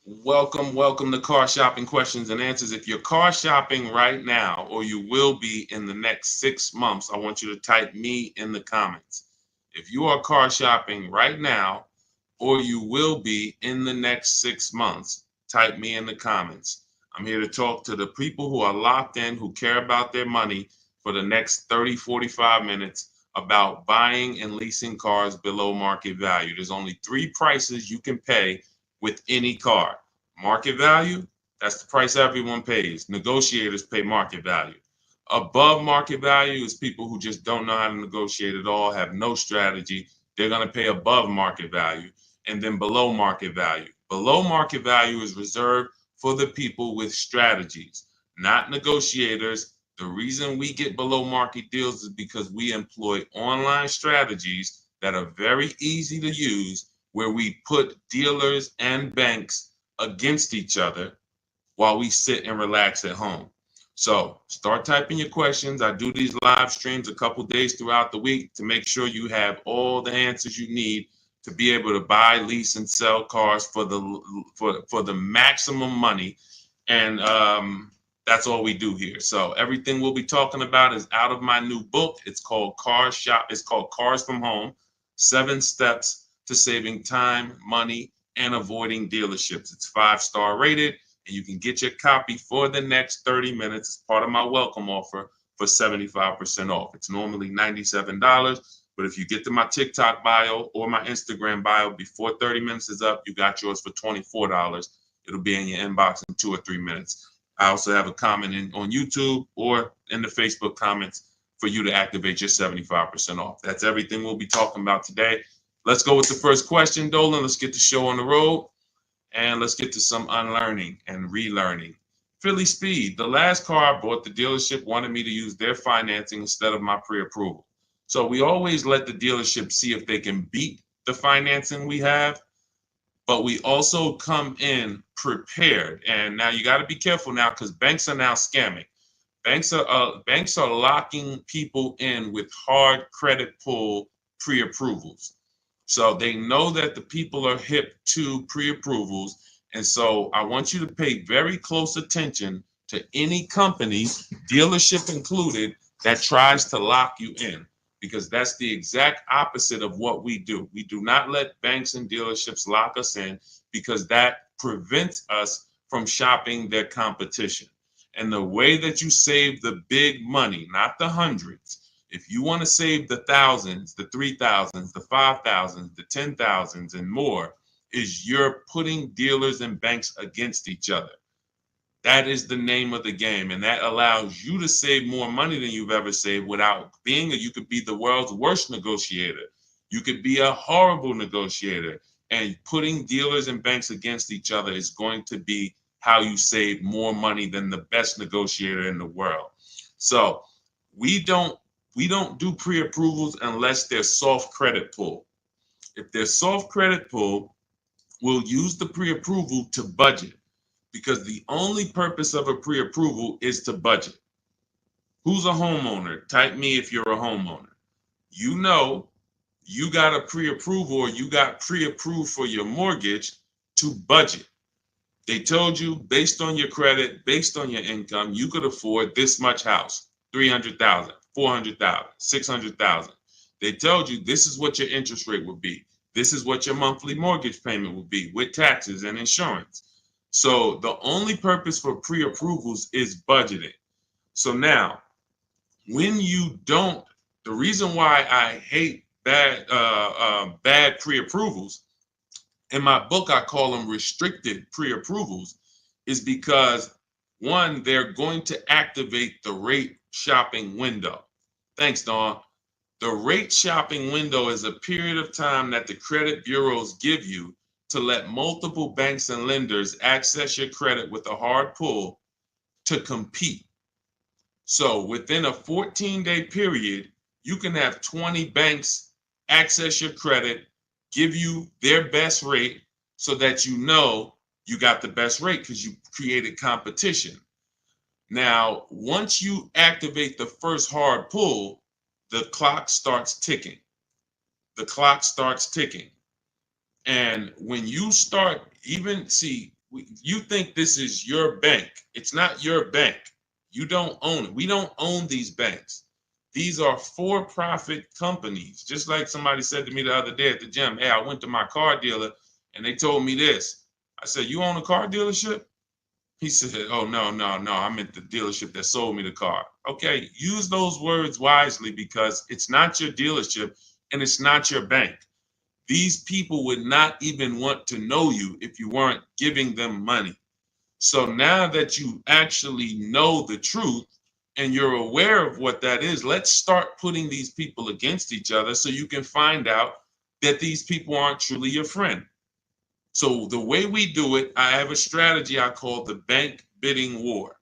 Welcome to Car Shopping Questions and Answers. If you're car shopping right now, or you will be in the next 6 months, I want you to type me in the comments. If you are car shopping right now, or you will be in the next 6 months, type me in the comments. I'm here to talk to the people who are locked in, who care about their money for the next 30, 45 minutes about buying and leasing cars below market value. There's only three prices you can pay with any car. Market value, that's the price everyone pays. Negotiators pay market value. Above market value is people who just don't know how to negotiate at all, have no strategy. They're going to pay above market value. And then below market value. Below market value is reserved for the people with strategies, not negotiators. The reason we get below market deals is because we employ online strategies that are very easy to use, where we put dealers and banks against each other while we sit and relax at home. So start typing your questions. I do these live streams a couple days throughout the week to make sure you have all the answers you need to be able to buy, lease, and sell cars for the maximum money. And that's all we do here. So everything we'll be talking about is out of my new book. It's called It's called Cars from Home: 7 Steps to Saving Time, Money, and Avoiding Dealerships. It's 5-star rated, and you can get your copy for the next 30 minutes. It's part of my welcome offer for 75% off. It's normally $97, but if you get to my TikTok bio or my Instagram bio before 30 minutes is up, you got yours for $24. It'll be in your inbox in 2 or 3 minutes. I also have a comment on YouTube or in the Facebook comments for you to activate your 75% off. That's everything we'll be talking about today. Let's go with the first question, Dolan. Let's get the show on the road. And let's get to some unlearning and relearning. Philly Speed, the last car I bought, the dealership wanted me to use their financing instead of my pre-approval. So we always let the dealership see if they can beat the financing we have, but we also come in prepared. And now you got to be careful now, because banks are now scamming. Banks are locking people in with hard credit pull pre-approvals. So they know that the people are hip to pre-approvals. And so I want you to pay very close attention to any company, dealership included, that tries to lock you in, because that's the exact opposite of what we do. We do not let banks and dealerships lock us in, because that prevents us from shopping their competition. And the way that you save the big money, not the hundreds, if you want to save the thousands, the 3,000s, the 5,000s, the 10,000s, and more, is you're putting dealers and banks against each other. That is the name of the game, and that allows you to save more money than you've ever saved without being you could be the world's worst negotiator. You could be a horrible negotiator, and putting dealers and banks against each other is going to be how you save more money than the best negotiator in the world. So we don't do pre-approvals unless they're soft credit pull. If they're soft credit pull, we'll use the pre-approval to budget, because the only purpose of a pre-approval is to budget. Who's a homeowner? Type me if you're a homeowner. You know you got a pre-approval, or you got pre-approved for your mortgage to budget. They told you, based on your credit, based on your income, you could afford this much house, 300,000, 400,000, 600,000. They told you this is what your interest rate would be. This is what your monthly mortgage payment would be with taxes and insurance. So the only purpose for pre-approvals is budgeting. So now, when you don't, the reason why I hate bad pre-approvals, in my book I call them restricted pre-approvals, is because, one, they're going to activate the rate shopping window. Thanks, Dawn. The rate shopping window is a period of time that the credit bureaus give you to let multiple banks and lenders access your credit with a hard pull to compete. So within a 14-day period, you can have 20 banks access your credit, give you their best rate, so that you know you got the best rate because you created competition. Now, once you activate the first hard pull, the clock starts ticking. The clock starts ticking. And when you start, even see, You think this is your bank. It's not your bank. You don't own it. We don't own these banks. These are for-profit companies. Just like somebody said to me the other day at the gym, hey, I went to my car dealer and they told me this. I said, you own a car dealership? He said, oh, no, no, no. I meant the dealership that sold me the car. Okay, use those words wisely because it's not your dealership and it's not your bank. These people would not even want to know you if you weren't giving them money. So now that you actually know the truth and you're aware of what that is, let's start putting these people against each other so you can find out that these people aren't truly your friend. So the way we do it, I have a strategy I call the bank bidding war.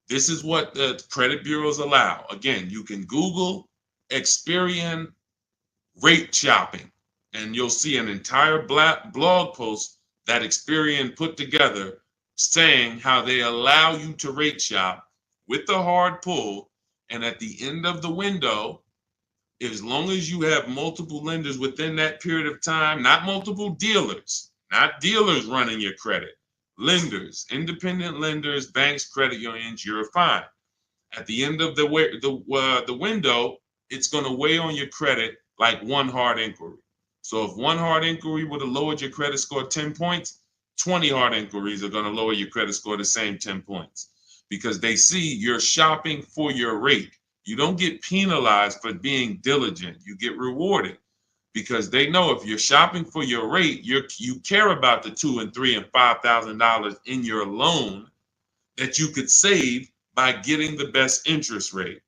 This is what the credit bureaus allow. Again, you can Google Experian rate shopping, and you'll see an entire blog post that Experian put together saying how they allow you to rate shop with the hard pull, and at the end of the window, as long as you have multiple lenders within that period of time, not multiple dealers, not dealers running your credit, lenders, independent lenders, banks, credit unions, you're fine. At the end of the window, it's going to weigh on your credit like one hard inquiry. So if one hard inquiry would have lowered your credit score 10 points, 20 hard inquiries are going to lower your credit score the same 10 points because they see you're shopping for your rate. You don't get penalized for being diligent. You get rewarded because they know if you're shopping for your rate, you care about the $2,000 and $3,000 and $5,000 in your loan that you could save by getting the best interest rate.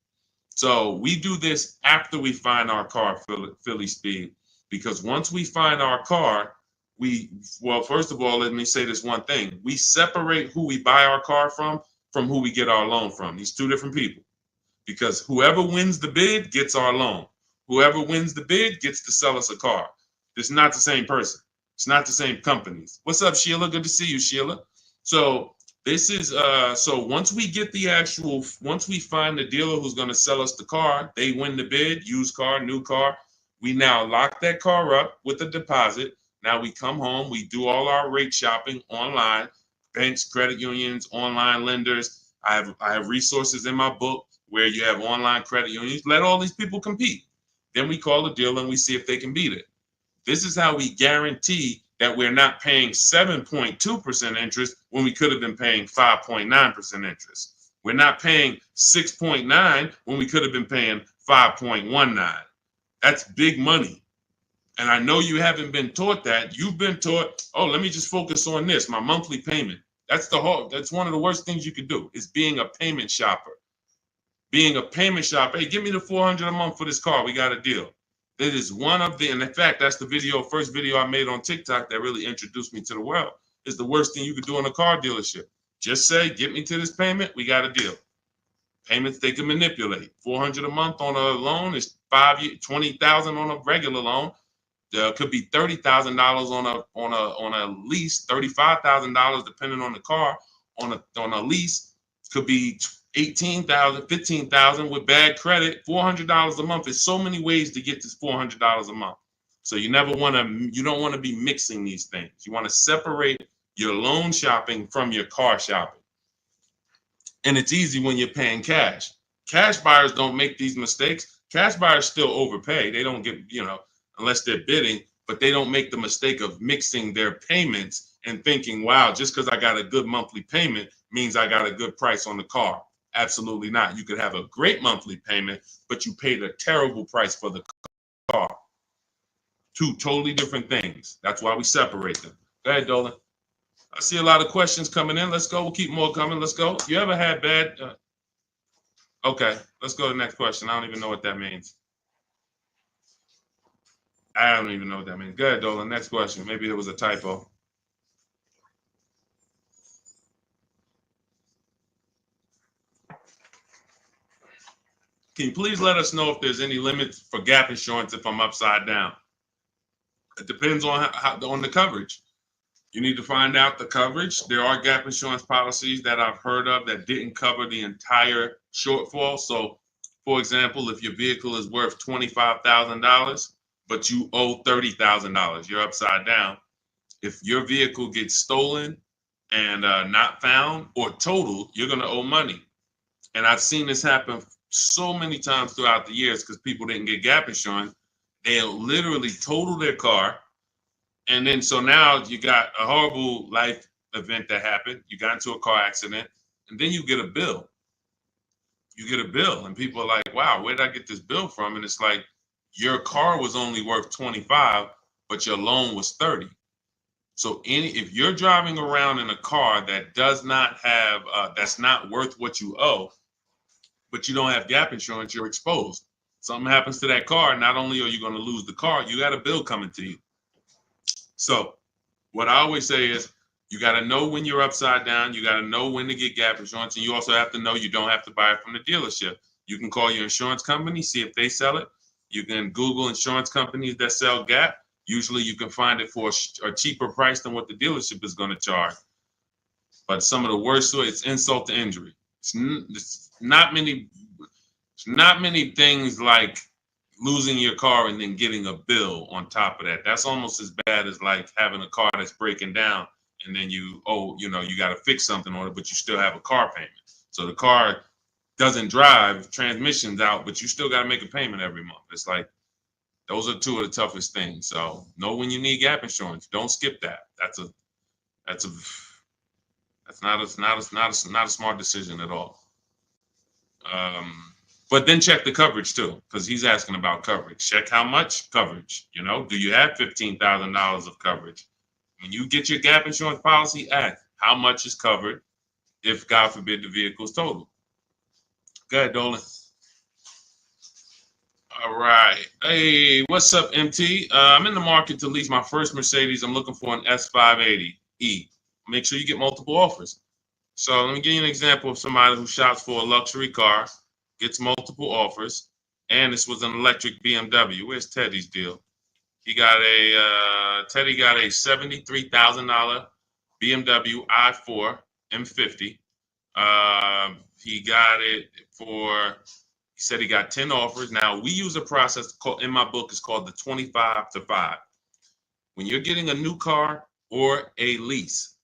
So we do this after we find our car, Philly Speed, because once we find our car, first of all, let me say this one thing. We separate who we buy our car from who we get our loan from. These two different people, because whoever wins the bid gets our loan. Whoever wins the bid gets to sell us a car. It's not the same person. It's not the same companies. What's up, Sheila? Good to see you, Sheila. So this is so once we find the dealer who's going to sell us the car, they win the bid, used car, new car. We now lock that car up with a deposit. Now we come home, we do all our rate shopping online, banks, credit unions, online lenders. I have resources in my book where you have online credit unions. Let all these people compete. Then we call the dealer and we see if they can beat it. This is how we guarantee that we're not paying 7.2% interest when we could have been paying 5.9% interest. We're not paying 6.9 when we could have been paying 5.19. That's big money. And I know you haven't been taught that. You've been taught, oh, let me just focus on this, my monthly payment. That's one of the worst things you could do is being a payment shopper. Being a payment shopper, hey, give me the $400 a month for this car. We got a deal. That is one of the, and in fact, that's the first video I made on TikTok that really introduced me to the world. Is the worst thing you could do in a car dealership. Just say, get me to this payment, we got a deal. Payments they can manipulate. $400 a month on a loan is 5 years, $20,000 on a regular loan. There could be $30,000 on a lease, $35,000 depending on the car. On a lease, could be $18,000, $15,000 with bad credit. $400 a month. There's so many ways to get this $400 a month. So you don't want to be mixing these things. You want to separate your loan shopping from your car shopping. And it's easy when you're paying cash. Cash buyers don't make these mistakes. Cash buyers still overpay. They don't get, unless they're bidding, but they don't make the mistake of mixing their payments and thinking, wow, just because I got a good monthly payment means I got a good price on the car. Absolutely not. You could have a great monthly payment, but you paid a terrible price for the car. Two totally different things. That's why we separate them. Go ahead, Dolan. I see a lot of questions coming in. Let's go. We'll keep more coming. Let's go. You ever had bad? Okay, let's go to the next question. I don't even know what that means. I don't even know what that means. Go ahead, Dolan. Next question. Maybe there was a typo. Can you please let us know if there's any limits for gap insurance if I'm upside down? It depends on on the coverage. You need to find out the coverage. There are gap insurance policies that I've heard of that didn't cover the entire shortfall. So, for example, if your vehicle is worth $25,000, but you owe $30,000, you're upside down. If your vehicle gets stolen and not found or totaled, you're going to owe money. And I've seen this happen so many times throughout the years because people didn't get gap insurance. They'll literally total their car. And then so now you got a horrible life event that happened. You got into a car accident, and then you get a bill. You get a bill, and people are like, wow, where did I get this bill from? And it's like, your car was only worth 25, but your loan was 30. So if you're driving around in a car that does not have, that's not worth what you owe, but you don't have gap insurance, you're exposed. Something happens to that car, not only are you going to lose the car, you got a bill coming to you. So what I always say is, you got to know when you're upside down. You got to know when to get gap insurance. And you also have to know you don't have to buy it from the dealership. You can call your insurance company, see if they sell it. You can Google insurance companies that sell gap. Usually you can find it for a cheaper price than what the dealership is going to charge. But some of the worst, it's insult to injury. It's not many things like losing your car and then getting a bill on top of that. That's almost as bad as like having a car that's breaking down and then you got to fix something on it, but you still have a car payment. So the car doesn't drive, transmission's out, but you still got to make a payment every month. It's like, those are two of the toughest things. So know when you need gap insurance. Don't skip that. That's not a smart decision at all. But then check the coverage too, because he's asking about coverage. Check how much coverage. Do you have $15,000 of coverage? When you get your gap insurance policy, ask how much is covered if, God forbid, the vehicle is totaled. Go ahead, Dolan. All right. Hey, what's up, MT? I'm in the market to lease my first Mercedes. I'm looking for an S580E. Make sure you get multiple offers. So let me give you an example of somebody who shops for a luxury car, gets multiple offers, and this was an electric BMW. Where's Teddy's deal? Teddy got a $73,000 BMW i4 M50. He said he got 10 offers. Now, we use a process in my book, it's called the 25 to 5. When you're getting a new car or a lease,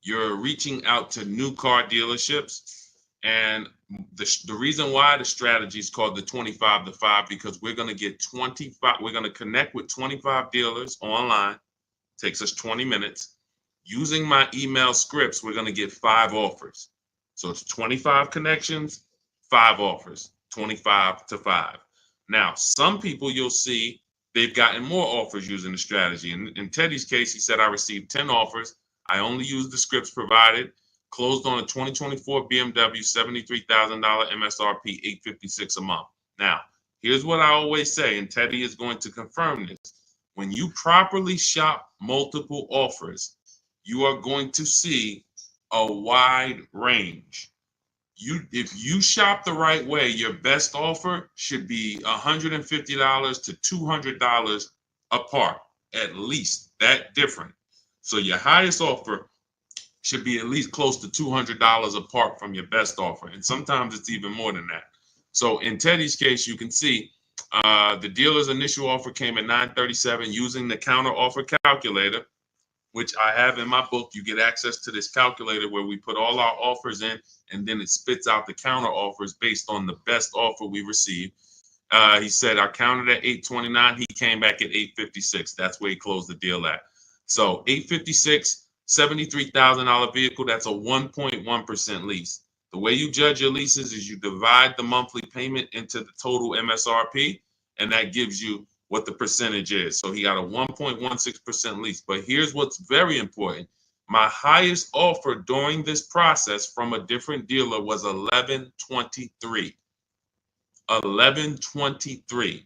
you're reaching out to new car dealerships. And the reason why the strategy is called the 25 to 5, because we're going to connect with 25 dealers online. Takes us 20 minutes. Using my email scripts, we're going to get 5 offers. So it's 25 connections, 5 offers, 25 to 5. Now, some people you'll see they've gotten more offers using the strategy. In Teddy's case, he said, I received 10 offers. I only used the scripts provided. Closed on a 2024 BMW, $73,000 MSRP, $856 a month. Now, here's what I always say, and Teddy is going to confirm this. When you properly shop multiple offers, you are going to see a wide range. If you shop the right way, your best offer should be $150 to $200 apart, at least that different. So your highest offer should be at least close to $200 apart from your best offer. And sometimes it's even more than that. So in Teddy's case, you can see the dealer's initial offer came at $937 using the counter offer calculator, which I have in my book. You get access to this calculator where we put all our offers in, and then it spits out the counter offers based on the best offer we received. He said I counted at $829. He came back at $856. That's where he closed the deal at. So $856, $73,000 vehicle. That's a 1.1% lease. The way you judge your leases is you divide the monthly payment into the total MSRP, and that gives you what the percentage is. So he got a 1.16% lease. But here's what's very important. My highest offer during this process from a different dealer was $1,123. $1,123,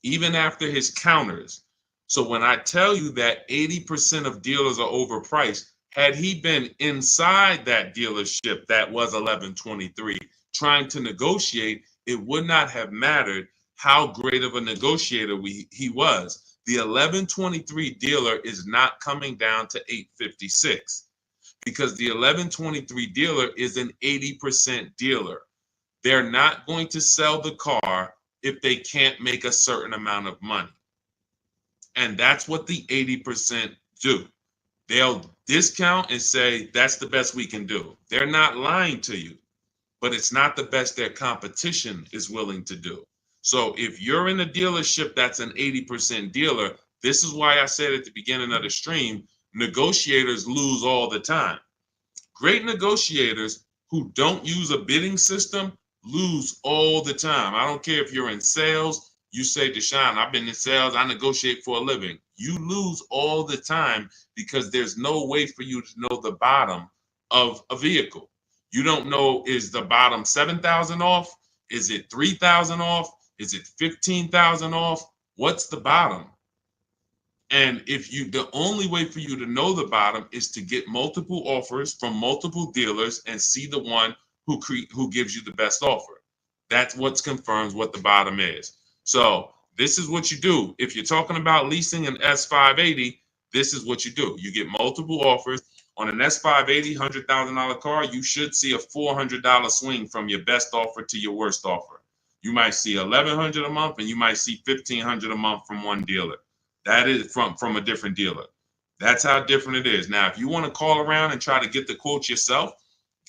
even after his counters. So when I tell you that 80% of dealers are overpriced, had he been inside that dealership that was $1,123 trying to negotiate, it would not have mattered how great of a negotiator he was. The $1,123 dealer is not coming down to $856 because the $1,123 dealer is an 80% dealer. They're not going to sell the car if they can't make a certain amount of money. And that's what the 80% do. They'll discount and say that's the best we can do. They're not lying to you, but it's not the best their competition is willing to do. So if you're in a dealership that's an 80% dealer, this is why I said at the beginning of the stream, negotiators lose all the time. Great negotiators who don't use a bidding system lose all the time. I don't care if you're in sales, you say, Deshone, I've been in sales, I negotiate for a living. You lose all the time because there's no way for you to know the bottom of a vehicle. You don't know, is the bottom 7,000 off? Is it 3,000 off? Is it 15,000 off? What's the bottom? And the only way for you to know the bottom is to get multiple offers from multiple dealers and see the one who gives you the best offer. That's what confirms what the bottom is. So this is what you do. If you're talking about leasing an S580, this is what you do. You get multiple offers. On an S580 $100,000 car, you should see a $400 swing from your best offer to your worst offer. You might see $1,100 a month and you might see $1,500 a month from one dealer. That is from a different dealer. That's how different it is. Now, if you want to call around and try to get the quotes yourself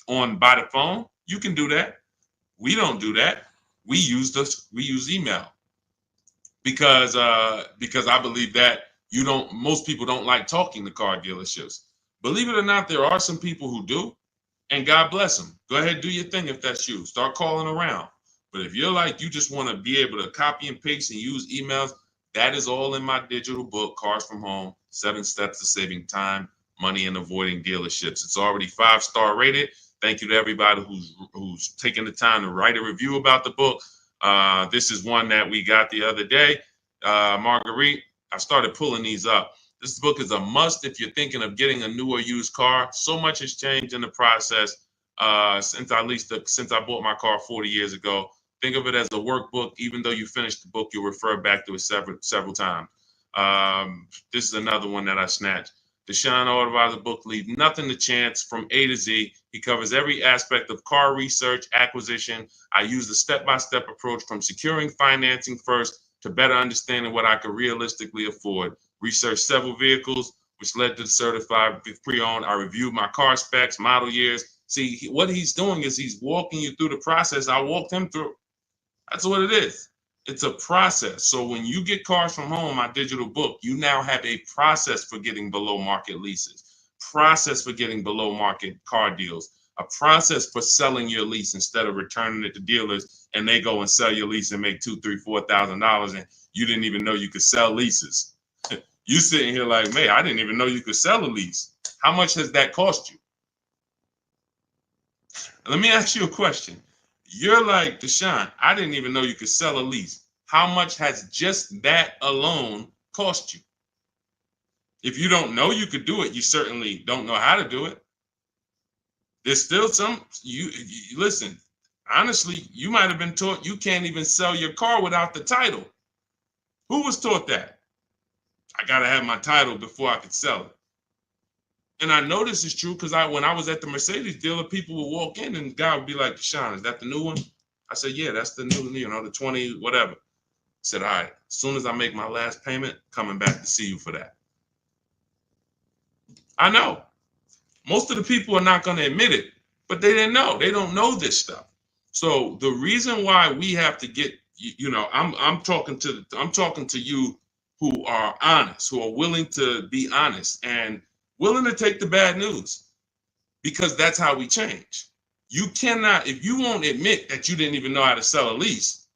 by the phone, you can do that. We don't do that. We use email because I believe that most people don't like talking to car dealerships. Believe it or not, there are some people who do, and God bless them. Go ahead, do your thing if that's you. Start calling around. But if you're like, you just want to be able to copy and paste and use emails, that is all in my digital book, Cars from Home, 7 Steps to Saving Time, Money, and Avoiding Dealerships. It's already 5-star rated. Thank you to everybody who's taken the time to write a review about the book. This is one that we got the other day. Marguerite, I started pulling these up. This book is a must if you're thinking of getting a new or used car. So much has changed in the process since I bought my car 40 years ago. Think of it as a workbook. Even though you finish the book, you'll refer back to it several times. This is another one that I snatched. Deshone Auto book, Leave Nothing to Chance, from A to Z. He covers every aspect of car research, acquisition. I use the step-by-step approach from securing financing first to better understanding what I could realistically afford. Researched several vehicles, which led to the certified pre-owned. I reviewed my car specs, model years. See, what he's doing is he's walking you through the process I walked him through. That's what it is. It's a process. So when you get Cars from Home, my digital book, you now have a process for getting below market leases, process for getting below market car deals, a process for selling your lease instead of returning it to dealers and they go and sell your lease and make $2,000, $3,000, $4,000 and you didn't even know you could sell leases. You sitting here like, man, I didn't even know you could sell a lease. How much has that cost you? Let me ask you a question. You're like, Deshone, I didn't even know you could sell a lease. How much has just that alone cost you? If you don't know you could do it, you certainly don't know how to do it. There's still you listen, honestly, you might have been taught you can't even sell your car without the title. Who was taught that? I got to have my title before I could sell it. And I know this is true because when I was at the Mercedes dealer, people would walk in and the guy would be like, Deshone, is that the new one? I said, yeah, that's the new, the 20, whatever. I said, all right, as soon as I make my last payment, coming back to see you for that. I know. Most of the people are not going to admit it, but they didn't know. They don't know this stuff. So the reason why we have to get, I'm talking to you who are honest, who are willing to be honest and willing to take the bad news, because that's how we change. You cannot, if you won't admit that you didn't even know how to sell a lease,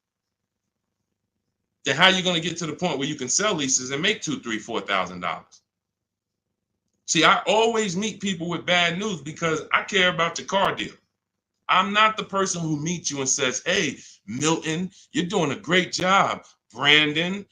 then how are you going to get to the point where you can sell leases and make $2,000, $3,000, $4,000? See, I always meet people with bad news because I care about your car deal. I'm not the person who meets you and says, hey, Milton, you're doing a great job. Brandon,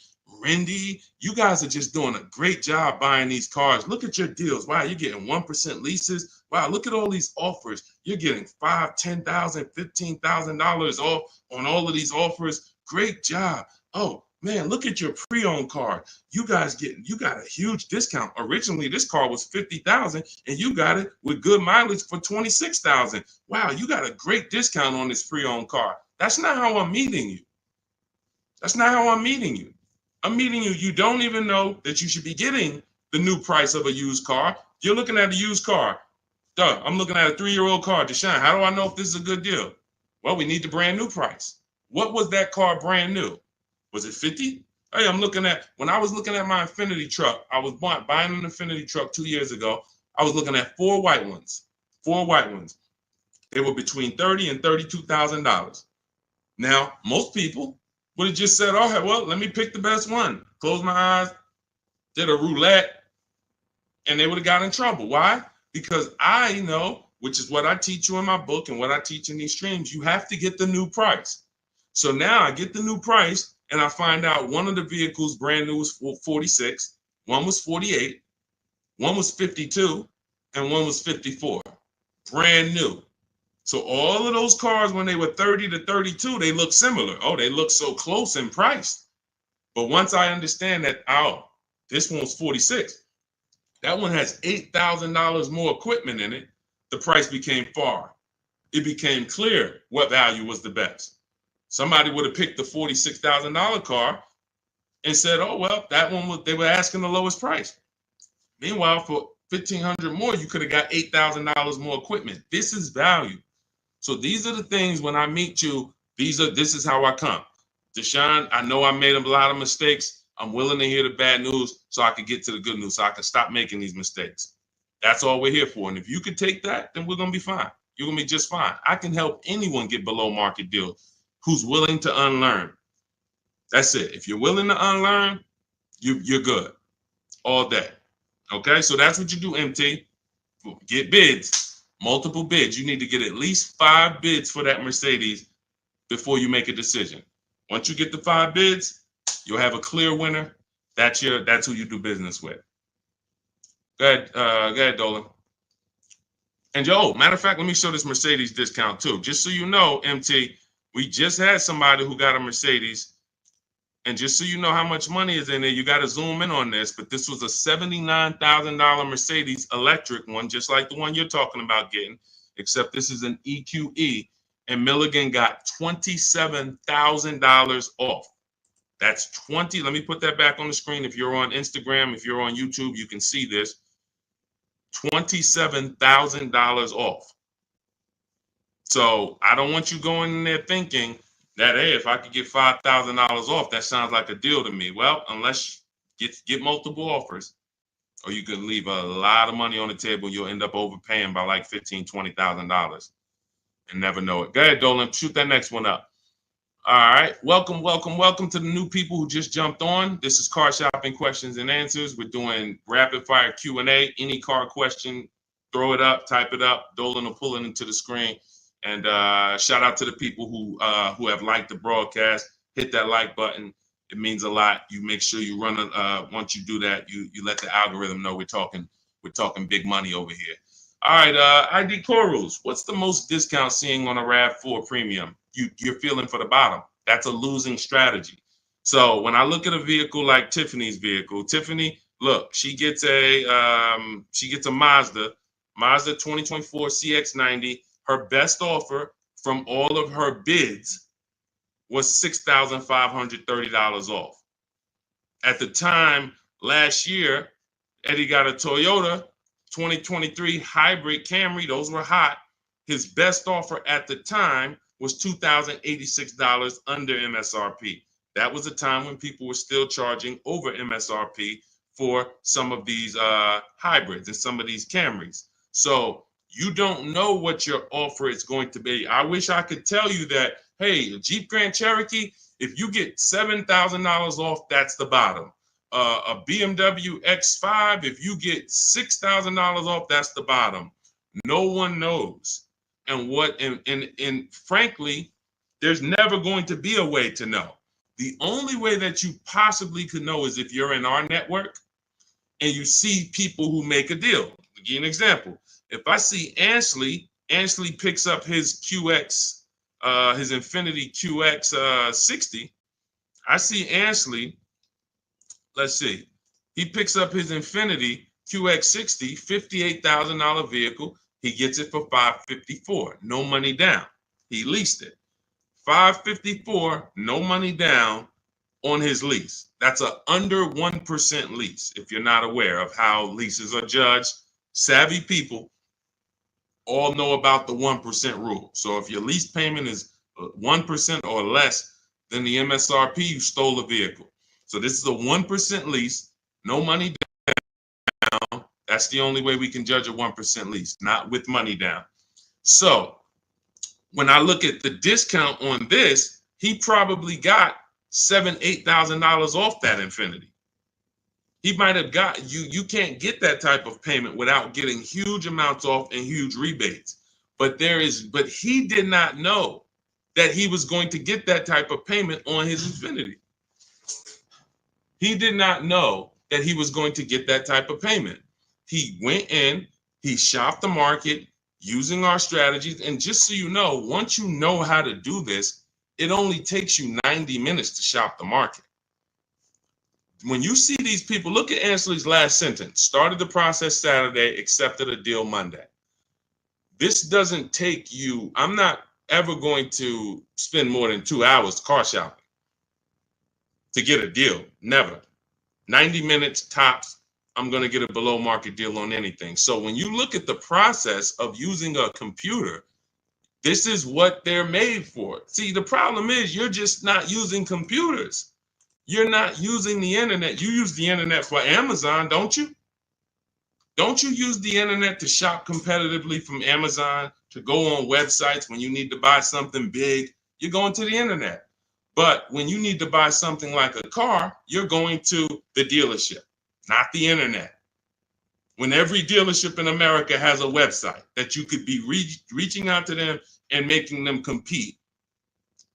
Rindy, you guys are just doing a great job buying these cars. Look at your deals. Wow, you're getting 1% leases. Wow, look at all these offers. You're getting $5,000, $10,000, $15,000 off on all of these offers. Great job. Oh, man, look at your pre-owned car. You got a huge discount. Originally, this car was $50,000 and you got it with good mileage for $26,000. Wow, you got a great discount on this pre-owned car. That's not how I'm meeting you. That's not how I'm meeting you. I'm meeting you. You don't even know that you should be getting the new price of a used car. You're looking at a used car. Duh, I'm looking at a 3-year-old car. Deshone, how do I know if this is a good deal? Well, we need the brand new price. What was that car brand new? Was it 50? Hey, when I was looking at my Infinity truck, I was buying an Infinity truck 2 years ago. I was looking at 4 white ones. 4 white ones. They were between $30,000 and $32,000. Now, most people would have just said, oh, well, let me pick the best one. Close my eyes, did a roulette, and they would have got in trouble. Why? Because I know, which is what I teach you in my book and what I teach in these streams, you have to get the new price. So now I get the new price and I find out one of the vehicles brand new was 46, one was 48, one was 52, and one was 54. Brand new. So all of those cars, when they were 30 to 32, they look similar. Oh, they look so close in price. But once I understand that, oh, this one's 46. That one has $8,000 more equipment in it. The price became far. It became clear what value was the best. Somebody would have picked the $46,000 car and said, oh, well, that one they were asking the lowest price. Meanwhile, for $1,500 more, you could have got $8,000 more equipment. This is value. So these are the things when I meet you, this is how I come. Deshone, I know I made a lot of mistakes. I'm willing to hear the bad news so I can get to the good news, so I can stop making these mistakes. That's all we're here for. And if you could take that, then we're going to be fine. You're going to be just fine. I can help anyone get below market deals who's willing to unlearn. That's it. If you're willing to unlearn, you're good all day. Okay, so that's what you do, MT. Get bids, multiple bids. You need to get at least 5 bids for that Mercedes before you make a decision. Once you get the 5 bids, you'll have a clear winner. That's who you do business with. Go ahead, Dolan. And matter of fact, let me show this Mercedes discount too. Just so you know, MT, we just had somebody who got a Mercedes. And just so you know how much money is in there, you got to zoom in on this. But this was a $79,000 Mercedes electric one, just like the one you're talking about getting, except this is an EQE. And Milligan got $27,000 off. That's 20. Let me put that back on the screen. If you're on Instagram, if you're on YouTube, you can see this. $27,000 off. So I don't want you going in there thinking that, hey, if I could get $5,000 off, that sounds like a deal to me. Well, unless you get multiple offers, or you could leave a lot of money on the table, you'll end up overpaying by like $15,000, $20,000 and never know it. Go ahead, Dolan, shoot that next one up. All right, welcome to the new people who just jumped on. This is Car Shopping Questions and Answers. We're doing rapid fire Q&A. Any car question, throw it up, type it up. Dolan will pull it into the screen. And shout out to the people who have liked the broadcast. Hit that like button. It means a lot. You make sure you run once you do that, you let the algorithm know we're talking big money over here. All right, ID Corals. What's the most discount seeing on a RAV4 Premium? You're feeling for the bottom. That's a losing strategy. So when I look at a vehicle like Tiffany's vehicle, Tiffany, look, she gets a Mazda 2024 CX-90. Her best offer from all of her bids was $6,530 off. At the time last year, Eddie got a Toyota 2023 hybrid Camry. Those were hot. His best offer at the time was $2,086 under MSRP. That was a time when people were still charging over MSRP for some of these hybrids and some of these Camrys. So you don't know what your offer is going to be. I wish I could tell you that, hey, a Jeep Grand Cherokee, if you get $7,000 off, that's the bottom. A BMW X5, if you get $6,000 off, that's the bottom. No one knows. And frankly, there's never going to be a way to know. The only way that you possibly could know is if you're in our network and you see people who make a deal. I'll give you an example. If I see Ansley picks up his QX, his Infinity QX 60. I see Ansley, let's see, he picks up his Infinity QX 60, $58,000 vehicle. He gets it for $554, no money down. He leased it. $554, no money down on his lease. That's a under 1% lease, if you're not aware of how leases are judged. Savvy people all know about the 1% rule. So if your lease payment is 1% or less than the MSRP, you stole a vehicle. So this is a 1% lease, no money down. That's the only way we can judge a 1% lease, not with money down. So when I look at the discount on this, he probably got $7,000-8,000 off that Infiniti. He might have got you can't get that type of payment without getting huge amounts off and huge rebates. But he did not know that he was going to get that type of payment on his Infiniti. He did not know that he was going to get that type of payment. He went in, he shopped the market using our strategies. And just so you know, once you know how to do this, it only takes you 90 minutes to shop the market. When you see these people, look at Ansley's last sentence. Started the process Saturday, accepted a deal Monday. This doesn't take you, I'm not ever going to spend more than 2 hours car shopping to get a deal. Never. 90 minutes tops, I'm going to get a below market deal on anything. So when you look at the process of using a computer, this is what they're made for. See, the problem is you're just not using computers. You're not using the internet. You use the internet for Amazon, don't you? Don't you use the internet to shop competitively from Amazon, to go on websites when you need to buy something big? You're going to the internet. But when you need to buy something like a car, you're going to the dealership, not the internet. When every dealership in America has a website that you could be reaching out to them and making them compete.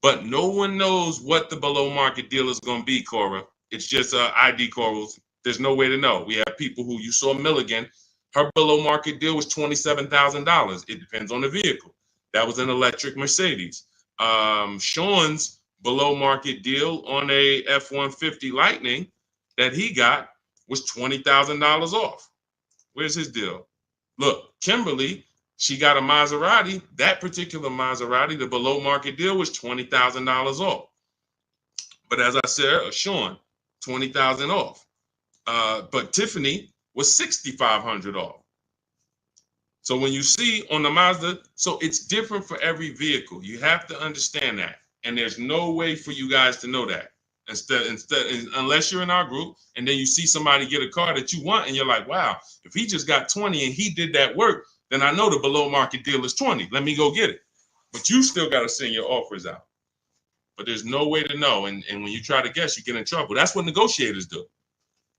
But no one knows what the below market deal is going to be, Cora. It's just ID corals. There's no way to know. We have people who, you saw Milligan, her below market deal was $27,000. It depends on the vehicle. That was an electric Mercedes. Sean's below market deal on a F-150 Lightning that he got was $20,000 off. Where's his deal? Look, Kimberly, she got a Maserati. That particular Maserati, the below market deal was $20,000 off. But as I said, Sean, $20,000 off. But Tiffany was $6,500 off. So when you see on the Mazda, so it's different for every vehicle. You have to understand that. And there's no way for you guys to know that. Unless you're in our group and then you see somebody get a car that you want and you're like, wow, if he just got 20 and he did that work, then I know the below market deal is 20. Let me go get it. But you still got to send your offers out. But there's no way to know. And when you try to guess, you get in trouble. That's what negotiators do.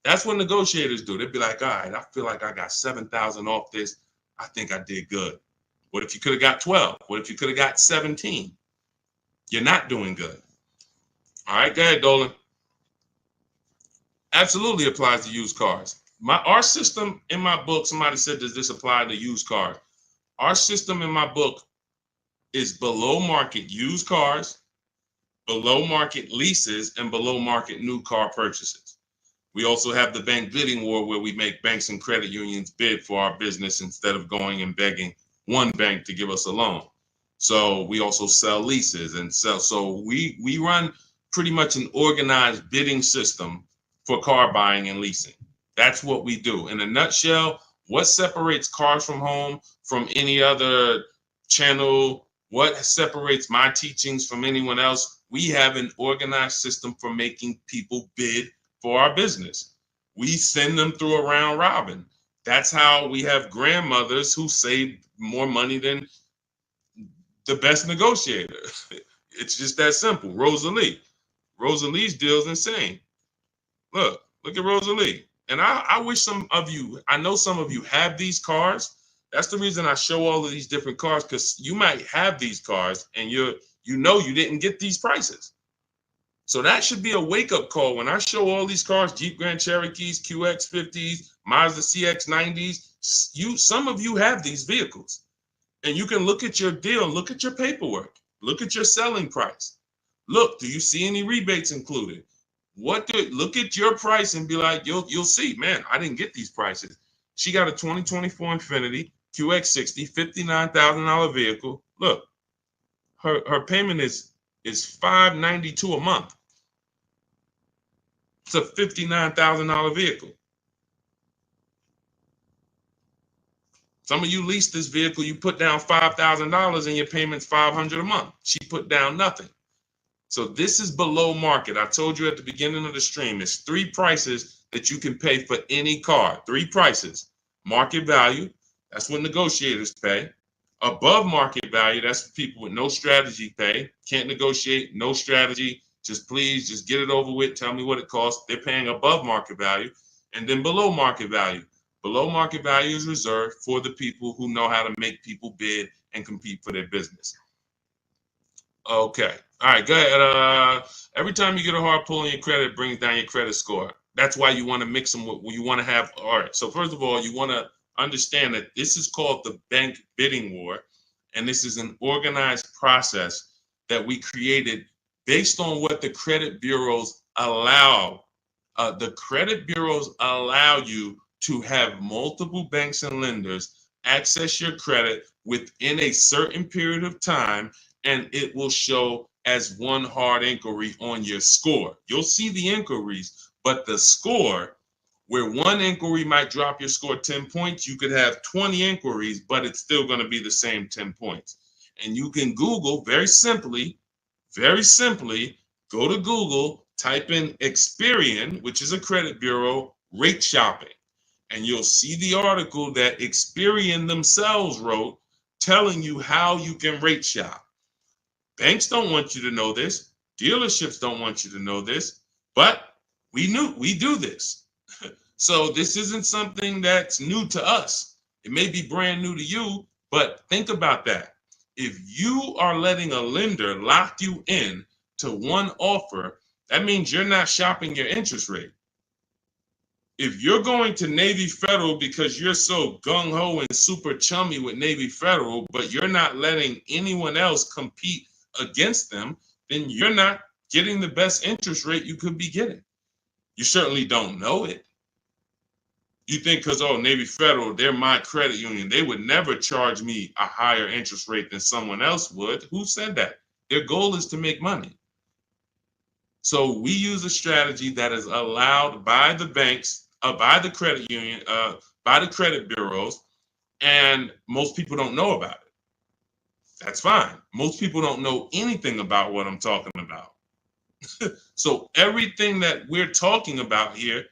That's what negotiators do. They'd be like, all right, I feel like I got 7,000 off this. I think I did good. What if you could have got 12? What if you could have got 17? You're not doing good. All right, go ahead, Dolan. Absolutely applies to used cars. Our system in my book, somebody said, does this apply to used cars? Our system in my book is below market used cars, below market leases, and below market new car purchases. We also have the bank bidding war where we make banks and credit unions bid for our business instead of going and begging one bank to give us a loan. So we also sell leases and sell. So we run pretty much an organized bidding system for car buying and leasing. That's what we do. In a nutshell, what separates Cars from Home from any other channel? What separates my teachings from anyone else? We have an organized system for making people bid for our business. We send them through a round robin. That's how we have grandmothers who save more money than the best negotiator. It's just that simple. Rosalie. Rosalie's deal is insane. Look at Rosalie. And I wish some of you, I know some of you have these cars. That's the reason I show all of these different cars, because you might have these cars and you didn't get these prices. So that should be a wake-up call when I show all these cars, Jeep Grand Cherokees, QX50s, Mazda CX90s. Some of you have these vehicles. And you can look at your deal, look at your paperwork, look at your selling price. Look, do you see any rebates included? Look at your price and be like, you'll see, man, I didn't get these prices. She got a 2024 Infiniti QX60, $59,000 vehicle. Look, her payment is $592 a month. It's a $59,000 vehicle. Some of you lease this vehicle, you put down $5,000 and your payment's $500 a month. She put down nothing. So this is below market. I told you at the beginning of the stream, it's 3 prices that you can pay for any car. 3 prices. Market value, that's what negotiators pay. Above market value, that's for people with no strategy pay. Can't negotiate, no strategy. Just please, just get it over with. Tell me what it costs. They're paying above market value. And then below market value. Below market value is reserved for the people who know how to make people bid and compete for their business. Okay. All right, go ahead. Every time you get a hard pull on your credit, it brings down your credit score. That's why you want to mix them with, you want to have, all right. So first of all, you want to understand that this is called the bank bidding war. And this is an organized process that we created based on what the credit bureaus allow. The credit bureaus allow you to have multiple banks and lenders access your credit within a certain period of time, and it will show as one hard inquiry on your score. You'll see the inquiries, but the score, where one inquiry might drop your score 10 points, you could have 20 inquiries, but it's still going to be the same 10 points. And you can Google very simply, go to Google, type in Experian, which is a credit bureau, rate shopping. And you'll see the article that Experian themselves wrote telling you how you can rate shop. Banks don't want you to know this. Dealerships don't want you to know this, but we do this. So this isn't something that's new to us. It may be brand new to you, but think about that. If you are letting a lender lock you in to one offer, that means you're not shopping your interest rate. If you're going to Navy Federal because you're so gung-ho and super chummy with Navy Federal, but you're not letting anyone else compete against them, then you're not getting the best interest rate you could be getting. You certainly don't know it. You think because, oh, Navy Federal, they're my credit union, they would never charge me a higher interest rate than someone else would. Who said that? Their goal is to make money. So we use a strategy that is allowed by the banks, by the credit union, by the credit bureaus, and most people don't know about it. That's fine. Most people don't know anything about what I'm talking about. So everything that we're talking about here,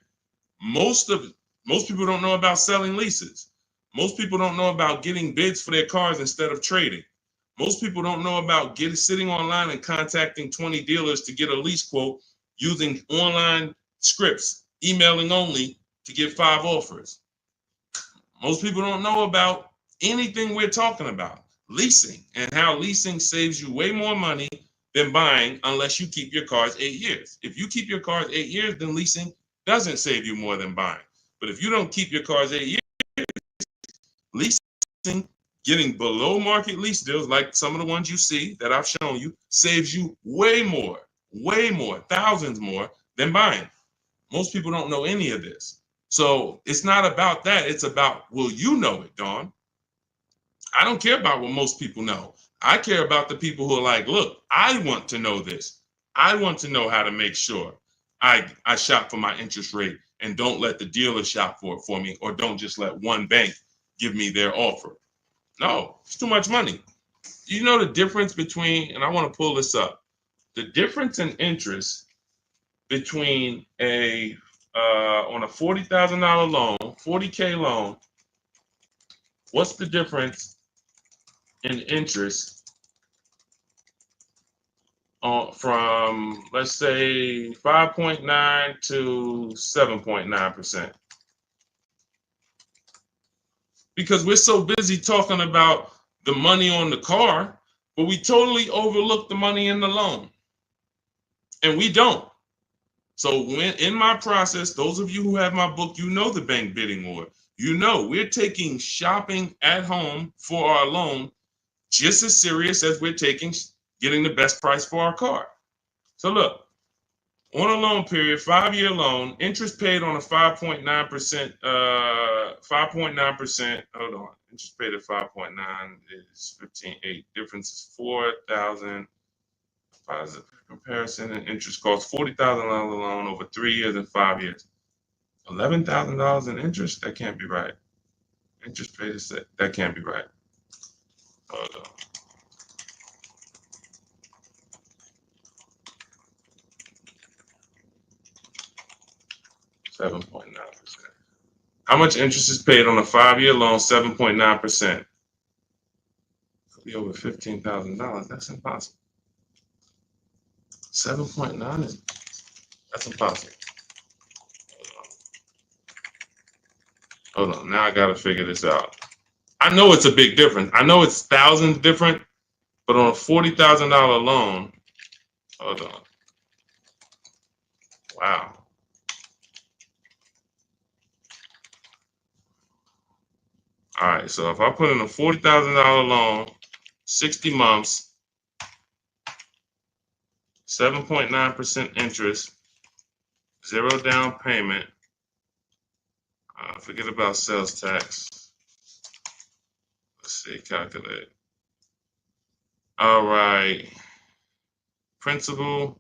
most people don't know about selling leases. Most people don't know about getting bids for their cars instead of trading. Most people don't know about sitting online and contacting 20 dealers to get a lease quote using online scripts, emailing only to get 5 offers. Most people don't know about anything we're talking about. Leasing, and how leasing saves you way more money than buying unless you keep your cars 8 years. If you keep your cars 8 years, then leasing doesn't save you more than buying. But if you don't keep your cars 8 years, leasing, getting below market lease deals like some of the ones you see that I've shown you, saves you way more, thousands more than buying. Most people don't know any of this. So it's not about that. It's about, will you know it, Dawn? I don't care about what most people know. I care about the people who are like, look, I want to know this. I want to know how to make sure I shop for my interest rate and don't let the dealer shop for it for me, or don't just let one bank give me their offer. No, it's too much money. You know the difference between, and I want to pull this up, the difference in interest between on a $40,000 loan, $40K loan, what's the difference in interest from, let's say, 5.9 to 7.9%? Because we're so busy talking about the money on the car, but we totally overlook the money in the loan. And we don't. So when in my process, those of you who have my book, you know the bank bidding war. You know we're taking shopping at home for our loan just as serious as we're taking getting the best price for our car. So look, on a loan period, 5-year loan, interest paid on a 5.9%, 5.9%, hold on, interest paid at 5.9 is 15.8, difference is 4,000, positive comparison, and interest cost $40,000 loan over 3 years and 5 years. $11,000 in interest? That can't be right. Interest paid is that can't be right. Hold on. $7.9%. How much interest is paid on a 5-year loan? 7.9%. Could be over $15,000. That's impossible. 7.9 is that's impossible. Hold on. Now I gotta figure this out. I know it's a big difference. I know it's thousands different, but on a $40,000 loan, hold on. Wow. All right. So if I put in a $40,000 loan, 60 months, 7.9% interest, 0 down payment. Forget about sales tax. Let's see, calculate. All right. Principal,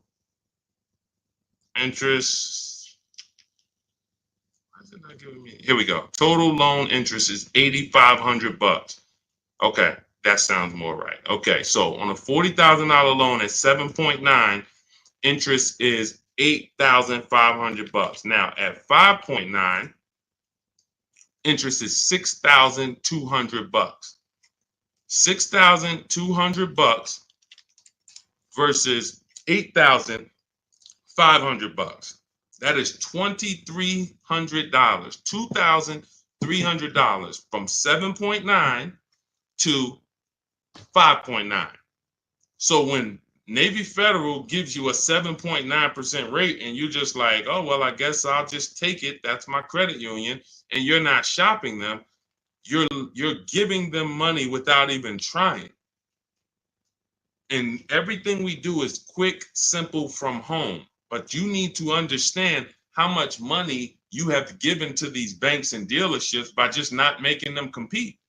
interest. Why is it not giving me? Here we go. Total loan interest is $8,500. Okay, that sounds more right. Okay, so on a $40,000 loan at 7.9, interest is $8,500. Now at 5.9, interest is $6,200. $6,200 versus $8,500. That is $2,300. $2,300 from 7.9 to 5.9. So when Navy Federal gives you a 7.9% rate and you're just like, oh, well, I guess I'll just take it. That's my credit union. And you're not shopping them. You're giving them money without even trying. And everything we do is quick, simple from home. But you need to understand how much money you have given to these banks and dealerships by just not making them compete.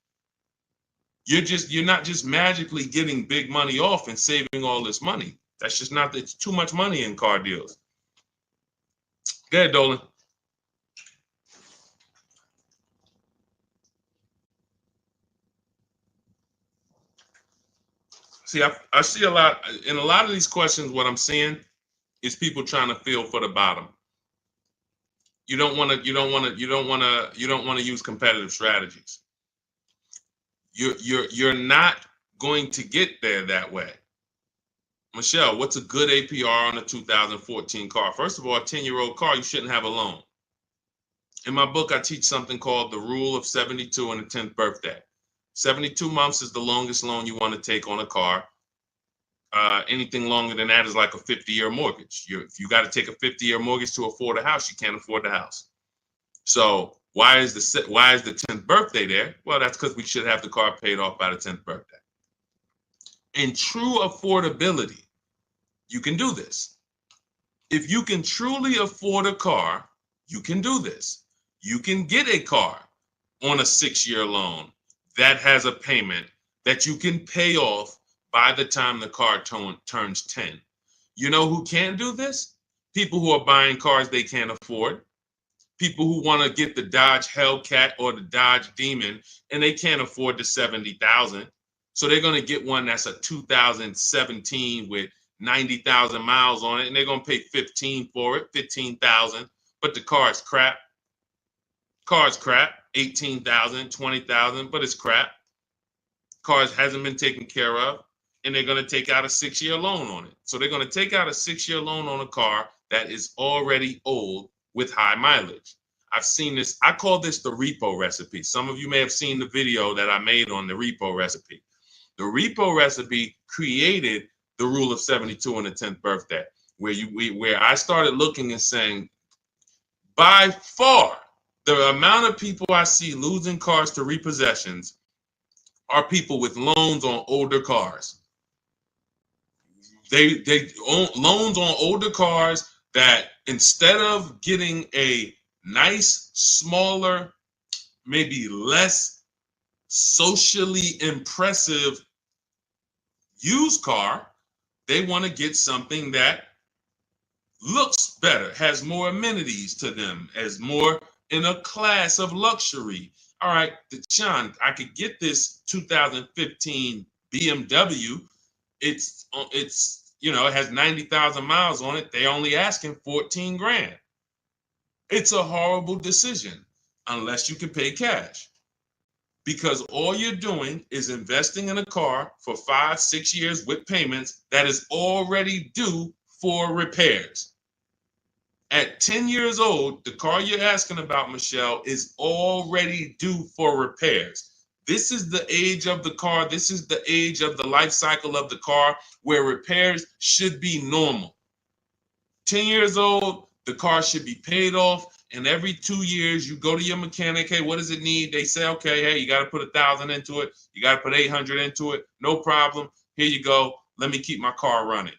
You're not just magically getting big money off and saving all this money. That's just not, it's too much money in car deals. Go ahead, Dolan. See, I see a lot in a lot of these questions. What I'm seeing is people trying to feel for the bottom. You don't want to use competitive strategies. You're not going to get there that way. Michelle, what's a good APR on a 2014 car? First of all, a 10-year-old car, you shouldn't have a loan. In my book, I teach something called the rule of 72 and the 10th birthday. 72 months is the longest loan you want to take on a car. Anything longer than that is like a 50-year mortgage. If you got to take a 50-year mortgage to afford a house, you can't afford the house. So why is the 10th birthday there? Well, that's because we should have the car paid off by the 10th birthday. In true affordability, you can do this. If you can truly afford a car, you can do this. You can get a car on a 6-year loan that has a payment that you can pay off by the time the car turns 10. You know who can do this? People who are buying cars they can't afford. People who want to get the Dodge Hellcat or the Dodge Demon and they can't afford the $70,000. So they're going to get one that's a 2017 with 90,000 miles on it, and they're going to pay 15 for it, 15,000. But the car is crap. Car's crap, 18,000, 20,000, but it's crap. Cars hasn't been taken care of, and they're going to take out a 6-year loan on it. So they're going to take out a 6-year loan on a car that is already old with high mileage. I've seen this. I call this the repo recipe. Some of you may have seen the video that I made on the repo recipe. The repo recipe created the rule of 72 and the 10th birthday, where I started looking and saying, by far, the amount of people I see losing cars to repossessions are people with loans on older cars. They own loans on older cars that instead of getting a nice, smaller, maybe less socially impressive used car, they want to get something that looks better, has more amenities to them, as more in a class of luxury. all right, Deshone, I could get this 2015 BMW. It's it has 90,000 miles on it. They only asking 14 grand. It's a horrible decision unless you can pay cash, because all you're doing is investing in a car for 5-6 years with payments that is already due for repairs. At 10 years old, the car you're asking about, Michelle, is already due for repairs. This is the age of the car. This is the age of the life cycle of the car where repairs should be normal. 10 years old, the car should be paid off. And every 2 years, you go to your mechanic. Hey, what does it need? They say, okay, hey, you got to put 1,000 into it. You got to put 800 into it. No problem. Here you go. Let me keep my car running.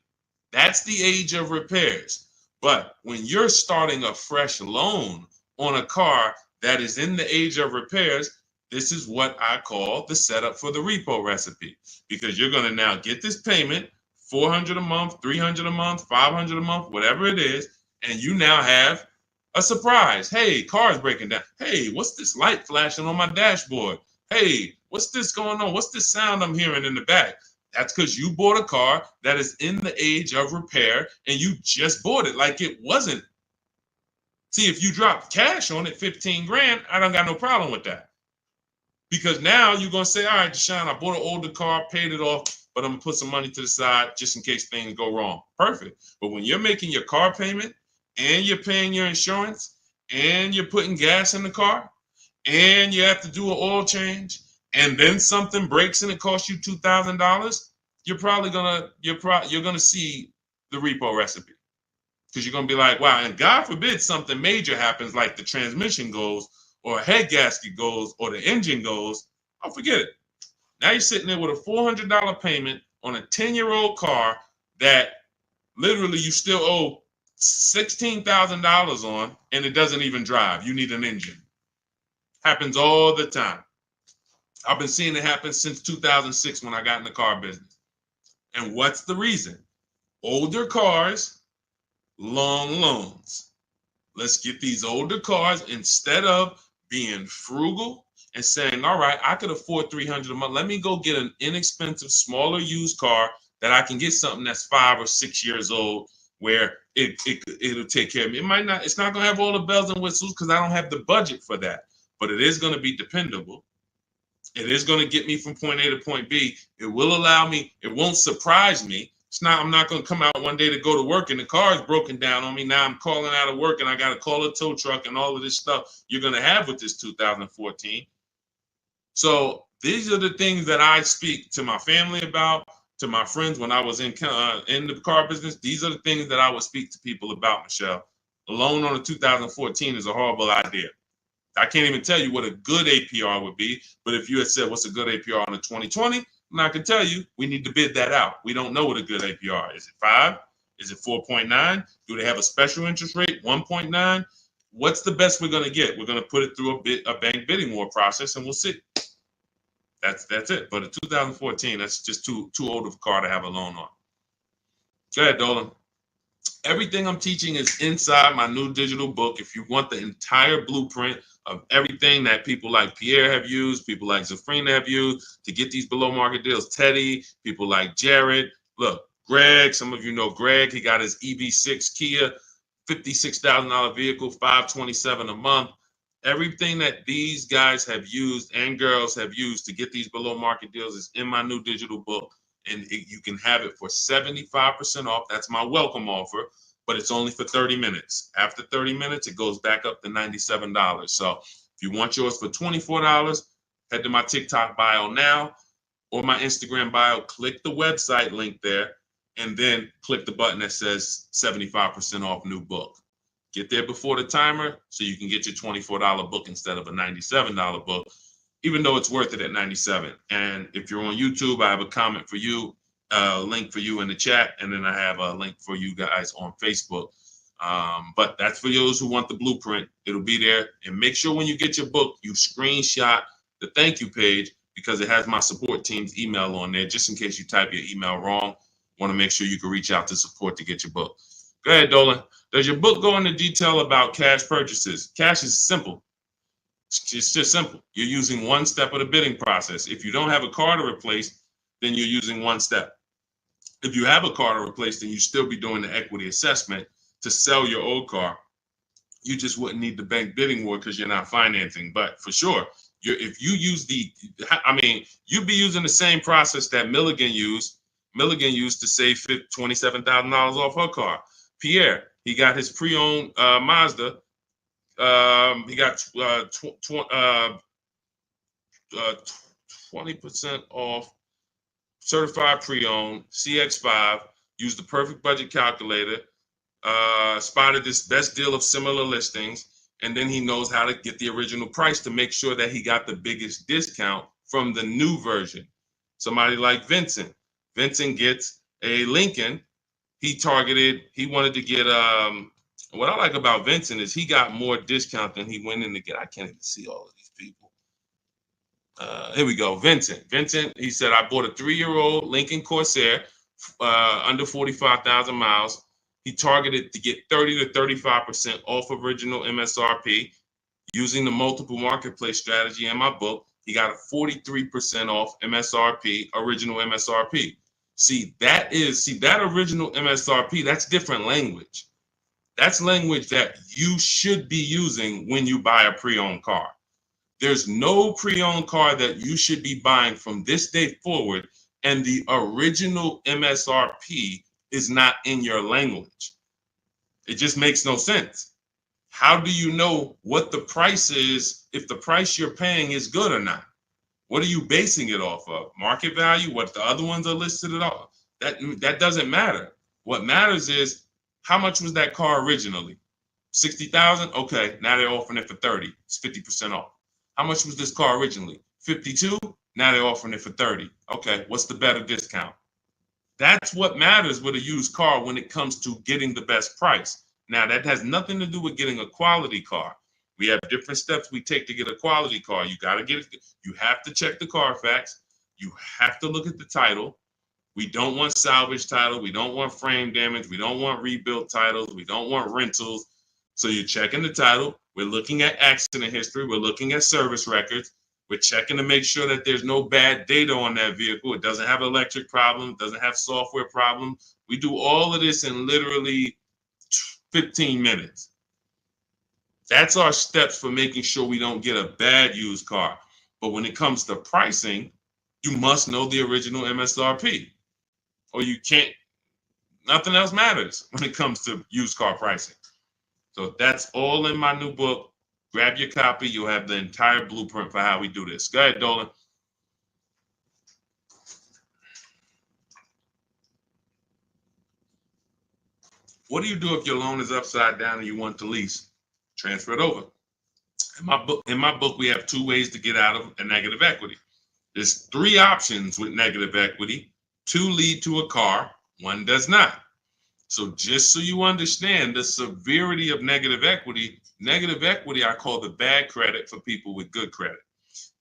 That's the age of repairs. But when you're starting a fresh loan on a car that is in the age of repairs, this is what I call the setup for the repo recipe, because you're going to now get this payment, $400 a month, $300 a month, $500 a month, whatever it is, and you now have a surprise. Hey, car's breaking down. Hey, what's this light flashing on my dashboard? Hey, what's this going on? What's this sound I'm hearing in the back? That's because you bought a car that is in the age of repair and you just bought it like it wasn't. See, if you drop cash on it, 15 grand, I don't got no problem with that. Because now you're going to say, all right, Deshone, I bought an older car, paid it off, but I'm going to put some money to the side just in case things go wrong. Perfect. But when you're making your car payment and you're paying your insurance and you're putting gas in the car and you have to do an oil change, and then something breaks and it costs you $2,000, you're gonna see the repo recipe, because you're gonna be like, wow. And God forbid something major happens, like the transmission goes, or a head gasket goes, or the engine goes. Oh, forget it. Now you're sitting there with a $400 payment on a 10-year-old car that literally you still owe $16,000 on, and it doesn't even drive. You need an engine. Happens all the time. I've been seeing it happen since 2006 when I got in the car business. And what's the reason? Older cars, long loans. Let's get these older cars, instead of being frugal and saying, all right, I could afford $300 a month. Let me go get an inexpensive, smaller used car that I can get something that's 5 or 6 years old, where it'll take care of me. It's not going to have all the bells and whistles because I don't have the budget for that, but it is going to be dependable. It is going to get me from point A to point B. It will allow me, it won't surprise me. I'm not going to come out one day to go to work and the car is broken down on me. Now I'm calling out of work and I got to call a tow truck and all of this stuff you're going to have with this 2014. So these are the things that I speak to my family about, to my friends when I was in the car business. These are the things that I would speak to people about, Michelle. A loan on a 2014 is a horrible idea. I can't even tell you what a good APR would be, but if you had said what's a good APR on a 2020, I can tell you we need to bid that out. We don't know what a good APR is. Is it 5? Is it 4.9? Do they have a special interest rate, 1.9? What's the best we're going to get? We're going to put it through a bank bidding war process, and we'll see. That's it. But a 2014, that's just too old of a car to have a loan on. Go ahead, Dolan. Everything I'm teaching is inside my new digital book. If you want the entire blueprint of everything that people like Pierre have used, people like Zafrina have used to get these below market deals, Teddy, people like Jared, look, Greg, some of you know Greg, he got his EV6 Kia, $56,000 vehicle, $527 a month. Everything that these guys have used and girls have used to get these below market deals is in my new digital book. And you can have it for 75% off. That's my welcome offer, but it's only for 30 minutes. After 30 minutes, it goes back up to $97. So if you want yours for $24, head to my TikTok bio now or my Instagram bio, click the website link there, and then click the button that says 75% off new book. Get there before the timer so you can get your $24 book instead of a $97 book, even though it's worth it at $97. And if you're on YouTube, I have a comment for you, a link for you in the chat, and then I have a link for you guys on Facebook. But that's for those who want the blueprint. It'll be there. And make sure when you get your book, you screenshot the thank you page, because it has my support team's email on there, just in case you type your email wrong. Want to make sure you can reach out to support to get your book. Go ahead, Dolan. Does your book go into detail about cash purchases? Cash is simple. It's just simple. You're using one step of the bidding process. If you don't have a car to replace, then you're using one step. If you have a car to replace, then you still be doing the equity assessment to sell your old car. You just wouldn't need the bank bidding war because you're not financing. But for sure, if you use you'd be using the same process that Milligan used. Milligan used to save $27,000 off her car. Pierre, he got his pre-owned Mazda. He got 20% off certified pre-owned CX5. Used the perfect budget calculator. Spotted this best deal of similar listings, and then he knows how to get the original price to make sure that he got the biggest discount from the new version. Somebody like Vincent. Vincent gets a Lincoln. He wanted to get, what I like about Vincent is he got more discount than he went in to get. I can't even see all of these people. Here we go. Vincent, he said, I bought a 3-year-old Lincoln Corsair, under 45,000 miles. He targeted to get 30 to 35% off original MSRP using the multiple marketplace strategy in my book. He got a 43% off MSRP, original MSRP. See, that original MSRP, that's different language. That's language that you should be using when you buy a pre-owned car. There's no pre-owned car that you should be buying from this day forward and the original MSRP is not in your language. It just makes no sense. How do you know what the price is if the price you're paying is good or not? What are you basing it off of? Market value? What the other ones are listed at all? That doesn't matter. What matters is how much was that car originally? 60,000? Okay, now they're offering it for 30. It's 50% off. How much was this car originally? 52? Now they're offering it for 30. Okay, what's the better discount? That's what matters with a used car when it comes to getting the best price. Now, that has nothing to do with getting a quality car. We have different steps we take to get a quality car. You got to get it. You have to check the Carfax. You have to look at the title. We don't want salvage title. We don't want frame damage. We don't want rebuilt titles. We don't want rentals. So you're checking the title. We're looking at accident history. We're looking at service records. We're checking to make sure that there's no bad data on that vehicle. It doesn't have electric problems, doesn't have software problems. We do all of this in literally 15 minutes. That's our steps for making sure we don't get a bad used car. But when it comes to pricing, you must know the original MSRP or you can't, nothing else matters when it comes to used car pricing. So that's all in my new book. Grab your copy. You'll have the entire blueprint for how we do this. Go ahead, Dolan. What do you do if your loan is upside down and you want to lease? Transfer it over. In my book, we have 2 ways to get out of a negative equity. There's 3 options with negative equity. 2 lead to a car, 1 does not. So just so you understand the severity of negative equity I call the bad credit for people with good credit.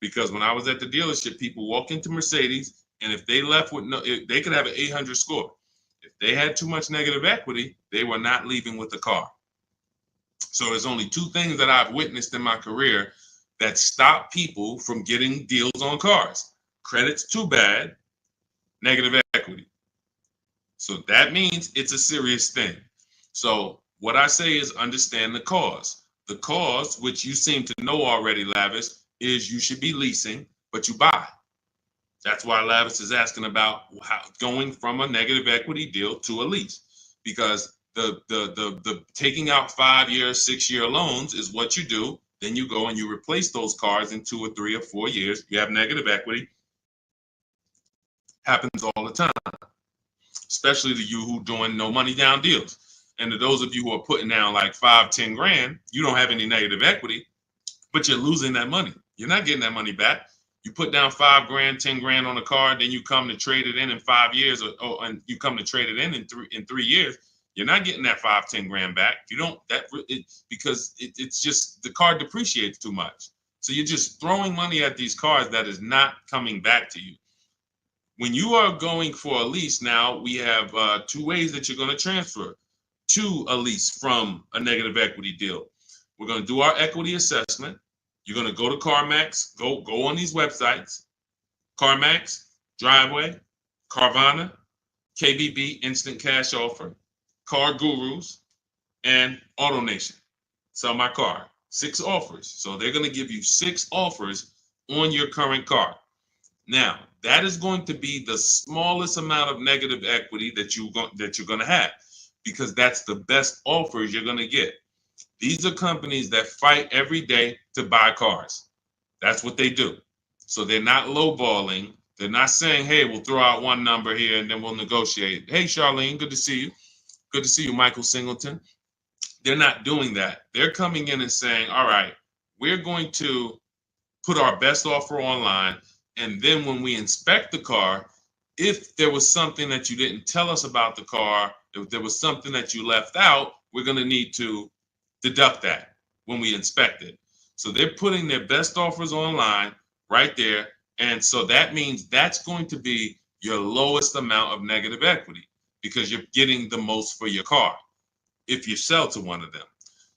Because when I was at the dealership, people walk into Mercedes, and if they left with they could have an 800 score. If they had too much negative equity, they were not leaving with the car. So there's only 2 things that I've witnessed in my career that stop people from getting deals on cars. Credit's too bad, negative equity. So that means it's a serious thing. So what I say is understand the cause. The cause, which you seem to know already, Lavis, is you should be leasing, but you buy. That's why Lavis is asking about going from a negative equity deal to a lease, because the taking out 5-year, 6-year loans is what you do. Then you go and you replace those cars in 2 or 3 or 4 years. You have negative equity. Happens all the time, especially to you who doing no money down deals. And to those of you who are putting down like 5, 10 grand, you don't have any negative equity, but you're losing that money. You're not getting that money back. You put down 5 grand, 10 grand on a car, then you come to trade it in 5 years, and you come to trade it in 3 years. You're not getting that 5, 10 grand back. You don't because it's just the car depreciates too much. So you're just throwing money at these cars that is not coming back to you. When you are going for a lease now, we have 2 ways that you're going to transfer to a lease from a negative equity deal. We're going to do our equity assessment. You're going to go to CarMax, go on these websites, CarMax, Driveway, Carvana, KBB, Instant Cash Offer, Car Gurus, and AutoNation. Sell my car. 6 offers. So they're going to give you 6 offers on your current car. Now, that is going to be the smallest amount of negative equity that you're going to have, because that's the best offers you're going to get. These are companies that fight every day to buy cars. That's what they do. So they're not lowballing. They're not saying, hey, we'll throw out one number here and then we'll negotiate. Hey, Charlene, good to see you. Good to see you, Michael Singleton. They're not doing that. They're coming in and saying, all right, we're going to put our best offer online. And then when we inspect the car, if there was something that you didn't tell us about the car, if there was something that you left out, we're going to need to deduct that when we inspect it. So they're putting their best offers online right there. And so that means that's going to be your lowest amount of negative equity, because you're getting the most for your car if you sell to one of them.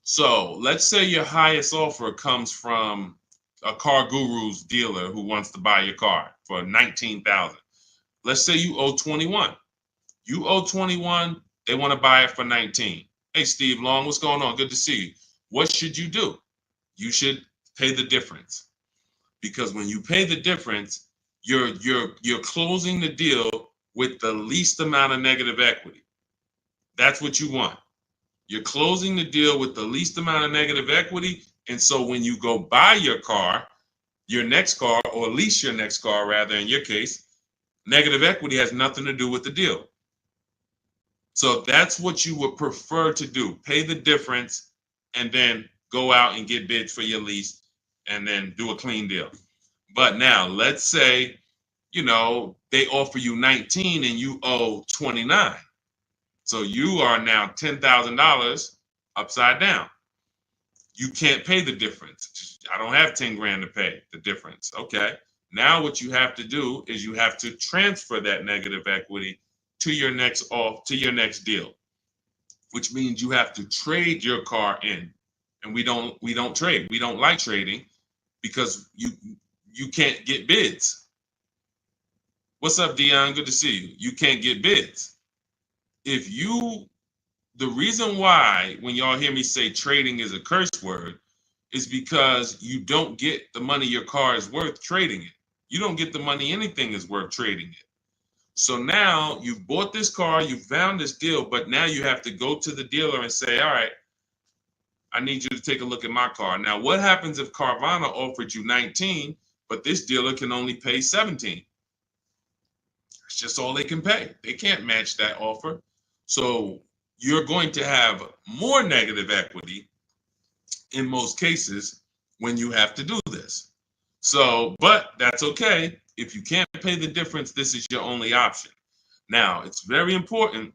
So let's say your highest offer comes from a Car Guru's dealer who wants to buy your car for $19,000. Let's say you owe 21. You owe 21, they want to buy it for 19. Hey, Steve Long, what's going on? Good to see you. What should you do? You should pay the difference, because when you pay the difference, you're closing the deal with the least amount of negative equity. That's what you want. You're closing the deal with the least amount of negative equity. And so when you go buy your car, your next car, or lease your next car, rather, in your case, negative equity has nothing to do with the deal. So that's what you would prefer to do. Pay the difference and then go out and get bids for your lease and then do a clean deal. But now let's say, they offer you 19 and you owe 29. So you are now $10,000 upside down. You can't pay the difference. I don't have 10 grand to pay the difference. Okay. Now what you have to do is you have to transfer that negative equity to your next deal, which means you have to trade your car in. And we don't trade. We don't like trading because you can't get bids. What's up, Dion? Good to see you. You can't get bids. The reason why when y'all hear me say trading is a curse word is because you don't get the money your car is worth trading it. You don't get the money anything is worth trading it. So now you've bought this car, you found this deal, but now you have to go to the dealer and say, all right, I need you to take a look at my car. Now, what happens if Carvana offered you 19, but this dealer can only pay 17? It's just all they can pay. They can't match that offer. So you're going to have more negative equity in most cases when you have to do this. So, but that's okay. If you can't pay the difference, this is your only option. Now, it's very important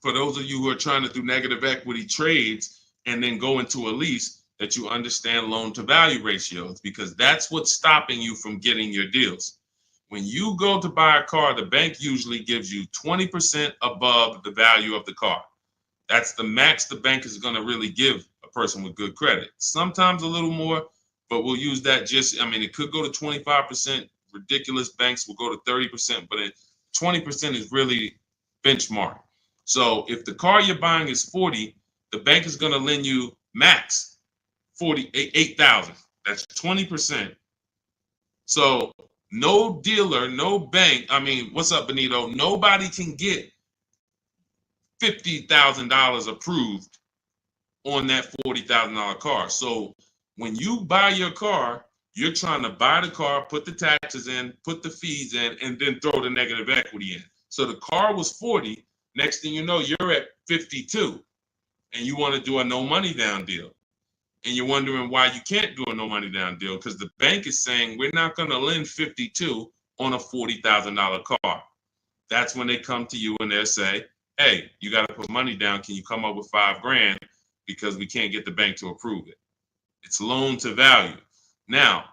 for those of you who are trying to do negative equity trades and then go into a lease that you understand loan to value ratios, because that's what's stopping you from getting your deals. When you go to buy a car, the bank usually gives you 20% above the value of the car. That's the max the bank is going to really give a person with good credit. Sometimes a little more, but we'll use that it could go to 25%. Ridiculous banks will go to 30%, but 20% is really benchmark. So if the car you're buying is 40, the bank is going to lend you max 48,000. That's 20%. So no dealer, no bank. What's up, Benito? Nobody can get $50,000 approved on that $40,000 car. So when you buy your car, you're trying to buy the car, put the taxes in, put the fees in, and then throw the negative equity in. So the car was 40. Next thing you know, you're at 52, and you want to do a no money down deal. And you're wondering why you can't do a no money down deal, because the bank is saying we're not going to lend 52 on a $40,000 car. That's when they come to you and they'll say, hey, you got to put money down. Can you come up with $5 grand? Because we can't get the bank to approve it. It's loan to value. Now,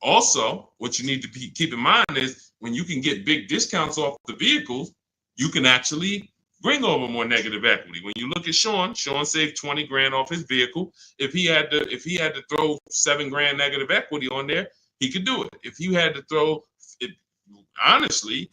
also, what you need to keep in mind is when you can get big discounts off the vehicles, you can actually bring over more negative equity. When you look at Sean saved 20 grand off his vehicle. If he had to throw 7 grand negative equity on there, he could do it. If you had to throw it, honestly,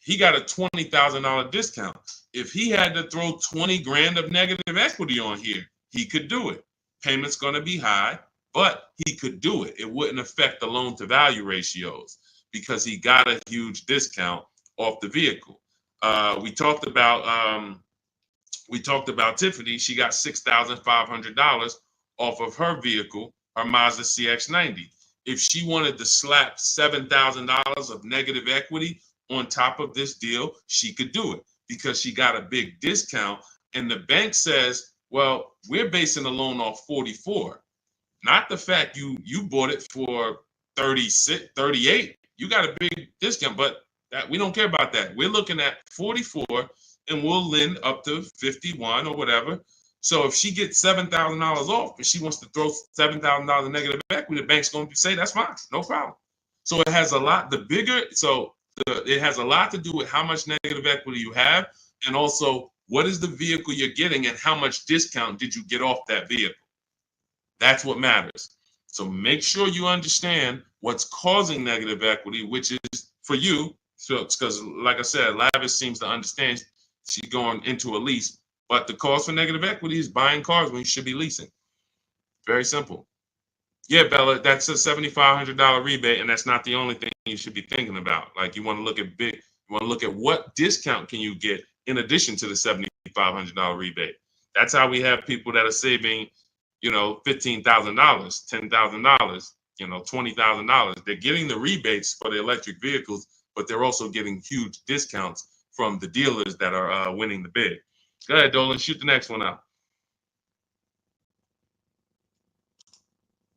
he got a $20,000 discount. If he had to throw 20 grand of negative equity on here, he could do it. Payment's going to be high, but he could do it. It wouldn't affect the loan to value ratios because he got a huge discount off the vehicle. We talked about Tiffany. She got $6,500 off of her vehicle, her Mazda CX-90. If she wanted to slap $7,000 of negative equity on top of this deal, she could do it because she got a big discount. And the bank says, well, we're basing the loan off 44, not the fact you bought it for 36, 38. You got a big discount, but that we don't care about that. We're looking at 44 and we'll lend up to 51 or whatever. So if she gets $7,000 off and she wants to throw $7,000 negative equity, the bank's going to say that's fine, no problem. So it has a lot. It has a lot to do with how much negative equity you have, and also what is the vehicle you're getting and how much discount did you get off that vehicle. That's what matters. So make sure you understand what's causing negative equity, which is for you. So because, like I said, Lavish seems to understand she's going into a lease, but the cause for negative equity is buying cars when you should be leasing. Very simple. Yeah, Bella, that's a $7,500 rebate, and that's not the only thing you should be thinking about. Like you want to look at what discount can you get in addition to the $7,500 rebate. That's how we have people that are saving, $15,000, $10,000, $20,000. They're getting the rebates for the electric vehicles, but they're also getting huge discounts from the dealers that are winning the bid. Go ahead, Dolan, shoot the next one out.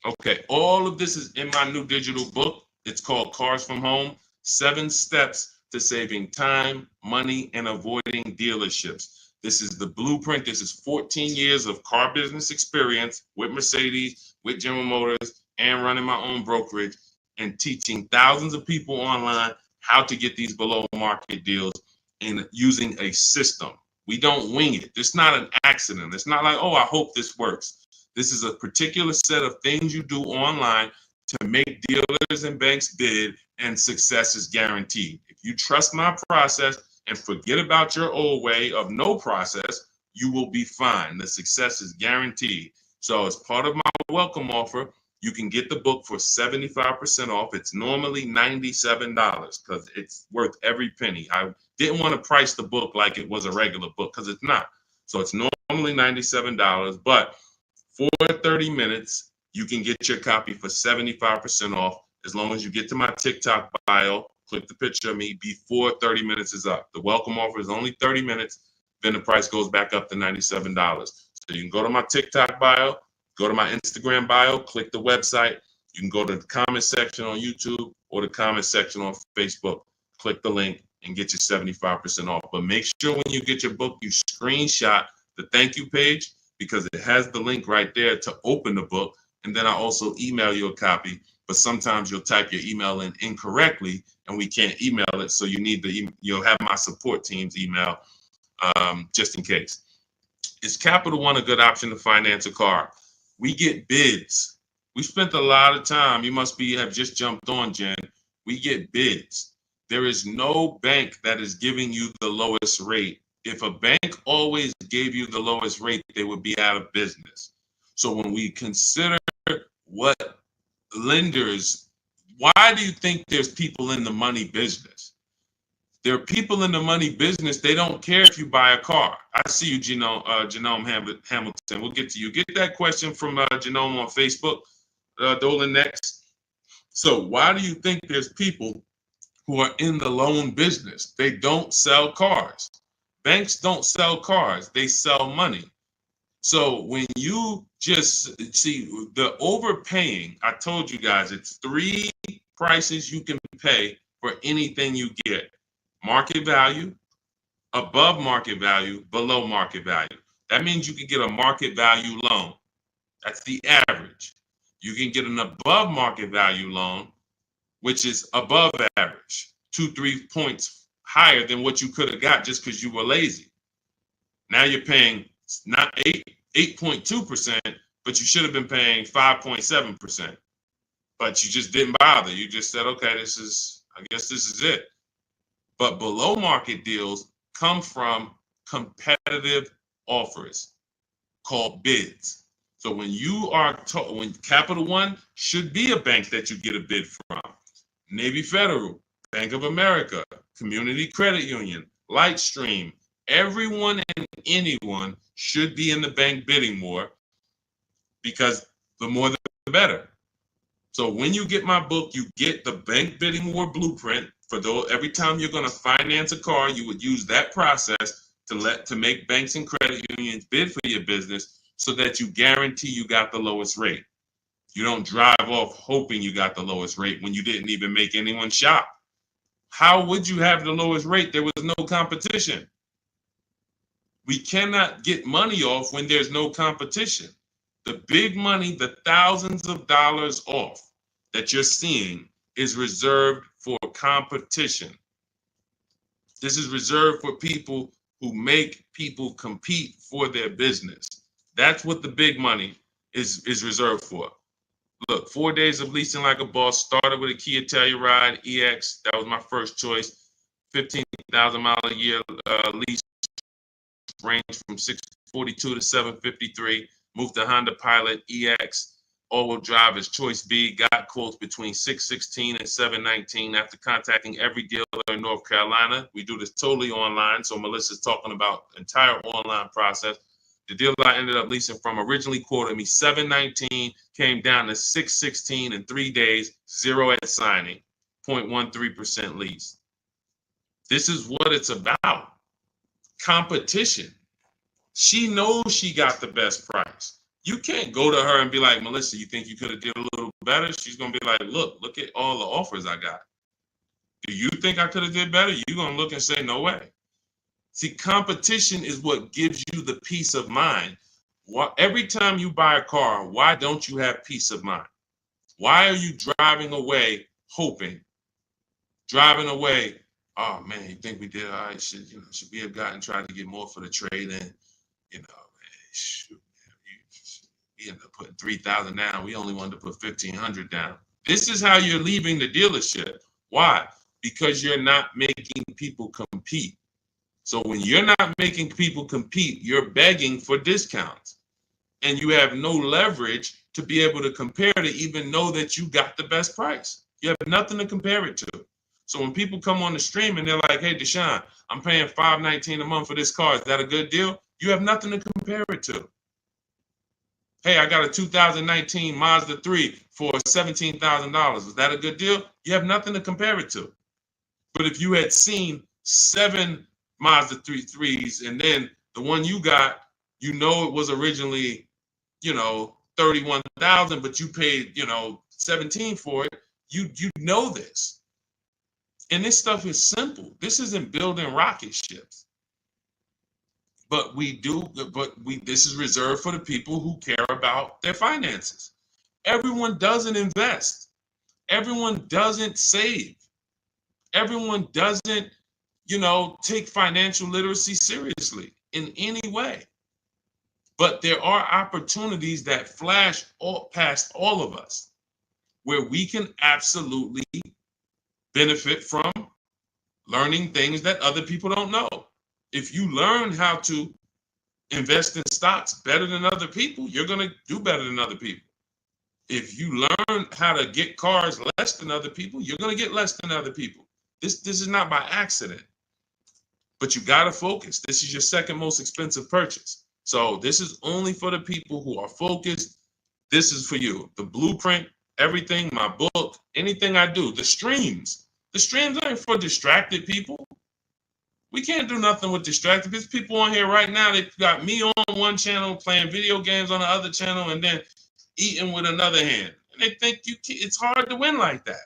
Okay, all of this is in my new digital book. It's called Cars from Home, 7 Steps to Saving Time, Money, and Avoiding Dealerships. This is the blueprint. This is 14 years of car business experience with Mercedes, with General Motors, and running my own brokerage and teaching thousands of people online how to get these below market deals and using a system. We don't wing it. It's not an accident. It's not like, oh, I hope this works. This is a particular set of things you do online to make dealers and banks bid, and success is guaranteed. If you trust my process and forget about your old way of no process, you will be fine. The success is guaranteed. So as part of my welcome offer, you can get the book for 75% off. It's normally $97 because it's worth every penny. I didn't want to price the book like it was a regular book because it's not. So it's normally $97, but for 30 minutes, you can get your copy for 75% off as long as you get to my TikTok bio, click the picture of me before 30 minutes is up. The welcome offer is only 30 minutes, then the price goes back up to $97. So you can go to my TikTok bio, go to my Instagram bio, click the website. You can go to the comment section on YouTube or the comment section on Facebook. Click the link and get your 75% off. But make sure when you get your book, you screenshot the thank you page, because it has the link right there to open the book. And then I also email you a copy, but sometimes you'll type your email in incorrectly and we can't email it. So you'll have my support team's email just in case. Is Capital One a good option to finance a car? We get bids. We spent a lot of time. You must have just jumped on, Jen. We get bids. There is no bank that is giving you the lowest rate. If a bank always gave you the lowest rate, they would be out of business. So when we consider what lenders, why do you think there's people in the money business? There are people in the money business. They don't care if you buy a car. I see you, Genome Hamilton. We'll get to you. Get that question from Genome on Facebook, Dolan, next. So why do you think there's people who are in the loan business? They don't sell cars. Banks don't sell cars, they sell money. So when you just see the overpaying, I told you guys, it's 3 prices you can pay for anything you get: market value, above market value, below market value. That means you can get a market value loan. That's the average. You can get an above market value loan, which is above average, 2-3 points higher than what you could have got just because you were lazy. Now you're paying not 8.2%, but you should have been paying 5.7%. But you just didn't bother. You just said, okay, I guess this is it. But below market deals come from competitive offers called bids. So when you are when Capital One should be a bank that you get a bid from, Navy Federal, Bank of America, Community Credit Union, Lightstream, everyone and anyone should be in the bank bidding more, because the more the better. So when you get my book, you get the bank bidding war blueprint. For those, every time you're going to finance a car, you would use that process to make banks and credit unions bid for your business, so that you guarantee you got the lowest rate. You don't drive off hoping you got the lowest rate when you didn't even make anyone shop. How would you have the lowest rate? There was no competition. We cannot get money off when there's no competition. The big money, the thousands of dollars off that you're seeing, is reserved for competition. This is reserved for people who make people compete for their business. That's what the big money is reserved for. Look, 4 days of leasing like a boss. Started with a Kia Telluride EX. That was my first choice. 15,000 mile a year lease, range from 642 to 753. Moved to Honda Pilot EX. All-wheel drive is choice B. Got quotes between 616 and 719 after contacting every dealer in North Carolina. We do this totally online, so Melissa's talking about the entire online process. The dealer I ended up leasing from originally quoted me 719, came down to 616 in 3 days, 0 at signing, 0.13% lease. This is what it's about. Competition. She knows she got the best price. You can't go to her and be like, Melissa, you think you could have did a little better? She's going to be like, look at all the offers I got. Do you think I could have did better? You're going to look and say, no way. See, competition is what gives you the peace of mind. Every time you buy a car, why don't you have peace of mind? Why are you driving away hoping? Driving away, oh man, you think we did all right? Should we have gotten tried to get more for the trade in? Shoot, we ended up putting 3,000 down. We only wanted to put 1,500 down. This is how you're leaving the dealership. Why? Because you're not making people compete. So when you're not making people compete, you're begging for discounts. And you have no leverage to be able to compare to even know that you got the best price. You have nothing to compare it to. So when people come on the stream and they're like, hey, Deshone, I'm paying $519 a month for this car. Is that a good deal? You have nothing to compare it to. Hey, I got a 2019 Mazda 3 for $17,000. Is that a good deal? You have nothing to compare it to. But if you had seen 7 Mazda 3s and then the one you got, it was originally, 31,000, but you paid, 17 for it. You know this. And this stuff is simple. This isn't building rocket ships. But this is reserved for the people who care about their finances. Everyone doesn't invest. Everyone doesn't save. Everyone doesn't, take financial literacy seriously in any way. But there are opportunities that flash past all of us where we can absolutely benefit from learning things that other people don't know. If you learn how to invest in stocks better than other people, you're going to do better than other people. If you learn how to get cars less than other people, you're going to get less than other people. This is not by accident. But you got to focus. This is your second most expensive purchase. So this is only for the people who are focused. This is for you. The blueprint, everything, my book, anything I do, the streams. The streams aren't for distracted people. We can't do nothing with distracted. There's people on here right now that got me on one channel, playing video games on the other channel, and then eating with another hand. And they think it's hard to win like that.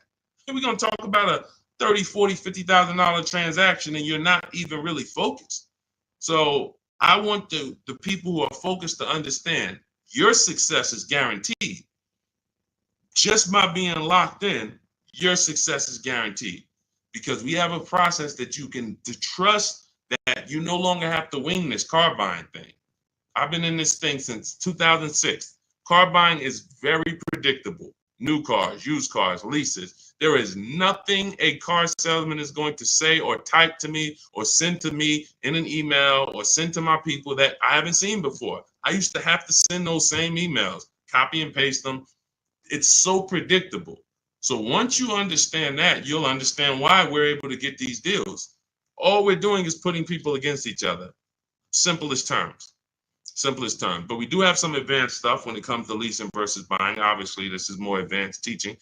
And we're going to talk about a $30,000, $40,000, $50,000 transaction, and you're not even really focused. So I want the people who are focused to understand your success is guaranteed. Just by being locked in, your success is guaranteed. Because we have a process that you can trust that you no longer have to wing this car buying thing. I've been in this thing since 2006. Car buying is very predictable. New cars, used cars, leases. There is nothing a car salesman is going to say or type to me or send to me in an email or send to my people that I haven't seen before. I used to have to send those same emails, copy and paste them. It's so predictable. So once you understand that, you'll understand why we're able to get these deals. All we're doing is putting people against each other. Simplest terms. Simplest terms. But we do have some advanced stuff when it comes to leasing versus buying. Obviously, this is more advanced teaching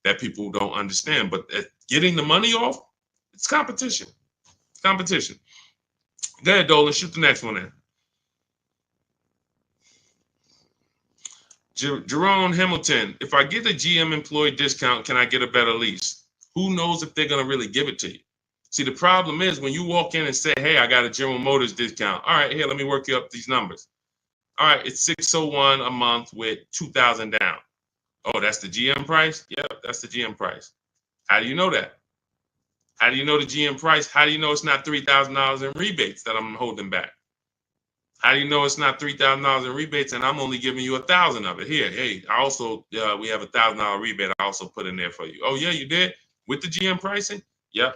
that people don't understand. But getting the money off, it's competition. Competition. Go ahead, Dolan. Shoot the next one in. Jerome Hamilton, if I get a GM employee discount, can I get a better lease? Who knows if they're going to really give it to you? See, the problem is when you walk in and say, hey, I got a General Motors discount. All right, here, let me work you up these numbers. All right, it's $601 a month with $2,000 down. Oh, that's the GM price? Yeah, that's the GM price. How do you know that? How do you know the GM price? How do you know it's not $3,000 in rebates that I'm holding back? How do you know it's not $3,000 in rebates and I'm only giving you $1,000 of it? Here, hey, I also we have $1,000 rebate. I also put in there for you. Oh yeah, you did with the GM pricing? Yep.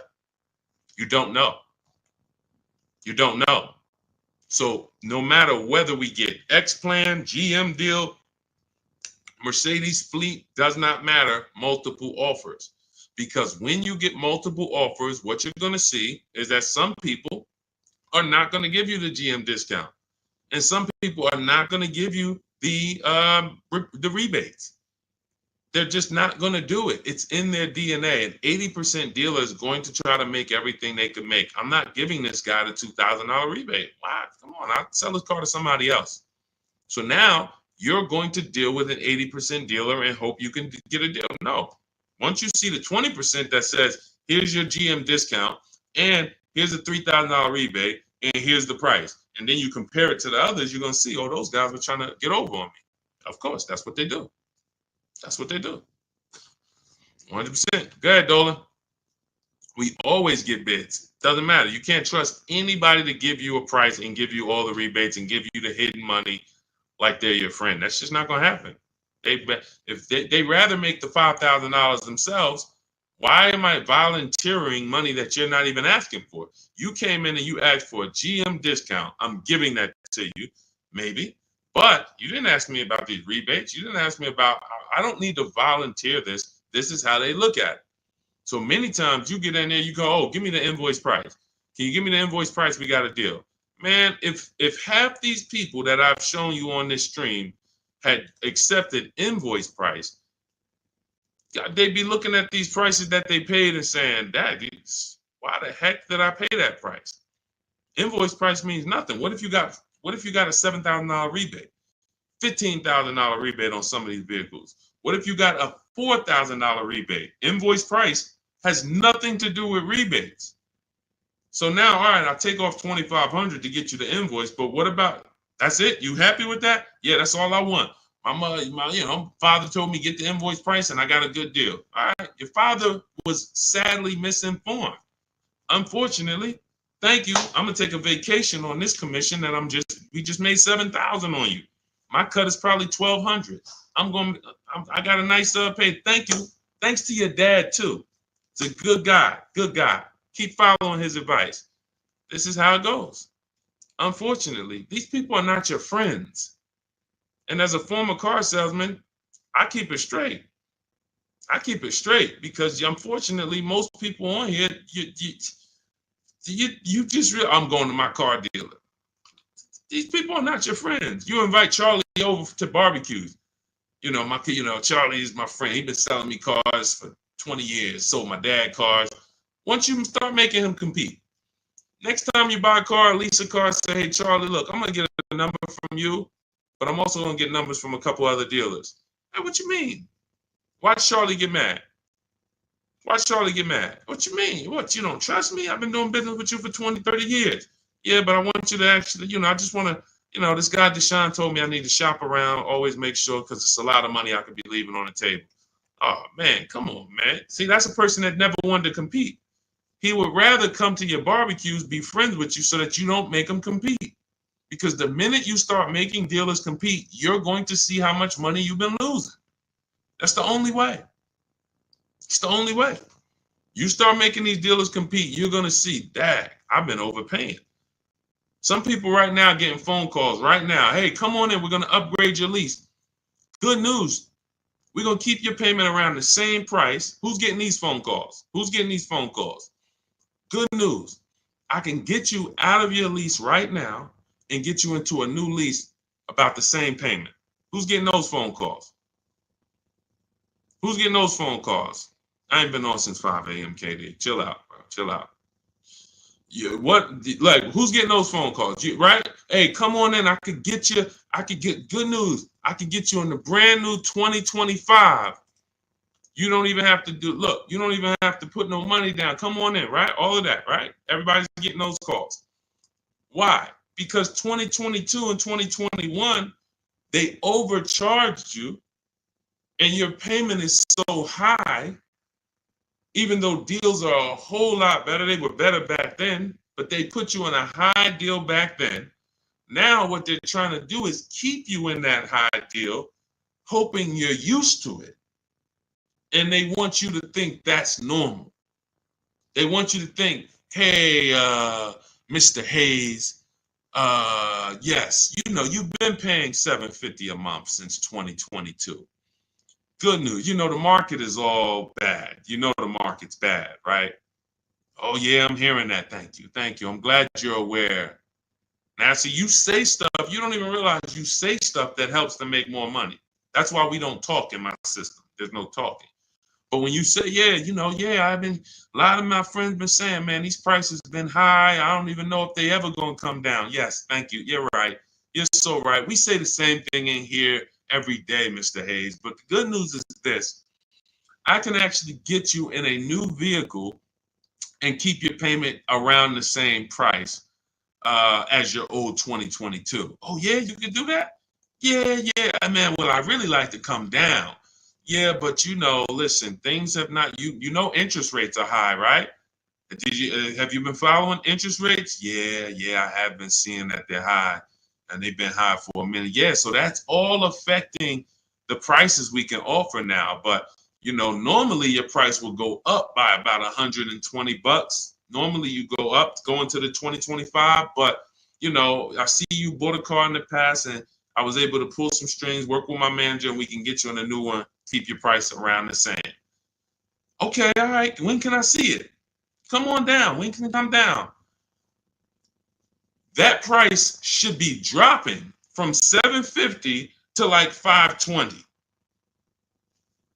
You don't know. You don't know. So no matter whether we get X plan, GM deal, Mercedes fleet, does not matter. Multiple offers, because when you get multiple offers, what you're going to see is that some people are not going to give you the GM discount. And some people are not going to give you the rebates. They're just not going to do it. It's in their DNA. An 80% dealer is going to try to make everything they can make. I'm not giving this guy the $2,000 rebate. Wow, come on, I'll sell his car to somebody else. So now you're going to deal with an 80% dealer and hope you can get a deal. No. Once you see the 20% that says, here's your GM discount, and here's a $3,000 rebate, and here's the price, and then you compare it to the others, you're going to see, oh, those guys were trying to get over on me. Of course, that's what they do. That's what they do. 100%. Go ahead, Dolan. We always get bids. Doesn't matter. You can't trust anybody to give you a price and give you all the rebates and give you the hidden money like they're your friend. That's just not going to happen. If they rather make the $5,000 themselves, why am I volunteering money that you're not even asking for? You came in and you asked for a GM discount. I'm giving that to you, maybe. But you didn't ask me about these rebates. You didn't ask me about, I don't need to volunteer this. This is how they look at it. So many times you get in there, you go, oh, give me the invoice price. Can you give me the invoice price? We got a deal. Man, if half these people that I've shown you on this stream had accepted invoice price, they'd be looking at these prices that they paid and saying, why the heck did I pay that price? Invoice price means nothing. What if you got a $7,000 rebate, $15,000 rebate on some of these vehicles? What if you got a $4,000 rebate? Invoice price has nothing to do with rebates. So now, all right, I'll take off $2,500 to get you the invoice, but what about, that's it? You happy with that? Yeah, that's all I want. My father told me get the invoice price and I got a good deal. All right, your father was sadly misinformed. Unfortunately, thank you. I'm gonna take a vacation on this commission and we just made $7,000 on you. My cut is probably $1,200. I got a nice pay. Thank you. Thanks to your dad too. It's a good guy. Good guy. Keep following his advice. This is how it goes. Unfortunately, these people are not your friends. And as a former car salesman, I keep it straight. I keep it straight because unfortunately, most people on here, you just I'm going to my car dealer. These people are not your friends. You invite Charlie over to barbecues. Charlie is my friend. He's been selling me cars for 20 years. Sold my dad cars. Once you start making him compete, next time you buy a car, lease a car, say, hey, Charlie, look, I'm going to get a number from you, but I'm also going to get numbers from a couple other dealers. Hey, what you mean? Watch Charlie get mad. Watch Charlie get mad. What you mean? What, you don't trust me? I've been doing business with you for 20, 30 years. Yeah, but I want you to actually, I just want to, this guy Deshone told me I need to shop around, always make sure, because it's a lot of money I could be leaving on the table. Oh, man, come on, man. See, that's a person that never wanted to compete. He would rather come to your barbecues, be friends with you so that you don't make him compete. Because the minute you start making dealers compete, you're going to see how much money you've been losing. That's the only way. It's the only way. You start making these dealers compete, you're going to see, dang, I've been overpaying. Some people right now getting phone calls right now. Hey, come on in. We're going to upgrade your lease. Good news. We're going to keep your payment around the same price. Who's getting these phone calls? Who's getting these phone calls? Good news. I can get you out of your lease right now and get you into a new lease about the same payment. Who's getting those phone calls? Who's getting those phone calls? I ain't been on since 5 a.m., KD. Chill out, bro. Chill out. Who's getting those phone calls? Right? Hey, come on in. I could get good news. I could get you in the brand new 2025. You don't even have to you don't even have to put no money down. Come on in, right? All of that, right? Everybody's getting those calls. Why? Because 2022 and 2021, they overcharged you and your payment is so high, even though deals are a whole lot better. They were better back then, but they put you in a high deal back then. Now what they're trying to do is keep you in that high deal, hoping you're used to it. And they want you to think that's normal. They want you to think, hey, Mr. Hayes, yes, you've been paying $750 a month since 2022. Good news. The market is all bad. The market's bad, right? Oh, yeah, I'm hearing that. Thank you. Thank you. I'm glad you're aware. Now, see, you say stuff, you don't even realize you say stuff that helps them make more money. That's why we don't talk in my system. There's no talking. But when you say, a lot of my friends been saying, man, these prices been high. I don't even know if they ever gonna come down. Yes, thank you. You're right. You're so right. We say the same thing in here every day, Mr. Hayes. But the good news is this. I can actually get you in a new vehicle and keep your payment around the same price as your old 2022. Oh, yeah, you can do that? Yeah. Man, well, I really like to come down. Yeah, but listen, things have not, interest rates are high, right? Have you been following interest rates? Yeah, I have been seeing that they're high and they've been high for a minute. Yeah, so that's all affecting the prices we can offer now. But, normally your price will go up by about $120. Normally you go into the 2025, but, I see you bought a car in the past and I was able to pull some strings, work with my manager, and we can get you on a new one, keep your price around the same. Okay, all right. When can I see it? Come on down. When can it come down? That price should be dropping from $750 to like $520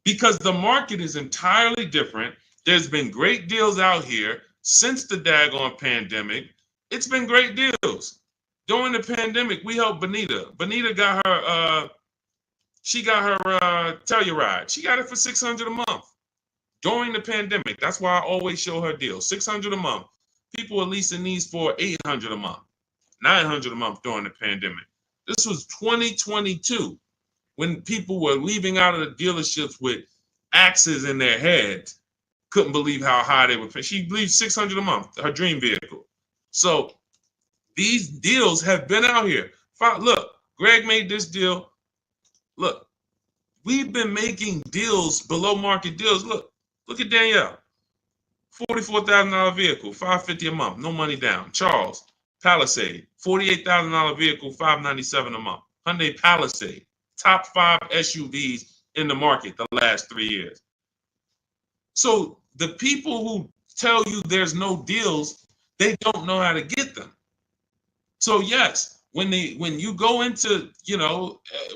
because the market is entirely different. There's been great deals out here since the daggone pandemic. It's been great deals. During the pandemic, we helped Bonita. Bonita got her Telluride. She got it for $600 a month during the pandemic. That's why I always show her deals. $600 a month. People are leasing these for $800 a month, $900 a month during the pandemic. This was 2022 when people were leaving out of the dealerships with axes in their heads. Couldn't believe how high they were paying. She believed $600 a month, her dream vehicle. So these deals have been out here. Look, Greg made this deal. Look, we've been making deals, below market deals. Look at Danielle. $44,000 vehicle, $550 a month, no money down. Charles, Palisade, $48,000 vehicle, $597 a month. Hyundai Palisade, top 5 SUVs in the market the last 3 years. So the people who tell you there's no deals, they don't know how to get them. So yes, when you go into,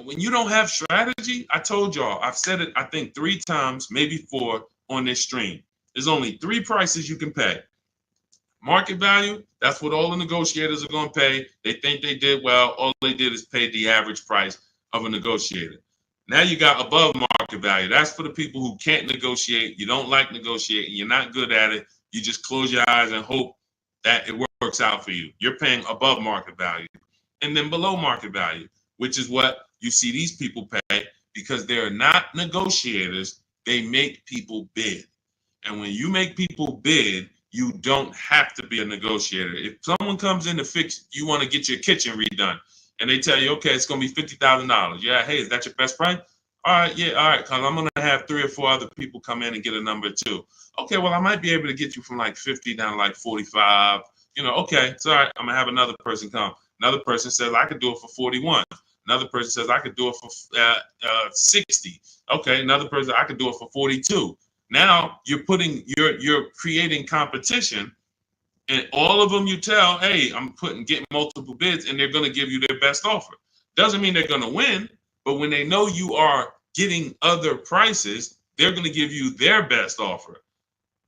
when you don't have strategy, I told y'all, I've said it, I think 3 times, maybe 4 on this stream. There's only 3 prices you can pay. Market value, that's what all the negotiators are going to pay. They think they did well. All they did is pay the average price of a negotiator. Now you got above market value. That's for the people who can't negotiate. You don't like negotiating. You're not good at it. You just close your eyes and hope that it works out for you. You're paying above market value. And then below market value, which is what you see these people pay because they're not negotiators. They make people bid. And when you make people bid, You don't have to be a negotiator. If someone comes in to fix, you want to get your kitchen redone, and they tell you, okay, it's going to be $50,000. Yeah, hey, is that your best price? All right, yeah, all right, because I'm going to have 3 or 4 other people come in and get a number too. Okay, well, I might be able to get you from like 50 down to like 45. Okay, it's all right. I'm going to have another person come. Another person says, I could do it for 41. Another person says, I could do it for 60. Okay, another person, I could do it for 42. Now you're creating competition, and all of them you tell, hey, I'm getting multiple bids, and they're going to give you their best offer. Doesn't mean they're going to win, but when they know you are getting other prices, they're going to give you their best offer.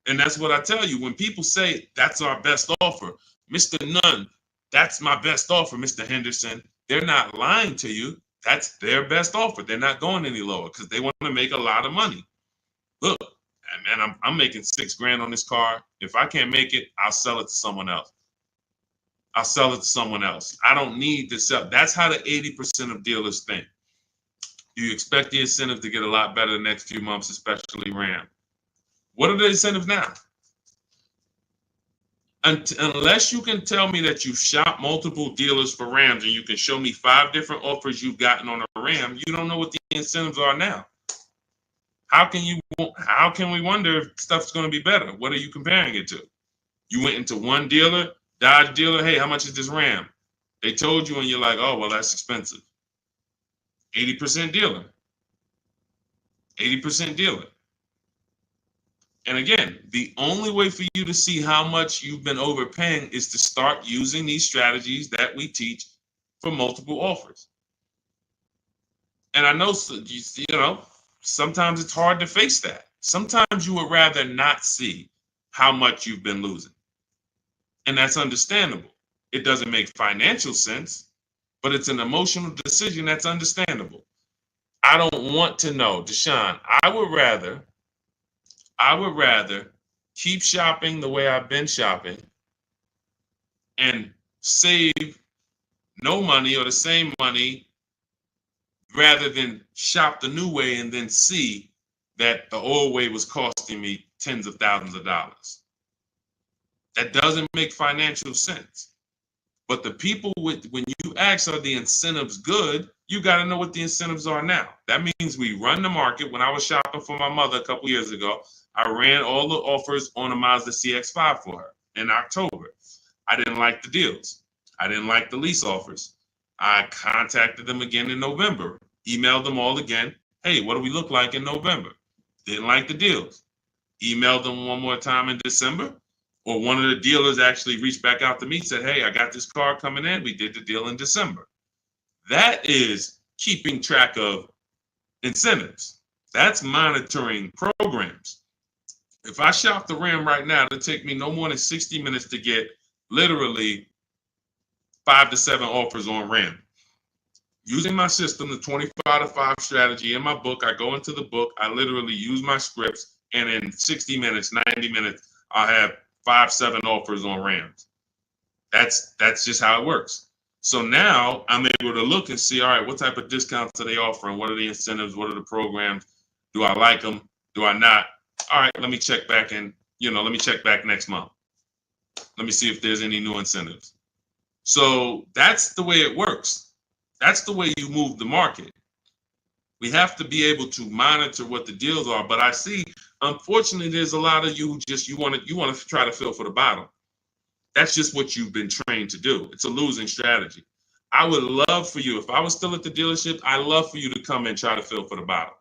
And that's what I tell you. When people say that's our best offer, Mr. Nunn, that's my best offer, Mr. Henderson, they're not lying to you. That's their best offer. They're not going any lower because they want to make a lot of money. Look, man, I'm making $6,000 on this car. If I can't make it, I'll sell it to someone else. I'll sell it to someone else. I don't need to sell. That's how the 80% of dealers think. You expect the incentive to get a lot better the next few months, especially Ram. What are the incentives now? Unless you can tell me that you shop multiple dealers for Rams and you can show me 5 different offers you've gotten on a Ram, you don't know what the incentives are now. How can we wonder if stuff's going to be better? What are you comparing it to? You went into one dealer, Dodge dealer, hey, how much is this Ram? They told you and you're like, oh, well, that's expensive. 80% dealer. 80% dealer. And again, the only way for you to see how much you've been overpaying is to start using these strategies that we teach for multiple offers. And I know, sometimes it's hard to face that. Sometimes you would rather not see how much you've been losing. And that's understandable. It doesn't make financial sense, but it's an emotional decision that's understandable. I don't want to know, Deshone. I would rather keep shopping the way I've been shopping and save no money or the same money rather than shop the new way and then see that the old way was costing me tens of thousands of dollars. That doesn't make financial sense. But the people when you ask, are the incentives good? You got to know what the incentives are now. That means we run the market. When I was shopping for my mother a couple years ago, I ran all the offers on a Mazda CX-5 for her in October. I didn't like the deals. I didn't like the lease offers. I contacted them again in November, emailed them all again. Hey, what do we look like in November? Didn't like the deals. Emailed them one more time in December. Or one of the dealers actually reached back out to me and said, hey, I got this car coming in. We did the deal in December. That is keeping track of incentives. That's monitoring programs. If I shop the Ram right now, it'll take me no more than 60 minutes to get literally 5 to 7 offers on Ram. Using my system, the 25 to 5 strategy in my book, I go into the book, I literally use my scripts, and in 60 minutes, 90 minutes, I'll have 5, 7 offers on Rams. That's just how it works. So now I'm able to look and see, all right, what type of discounts are they offering? What are the incentives? What are the programs? Do I like them? Do I not? All right, let me check back let me check back next month. Let me see if there's any new incentives. So that's the way it works. That's the way you move the market. We have to be able to monitor what the deals are. But I see, unfortunately, there's a lot of you who you want to try to fill for the bottom. That's just what you've been trained to do. It's a losing strategy. I would love for you, if I was still at the dealership, I'd love for you to come and try to fill for the bottom.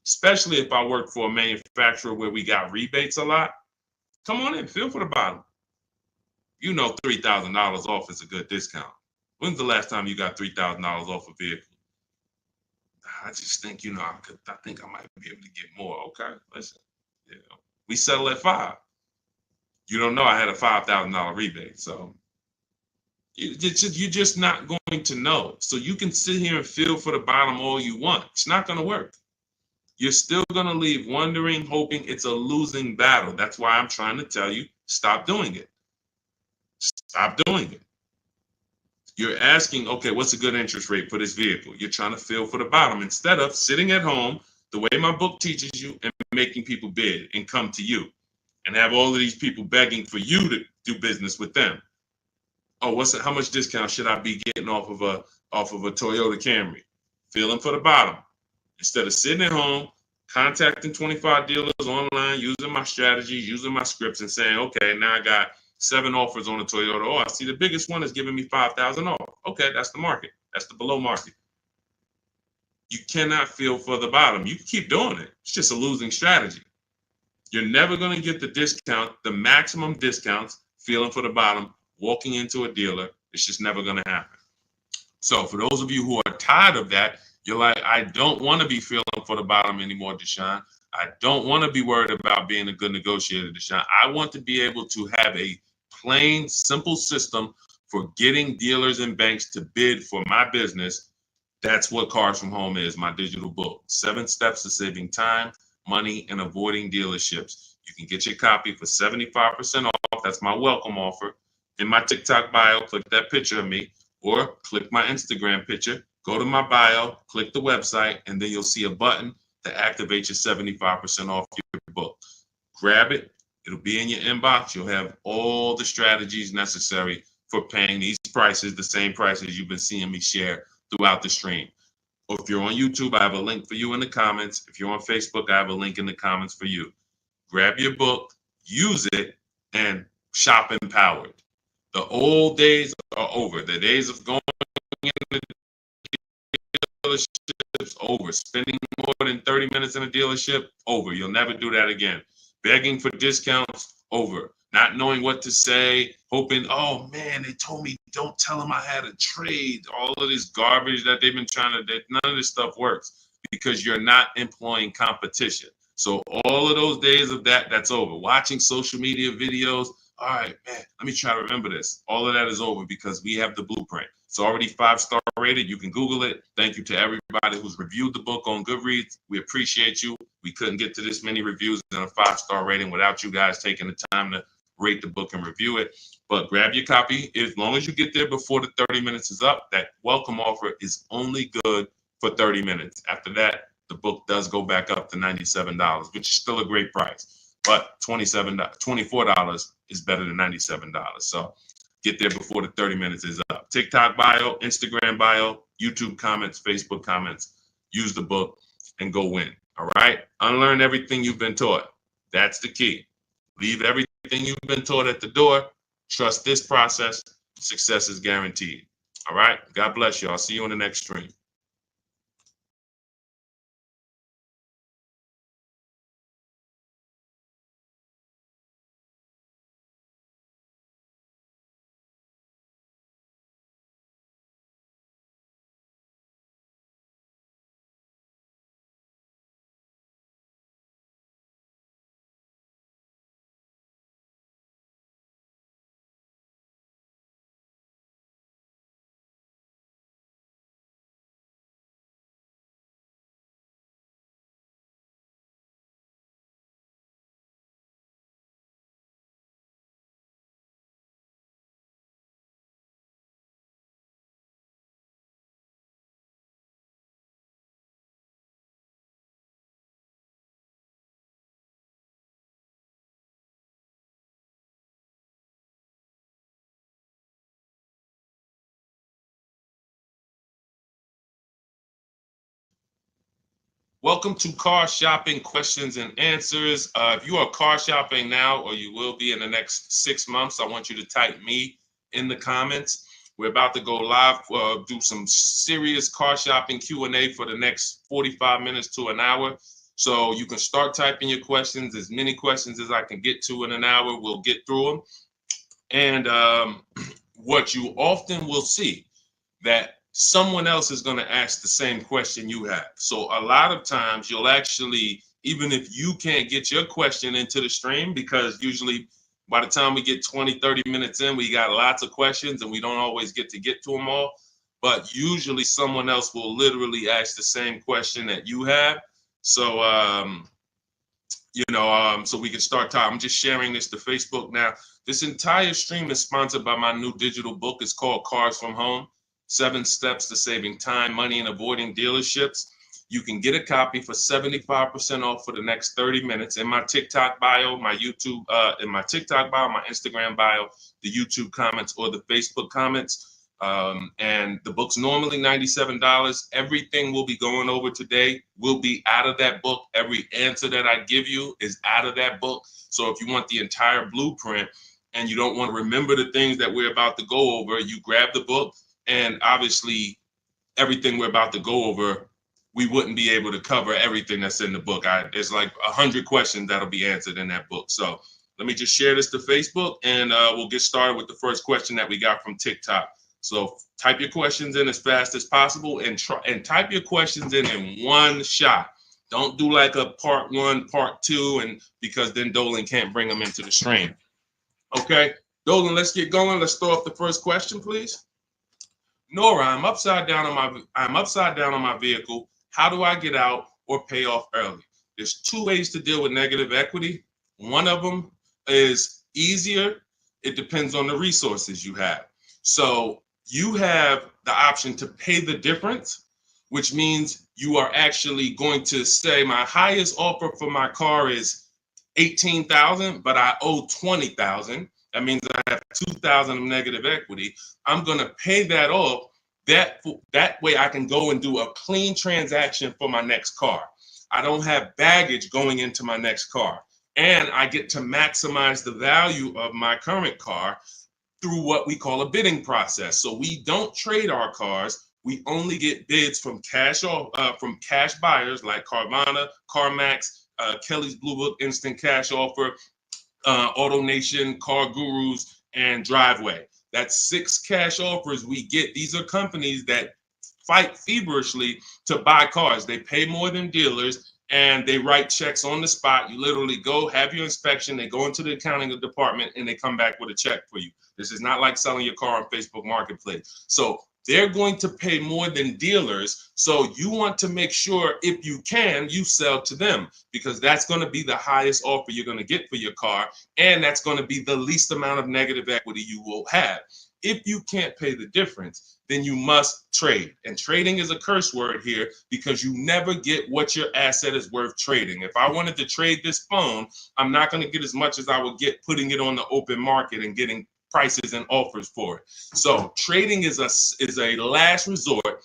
Especially if I work for a manufacturer where we got rebates a lot. Come on in, fill for the bottom. $3,000 off is a good discount. When's the last time you got $3,000 off a vehicle? I just think, I think I might be able to get more. Okay, listen, we settle at 5. You don't know I had a $5,000 rebate, so you're just not going to know. So you can sit here and feel for the bottom all you want. It's not going to work. You're still going to leave wondering, hoping it's a losing battle. That's why I'm trying to tell you, stop doing it. Stop doing it. You're asking, okay, what's a good interest rate for this vehicle? You're trying to feel for the bottom instead of sitting at home the way my book teaches you and making people bid and come to you and have all of these people begging for you to do business with them. Oh, how much discount should I be getting off of a Toyota Camry? Feeling for the bottom. Instead of sitting at home, contacting 25 dealers online, using my strategies, using my scripts, and saying, okay, now I got 7 offers on a Toyota. Oh, I see the biggest one is giving me 5,000 off. Okay, that's the market. That's the below market. You cannot feel for the bottom. You can keep doing it. It's just a losing strategy. You're never going to get the discount, the maximum discounts, feeling for the bottom, walking into a dealer. It's just never going to happen. So for those of you who are tired of that, you're like, I don't want to be feeling for the bottom anymore, Deshone. I don't want to be worried about being a good negotiator, Deshone. I want to be able to have a plain, simple system for getting dealers and banks to bid for my business. That's what Cars from Home is, my digital book. 7 steps to saving time, money, and avoiding dealerships. You can get your copy for 75% off. That's my welcome offer. In my TikTok bio, click that picture of me, or click my Instagram picture, go to my bio, click the website, and then you'll see a button to activate your 75% off your book. Grab it. It'll be in your inbox. You'll have all the strategies necessary for paying these prices, the same prices you've been seeing me share throughout the stream. Or if you're on YouTube, I have a link for you in the comments. If you're on Facebook, I have a link in the comments for you. Grab your book, use it, and shop empowered. The old days are over. The days of going into dealerships, over. Spending more than 30 minutes in a dealership, over. You'll never do that again. Begging for discounts, over. Not knowing what to say, hoping, oh man, they told me don't tell them I had a trade. All of this garbage that they've been trying to, none of this stuff works because you're not employing competition. So all of those days of that's over. Watching social media videos, all right, man, let me try to remember this. All of that is over because we have the blueprint. It's already 5-star rated. You can Google it. Thank you to everybody who's reviewed the book on Goodreads. We appreciate you. We couldn't get to this many reviews and a 5-star rating without you guys taking the time to rate the book and review it. But grab your copy. As long as you get there before the 30 minutes is up, that welcome offer is only good for 30 minutes. After that, the book does go back up to $97, which is still a great price. But $24 is better than $97. So get there before the 30 minutes is up. TikTok bio, Instagram bio, YouTube comments, Facebook comments. Use the book and go win. All right? Unlearn everything you've been taught. That's the key. Leave everything you've been taught at the door. Trust this process. Success is guaranteed. All right? God bless you. I'll see you on the next stream. Welcome to Car Shopping Questions and Answers. If you are car shopping now, or you will be in the next 6 months, I want you to type me in the comments. We're about to go live, do some serious car shopping Q&A for the next 45 minutes to an hour. So you can start typing your questions, as many questions as I can get to in an hour. We'll get through them. And what you often will see, that someone else is going to ask the same question you have. So a lot of times you'll actually, even if you can't get your question into the stream, because usually by the time we get 20, 30 minutes in, we got lots of questions and we don't always get to them all. But usually someone else will literally ask the same question that you have. So, so we can start talking. I'm just sharing this to Facebook now. This entire stream is sponsored by my new digital book. It's called Cars from Home. 7 Steps to Saving Time, Money, and Avoiding Dealerships. You can get a copy for 75% off for the next 30 minutes in my TikTok bio, my YouTube, in my TikTok bio, my Instagram bio, the YouTube comments, or the Facebook comments. And the book's normally $97. Everything we'll be going over today will be out of that book. Every answer that I give you is out of that book. So if you want the entire blueprint and you don't want to remember the things that we're about to go over, you grab the book, and obviously everything we're about to go over, we wouldn't be able to cover everything that's in the book. There's like 100 questions that'll be answered in that book. So let me just share this to Facebook, and we'll get started with the first question that we got from TikTok. So type your questions in as fast as possible, and type your questions in one shot. Don't do like a part one, part two, and because then Dolan can't bring them into the stream. Okay, Dolan, let's get going. Let's throw up the first question, please. Nora, I'm upside down on my vehicle. How do I get out or pay off early? There's two ways to deal with negative equity. One of them is easier. It depends on the resources you have. So you have the option to pay the difference, which means you are actually going to say my highest offer for my car is $18,000, but I owe $20,000. That means I have $2,000 of negative equity. I'm going to pay that off. That way I can go and do a clean transaction for my next car. I don't have baggage going into my next car. And I get to maximize the value of my current car through what we call a bidding process. So we don't trade our cars. We only get bids from cash buyers like Carvana, CarMax, Kelly's Blue Book Instant Cash Offer, AutoNation, Car Gurus, and Driveway. That's 6 cash offers we get. These are companies that fight feverishly to buy cars. They pay more than dealers, and they write checks on the spot. You literally go, have your inspection, they go into the accounting department, and they come back with a check for you. This is not like selling your car on Facebook Marketplace. So they're going to pay more than dealers. So you want to make sure, if you can, you sell to them, because that's going to be the highest offer you're going to get for your car. And that's going to be the least amount of negative equity you will have. If you can't pay the difference, then you must trade. And trading is a curse word here, because you never get what your asset is worth trading. If I wanted to trade this phone, I'm not going to get as much as I would get putting it on the open market and getting prices and offers for it. So trading is a last resort.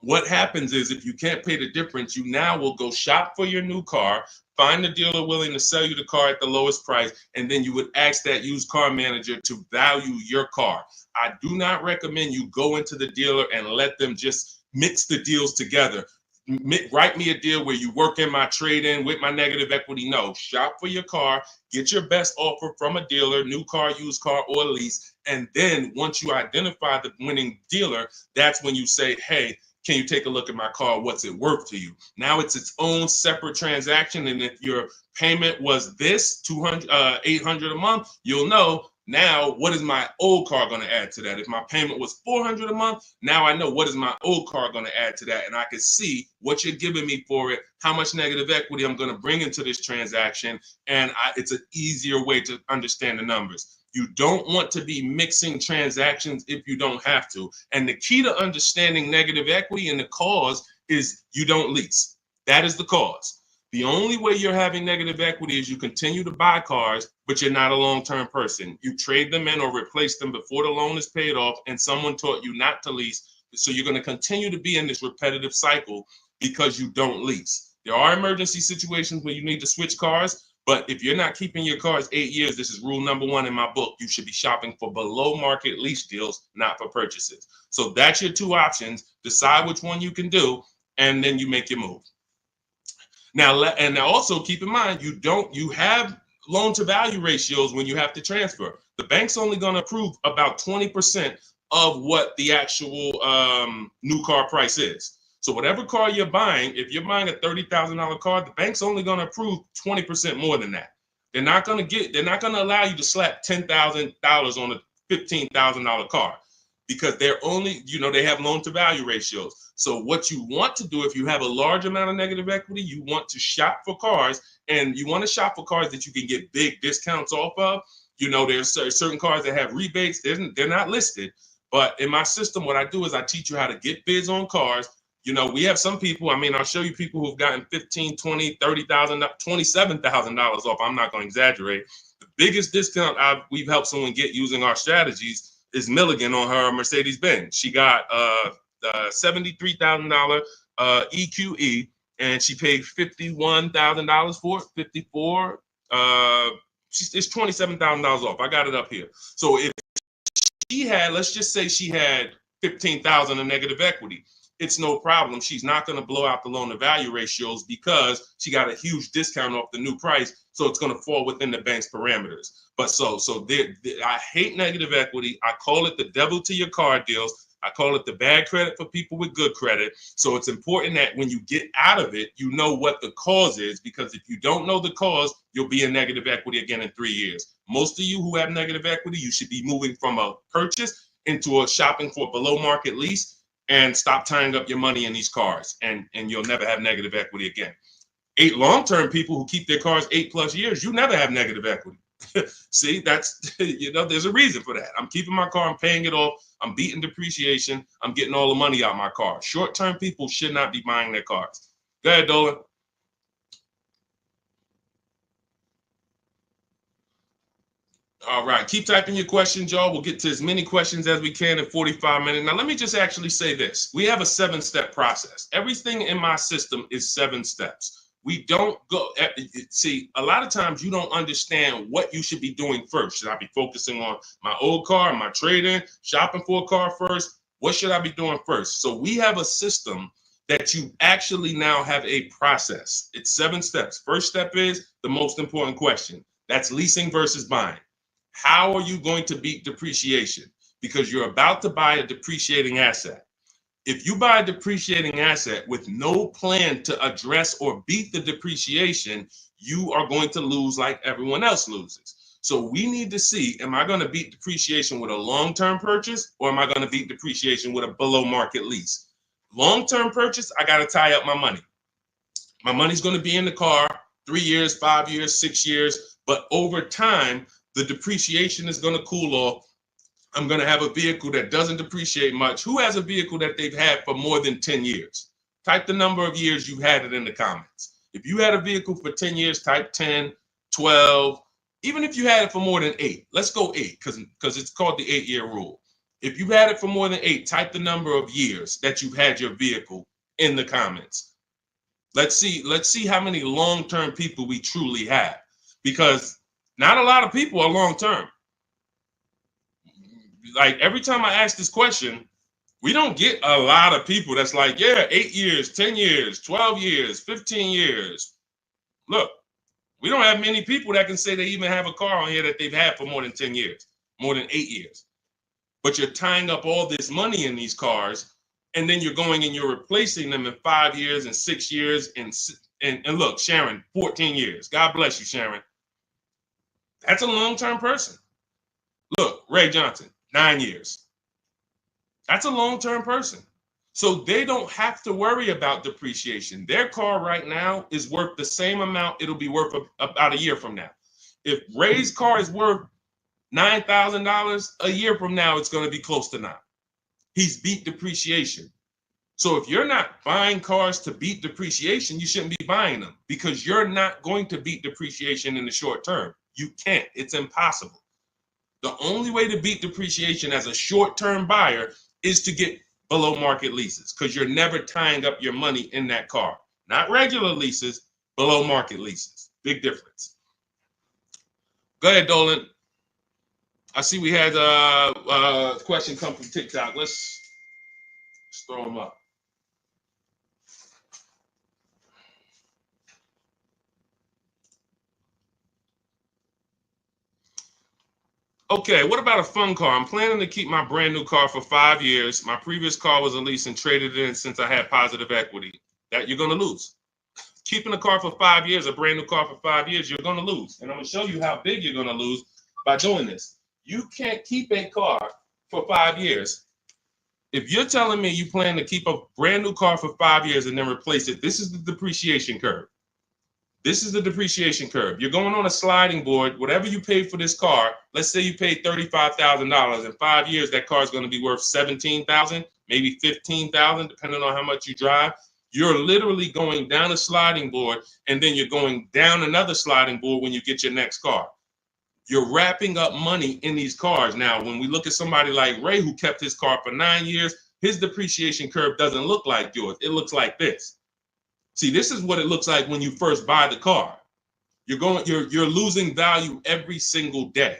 What happens is, if you can't pay the difference, you now will go shop for your new car, find a dealer willing to sell you the car at the lowest price, and then you would ask that used car manager to value your car. I do not recommend you go into the dealer and let them just mix the deals together. Write me a deal where you work in my trade-in with my negative equity. No, shop for your car, get your best offer from a dealer, new car, used car, or lease. And then once you identify the winning dealer, that's when you say, hey, can you take a look at my car? What's it worth to you? Now it's its own separate transaction. And if your payment was this $800 a month, you'll know, now what is my old car going to add to that? If my payment was $400 a month, now I know what is my old car going to add to that. And I can see what you're giving me for it, how much negative equity I'm going to bring into this transaction. And it's an easier way to understand the numbers. You don't want to be mixing transactions if you don't have to. And the key to understanding negative equity and the cause is you don't lease. That is the cause. The only way you're having negative equity is you continue to buy cars, but you're not a long-term person. You trade them in or replace them before the loan is paid off, and someone taught you not to lease. So you're going to continue to be in this repetitive cycle because you don't lease. There are emergency situations where you need to switch cars, but if you're not keeping your cars 8 years, this is rule number 1 in my book. You should be shopping for below market lease deals, not for purchases. So that's your 2 options. Decide which one you can do, and then you make your move. Now, and also keep in mind, you have loan to value ratios when you have to transfer. The bank's only going to approve about 20% of what the actual new car price is. So whatever car you're buying, if you're buying a $30,000 car, the bank's only going to approve 20% more than that. They're not going to allow you to slap $10,000 on a $15,000 car, because they're only, they have loan to value ratios. So what you want to do, if you have a large amount of negative equity, you want to shop for cars, and you want to shop for cars that you can get big discounts off of. There's certain cars that have rebates. They're not listed. But in my system, what I do is I teach you how to get bids on cars. You know, we have some people, I mean, I'll show you people who've gotten 15, 20, 30,000, $27,000 off. I'm not going to exaggerate. The biggest discount we've helped someone get using our strategies is Milligan on her Mercedes-Benz. She got $73,000 EQE, and she paid $51,000 for it, 54. It's $27,000 off. I got it up here. So if she had, let's just say she had 15,000 in negative equity, it's no problem. She's not going to blow out the loan to value ratios because she got a huge discount off the new price. So it's going to fall within the bank's parameters. But I hate negative equity. I call it the devil to your car deals. I call it the bad credit for people with good credit. So it's important that when you get out of it, you know what the cause is, because if you don't know the cause, you'll be in negative equity again in 3 years. Most of you who have negative equity, you should be moving from a purchase into a shopping for below market lease, and stop tying up your money in these cars, and you'll never have negative equity again. 8 long-term people who keep their cars 8+ years, you never have negative equity. See, that's, you know, there's a reason for that. I'm keeping my car, I'm paying it off, I'm beating depreciation, I'm getting all the money out of my car. Short-term people should not be buying their cars. Go ahead, Dolan. All right, keep typing your questions, y'all. We'll get to as many questions as we can in 45 minutes. Now, let me just actually say this. We have a 7-step process. Everything in my system is 7 steps. We don't go, see, a lot of times you don't understand what you should be doing first. Should I be focusing on my old car, my trade-in, shopping for a car first? What should I be doing first? So we have a system that you actually now have a process. It's 7 steps. First step is the most important question. That's leasing versus buying. How are you going to beat depreciation? Because you're about to buy a depreciating asset. If you buy a depreciating asset with no plan to address or beat the depreciation, you are going to lose like everyone else loses. So we need to see, am I going to beat depreciation with a long-term purchase, or am I going to beat depreciation with a below market lease? Long-term purchase, I got to tie up my money. My money's going to be in the car 3 years, 5 years, 6 years, but over time, the depreciation is going to cool off. I'm going to have a vehicle that doesn't depreciate much. Who has a vehicle that they've had for more than 10 years? Type the number of years you've had it in the comments. If you had a vehicle for 10 years, type 10, 12, even if you had it for more than 8. Let's go 8 because it's called the 8-year rule. If you've had it for more than 8, type the number of years that you've had your vehicle in the comments. Let's see how many long-term people we truly have, because not a lot of people are long-term. Like every time I ask this question, we don't get a lot of people that's like, yeah, 8 years, 10 years, 12 years, 15 years. Look, we don't have many people that can say they even have a car on here that they've had for more than 10 years, more than 8 years. But you're tying up all this money in these cars, and then you're going and you're replacing them in 5 years and 6 years. And look, Sharon, 14 years. God bless you, Sharon. That's a long-term person. Look, Ray Johnson, 9 years. That's a long-term person. So they don't have to worry about depreciation. Their car right now is worth the same amount it'll be worth about a year from now. If Ray's car is worth $9,000, a year from now, it's going to be close to 9. He's beat depreciation. So if you're not buying cars to beat depreciation, you shouldn't be buying them, because you're not going to beat depreciation in the short term. You can't. It's impossible. The only way to beat depreciation as a short-term buyer is to get below market leases, because you're never tying up your money in that car. Not regular leases, below market leases. Big difference. Go ahead, Dolan. I see we had a question come from TikTok. Let's throw them up. Okay, what about a fun car? I'm planning to keep my brand new car for 5 years. My previous car was a lease and traded in since I had positive equity. That you're going to lose. Keeping a car for 5 years, a brand new car for 5 years, you're going to lose. And I'm going to show you how big you're going to lose by doing this. You can't keep a car for 5 years. If you're telling me you plan to keep a brand new car for 5 years and then replace it, this is the depreciation curve. This is the depreciation curve. You're going on a sliding board. Whatever you paid for this car, let's say you paid $35,000. In 5 years, that car is going to be worth $17,000, maybe $15,000, depending on how much you drive. You're literally going down a sliding board, and then you're going down another sliding board when you get your next car. You're wrapping up money in these cars. Now, when we look at somebody like Ray, who kept his car for 9 years, his depreciation curve doesn't look like yours. It looks like this. See, this is what it looks like when you first buy the car. You're losing value every single day.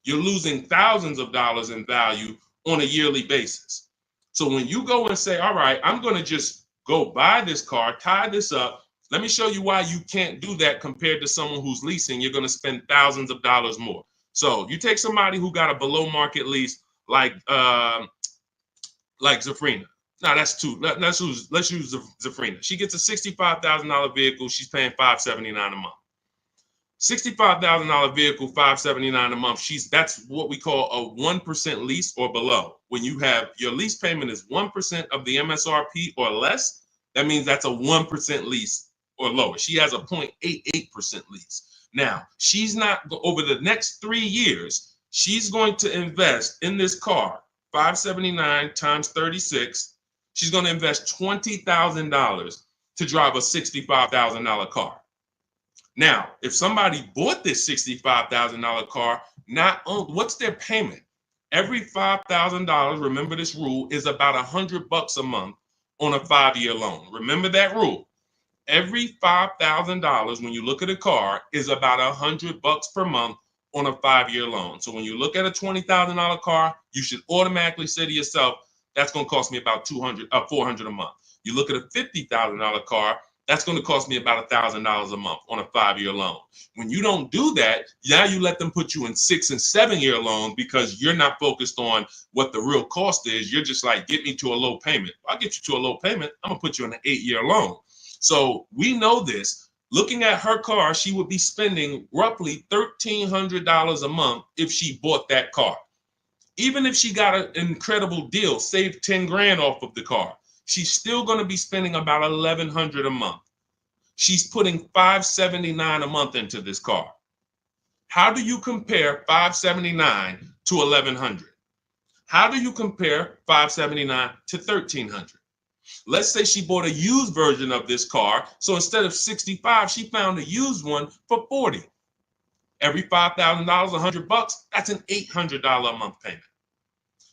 You're losing thousands of dollars in value on a yearly basis. So when you go and say, all right, I'm going to just go buy this car, tie this up. Let me show you why you can't do that compared to someone who's leasing. You're going to spend thousands of dollars more. So you take somebody who got a below market lease like Zafrina. No, that's too. Let's use Zafrina. She gets a $65,000 vehicle. She's paying $579 a month. $65,000 vehicle, $579 a month. That's what we call a 1% lease or below. When you have your lease payment is 1% of the MSRP or less, that means that's a 1% lease or lower. She has a 0.88% lease. Now, she's not, over the next 3 years, she's going to invest in this car, $579 times 36. She's going to invest $20,000 to drive a $65,000 car. Now, if somebody bought this $65,000 car, what's their payment? Every $5,000, remember this rule, is about $100 a month on a 5-year loan. Remember that rule. Every $5,000, when you look at a car, is about $100 per month on a 5-year loan. So when you look at a $20,000 car, you should automatically say to yourself, that's going to cost me about $400 a month. You look at a $50,000 car, that's going to cost me about $1,000 a month on a 5-year loan. When you don't do that, now you let them put you in 6- and 7-year loans because you're not focused on what the real cost is. You're just like, get me to a low payment. I'll get you to a low payment. I'm going to put you in an 8-year loan. So we know this. Looking at her car, she would be spending roughly $1,300 a month if she bought that car. Even if she got an incredible deal, saved 10 grand off of the car, she's still going to be spending about $1,100 a month. She's putting $579 a month into this car. How do you compare $579 to $1,100? How do you compare $579 to $1,300? Let's say she bought a used version of this car. So instead of $65, she found a used one for $40. Every $5,000, $100, that's an $800 a month payment.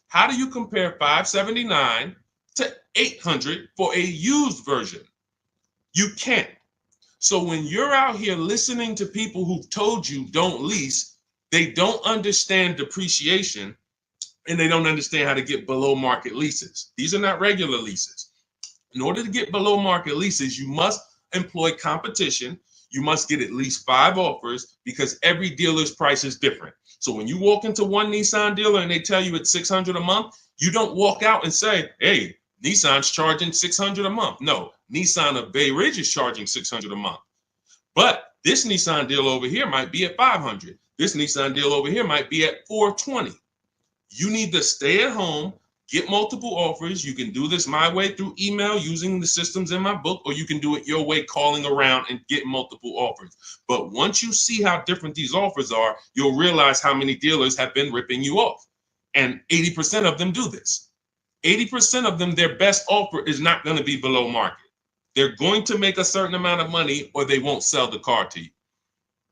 How do you compare $579 to $800 for a used version? You can't. So when you're out here listening to people who've told you don't lease, they don't understand depreciation and they don't understand how to get below market leases. These are not regular leases. In order to get below market leases, you must employ competition. You must get at least 5 offers because every dealer's price is different. So when you walk into one Nissan dealer and they tell you it's $600 a month, you don't walk out and say, hey, Nissan's charging $600 a month. No, Nissan of Bay Ridge is charging $600 a month. But this Nissan deal over here might be at $500. This Nissan deal over here might be at $420. You need to stay at home, get multiple offers. You can do this my way through email using the systems in my book, or you can do it your way, calling around and get multiple offers. But once you see how different these offers are, you'll realize how many dealers have been ripping you off. And 80% of them do this. 80% of them, their best offer is not going to be below market. They're going to make a certain amount of money or they won't sell the car to you.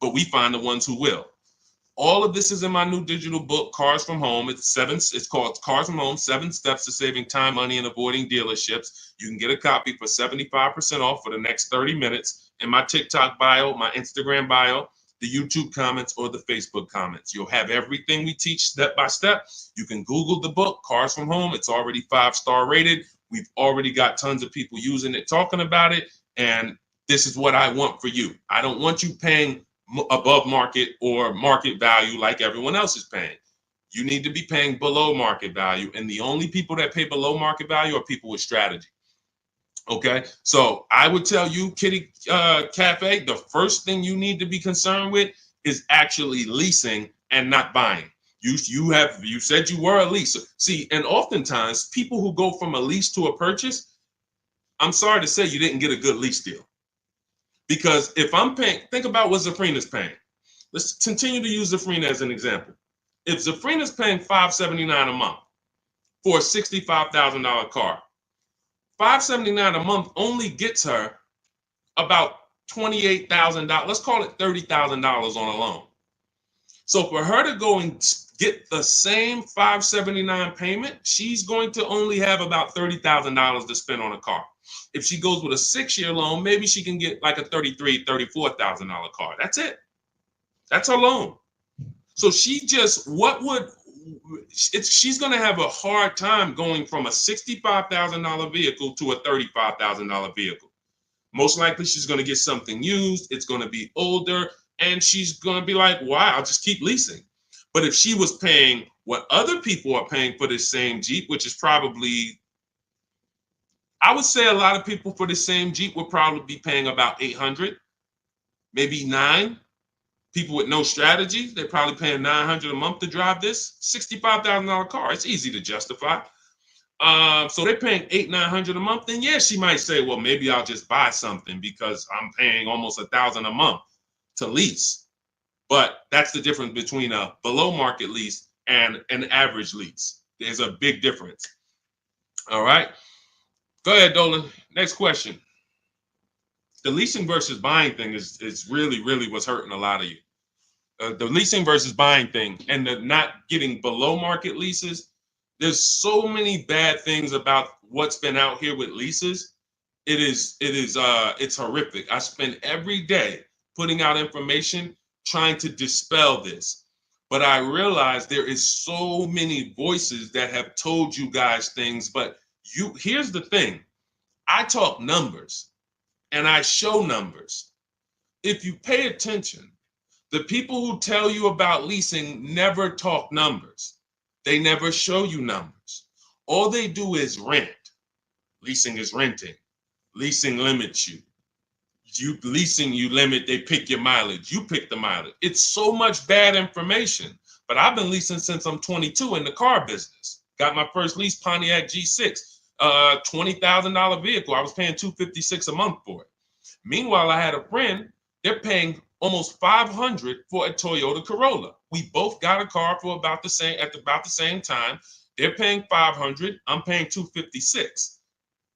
But we find the ones who will. All of this is in my new digital book, Cars from Home. It's called Cars from Home, 7 Steps to Saving Time, Money, and Avoiding Dealerships. You can get a copy for 75% off for the next 30 minutes in my TikTok bio, my Instagram bio, the YouTube comments, or the Facebook comments. You'll have everything we teach step by step. You can Google the book, Cars from Home. It's already 5-star rated. We've already got tons of people using it, talking about it. And this is what I want for you. I don't want you paying above market or market value like everyone else is paying. You need to be paying below market value. And the only people that pay below market value are people with strategy. Okay, so I would tell you, Kitty Cafe, the first thing you need to be concerned with is actually leasing and not buying. You said you were a leaser. See, and oftentimes people who go from a lease to a purchase, I'm sorry to say you didn't get a good lease deal. Because if I'm paying, think about what Zafrina's paying. Let's continue to use Zafrina as an example. If Zafrina's paying $579 a month for a $65,000 car, $579 a month only gets her about $28,000. Let's call it $30,000 on a loan. So for her to go and get the same $579 payment, she's going to only have about $30,000 to spend on a car. If she goes with a 6-year loan, maybe she can get like a $33,000, $34,000 car. That's it. That's her loan. So she's going to have a hard time going from a $65,000 vehicle to a $35,000 vehicle. Most likely she's going to get something used. It's going to be older, and she's going to be like, wow, I'll just keep leasing. But if she was paying what other people are paying for this same Jeep, which is probably, I would say a lot of people for the same Jeep would probably be paying about $800, maybe $900. People with no strategy, they're probably paying $900 a month to drive this $65,000 car. It's easy to justify. So they're paying $800-900 a month. Then yeah, she might say, well, maybe I'll just buy something because I'm paying almost $1,000 a month to lease. But that's the difference between a below market lease and an average lease. There's a big difference. All right. Go ahead, Dolan. Next question. The leasing versus buying thing is really what's hurting a lot of you. The leasing versus buying thing and the not getting below market leases. There's so many bad things about what's been out here with leases. It's horrific. I spend every day putting out information trying to dispel this. But I realize there is so many voices that have told you guys things, but here's the thing. I talk numbers and I show numbers. If you pay attention, the people who tell you about leasing never talk numbers. They never show you numbers. All they do is rent. Leasing is renting. Leasing limits you. You limit, they pick your mileage. You pick the mileage. It's so much bad information. But I've been leasing since I'm 22 in the car business. Got my first lease, Pontiac G6, $20,000 vehicle. I was paying $256 a month for it. Meanwhile, I had a friend, they're paying almost $500 for a Toyota Corolla. We both got a car for about the same time. They're paying $500. I'm paying $256.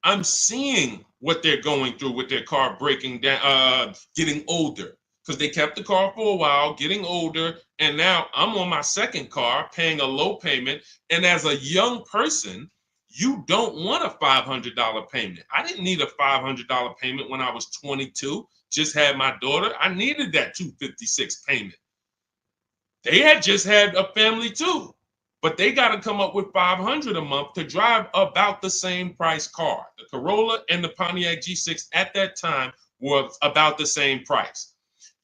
I'm seeing what they're going through with their car breaking down, getting older, because they kept the car for a while, getting older, and now I'm on my second car, paying a low payment. And as a young person, you don't want a $500 payment. I didn't need a $500 payment when I was 22. Just had my daughter. I needed that $256 payment. They had just had a family too, but they got to come up with $500 a month to drive about the same price car. The Corolla and the Pontiac G6 at that time were about the same price.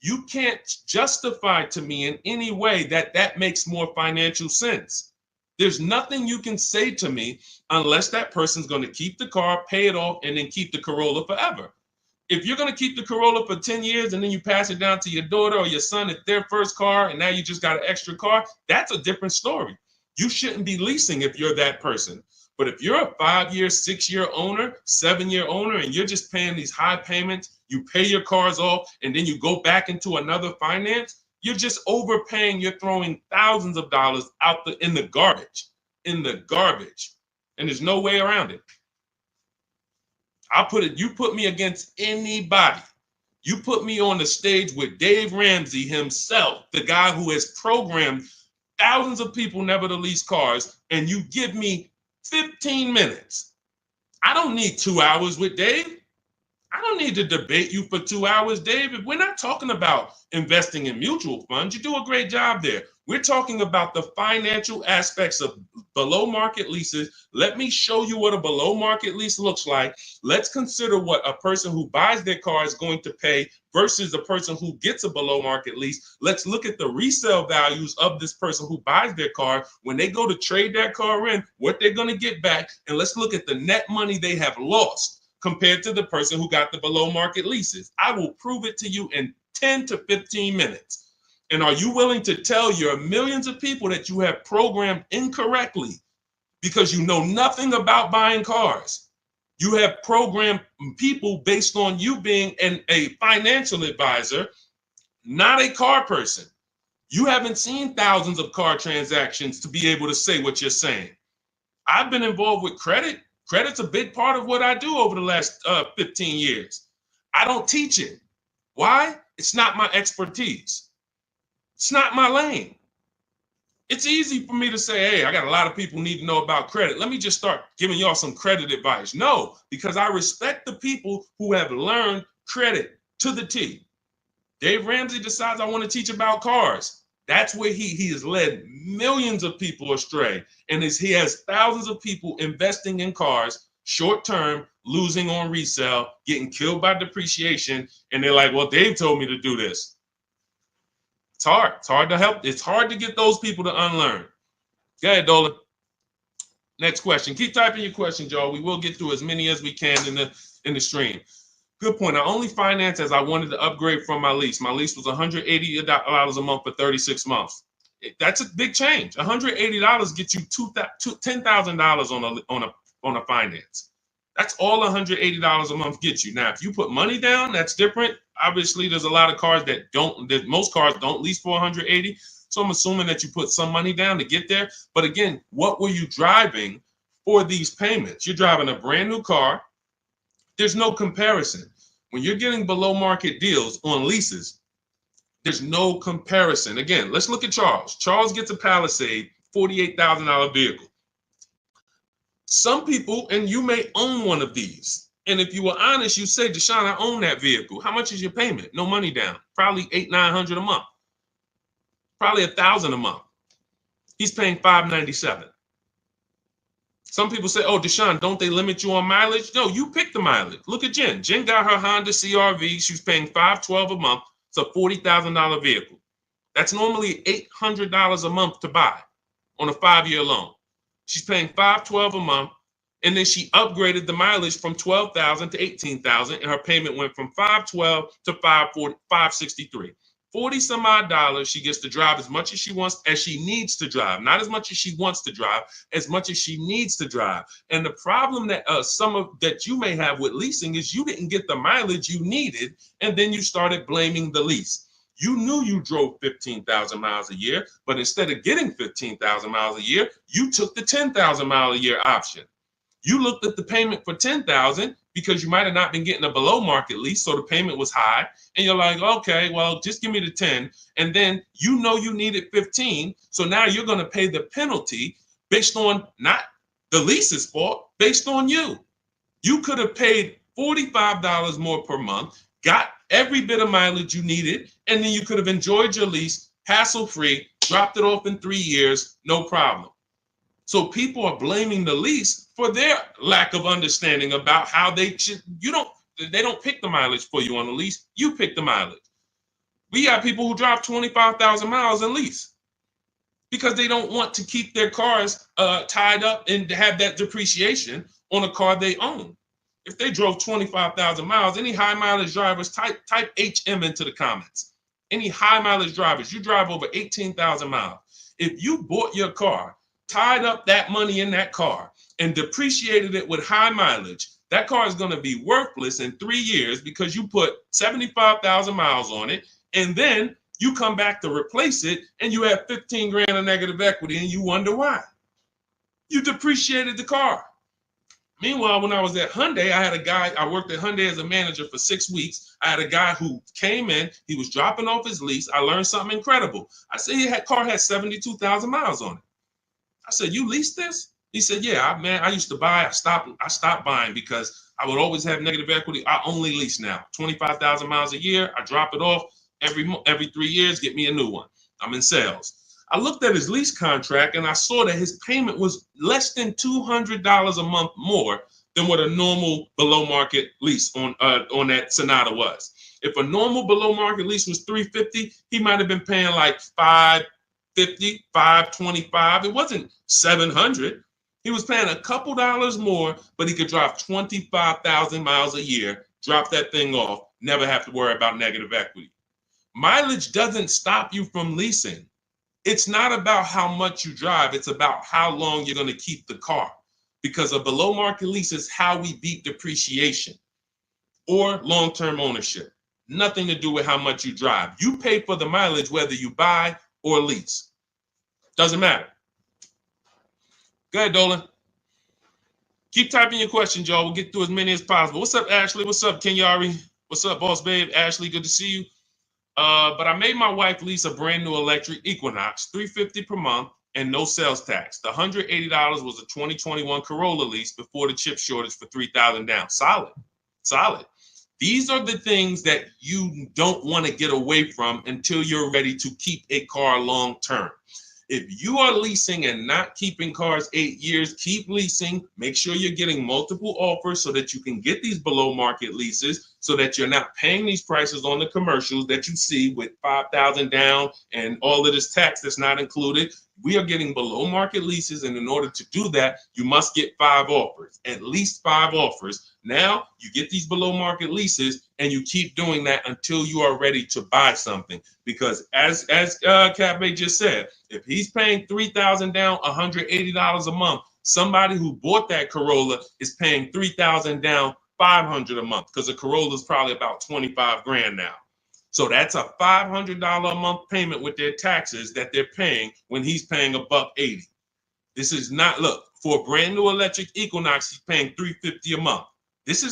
You can't justify to me in any way that makes more financial sense. There's nothing you can say to me unless that person's going to keep the car, pay it off, and then keep the Corolla forever. If you're going to keep the Corolla for 10 years and then you pass it down to your daughter or your son at their first car and now you just got an extra car, that's a different story. You shouldn't be leasing if you're that person. But if you're a 5-year, 6-year owner, 7-year owner, and you're just paying these high payments, you pay your cars off, and then you go back into another finance, you're just overpaying. You're throwing thousands of dollars out in the garbage, and there's no way around it. You put me against anybody. You put me on the stage with Dave Ramsey himself, the guy who has programmed thousands of people never to lease cars, and you give me 15 minutes. I don't need 2 hours with Dave. I don't need to debate you for 2 hours, Dave. If we're not talking about investing in mutual funds, you do a great job there. We're talking about the financial aspects of below market leases. Let me show you what a below market lease looks like. Let's consider what a person who buys their car is going to pay versus a person who gets a below market lease. Let's look at the resale values of this person who buys their car. When they go to trade that car in, what they're going to get back. And let's look at the net money they have lost compared to the person who got the below market leases. I will prove it to you in 10 to 15 minutes. And are you willing to tell your millions of people that you have programmed incorrectly because you know nothing about buying cars? You have programmed people based on you being a financial advisor, not a car person. You haven't seen thousands of car transactions to be able to say what you're saying. I've been involved with credit. Credit's a big part of what I do over the last 15 years. I don't teach it. Why? It's not my expertise. It's not my lane. It's easy for me to say, hey, I got a lot of people need to know about credit. Let me just start giving y'all some credit advice. No, because I respect the people who have learned credit to the T. Dave Ramsey decides I want to teach about cars. That's where he has led millions of people astray. And he has thousands of people investing in cars, short term, losing on resale, getting killed by depreciation. And they're like, well, Dave told me to do this. It's hard. It's hard to help. It's hard to get those people to unlearn. Go ahead, Dolan. Next question. Keep typing your questions, y'all. We will get through as many as we can in the stream. Good point. I only financed as I wanted to upgrade from my lease. My lease was $180 a month for 36 months. That's a big change. $180 gets you $10,000 on a finance. That's all $180 a month gets you. Now, if you put money down, that's different. Obviously, there's a lot of cars most cars don't lease for $180. So I'm assuming that you put some money down to get there. But again, what were you driving for these payments? You're driving a brand new car. There's no comparison. When you're getting below market deals on leases, there's no comparison. Again, let's look at Charles. Charles gets a Palisade, $48,000 vehicle. Some people, and you may own one of these. And if you were honest, you say, Deshone, I own that vehicle. How much is your payment? No money down. Probably $800-900 a month. Probably $1,000 a month. He's paying $597. Some people say, oh, Deshone, don't they limit you on mileage? No, you pick the mileage. Look at Jen. Jen got her Honda CRV. She's paying $512 a month. It's a $40,000 vehicle. That's normally $800 a month to buy on a 5-year loan. She's paying $512 a month, and then she upgraded the mileage from $12,000 to $18,000, and her payment went from $512 to $563. 40 some odd dollars. She gets to drive as much as she wants, as she needs to drive, not as much as she wants to drive, as much as she needs to drive. And the problem that that you may have with leasing is you didn't get the mileage you needed, and then you started blaming the lease. You knew you drove 15,000 miles a year, but instead of getting 15,000 miles a year, you took the 10,000 mile a year option. You looked at the payment for 10,000 because you might have not been getting a below market lease, so the payment was high, and you're like, okay, well, just give me the 10, and then you know you needed 15, so now you're going to pay the penalty based on not the lease's fault, based on you. You could have paid $45 more per month, got every bit of mileage you needed, and then you could have enjoyed your lease hassle-free, dropped it off in 3 years, no problem. So people are blaming the lease for their lack of understanding about how they don't pick the mileage for you on the lease. You pick the mileage. We got people who drive 25,000 miles in lease because they don't want to keep their cars tied up and have that depreciation on a car they own. If they drove 25,000 miles, any high mileage drivers, type HM into the comments. Any high mileage drivers, you drive over 18,000 miles. If you bought your car, tied up that money in that car, and depreciated it with high mileage, that car is going to be worthless in 3 years because you put 75,000 miles on it, and then you come back to replace it, and you have 15 grand of negative equity, and you wonder why. You depreciated the car. Meanwhile, when I was at Hyundai, I worked at Hyundai as a manager for 6 weeks. I had a guy who came in, he was dropping off his lease. I learned something incredible. I said, car had 72,000 miles on it. I said, you leased this? He said, yeah, man, I used to buy. I stopped buying because I would always have negative equity. I only lease now. 25,000 miles a year. I drop it off every 3 years, get me a new one. I'm in sales. I looked at his lease contract and I saw that his payment was less than $200 a month more than what a normal below market lease on that Sonata was. If a normal below market lease was $350, he might have been paying like $550, $525. It wasn't $700. He was paying a couple dollars more, but he could drive 25,000 miles a year, drop that thing off, never have to worry about negative equity. Mileage doesn't stop you from leasing. It's not about how much you drive. It's about how long you're going to keep the car. because a below market lease is how we beat depreciation or long-term ownership. Nothing to do with how much you drive. You pay for the mileage whether you buy or lease. Doesn't matter. Go ahead, Dolan. Keep typing your questions, y'all. We'll get through as many as possible. What's up, Ashley? What's up, Kenyari? What's up, boss babe? Ashley, good to see you. But I made my wife lease a brand new electric Equinox, $350 per month, and no sales tax. The $180 was a 2021 Corolla lease before the chip shortage for $3,000 down. Solid, solid. These are the things that you don't want to get away from until you're ready to keep a car long term. If you are leasing and not keeping cars 8 years, keep leasing. Make sure you're getting multiple offers so that you can get these below market leases, so that you're not paying these prices on the commercials that you see with $5,000 down and all of this tax that's not included. We are getting below market leases, and in order to do that, you must get 5 offers, at least 5 offers. Now you get these below market leases, and you keep doing that until you are ready to buy something. Because as Cafe just said, if he's paying $3,000 down, $180 a month, somebody who bought that Corolla is paying $3,000 down, $500 a month, because a Corolla is probably about 25 grand now. So that's a $500 a month payment with their taxes that they're paying when he's paying $180. This is not, look, for a brand new electric Equinox, he's paying $350 a month. This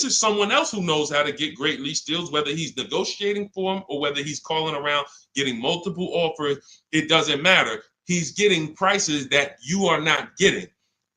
is someone else who knows how to get great lease deals, whether he's negotiating for them or whether he's calling around getting multiple offers. It doesn't matter. He's getting prices that you are not getting.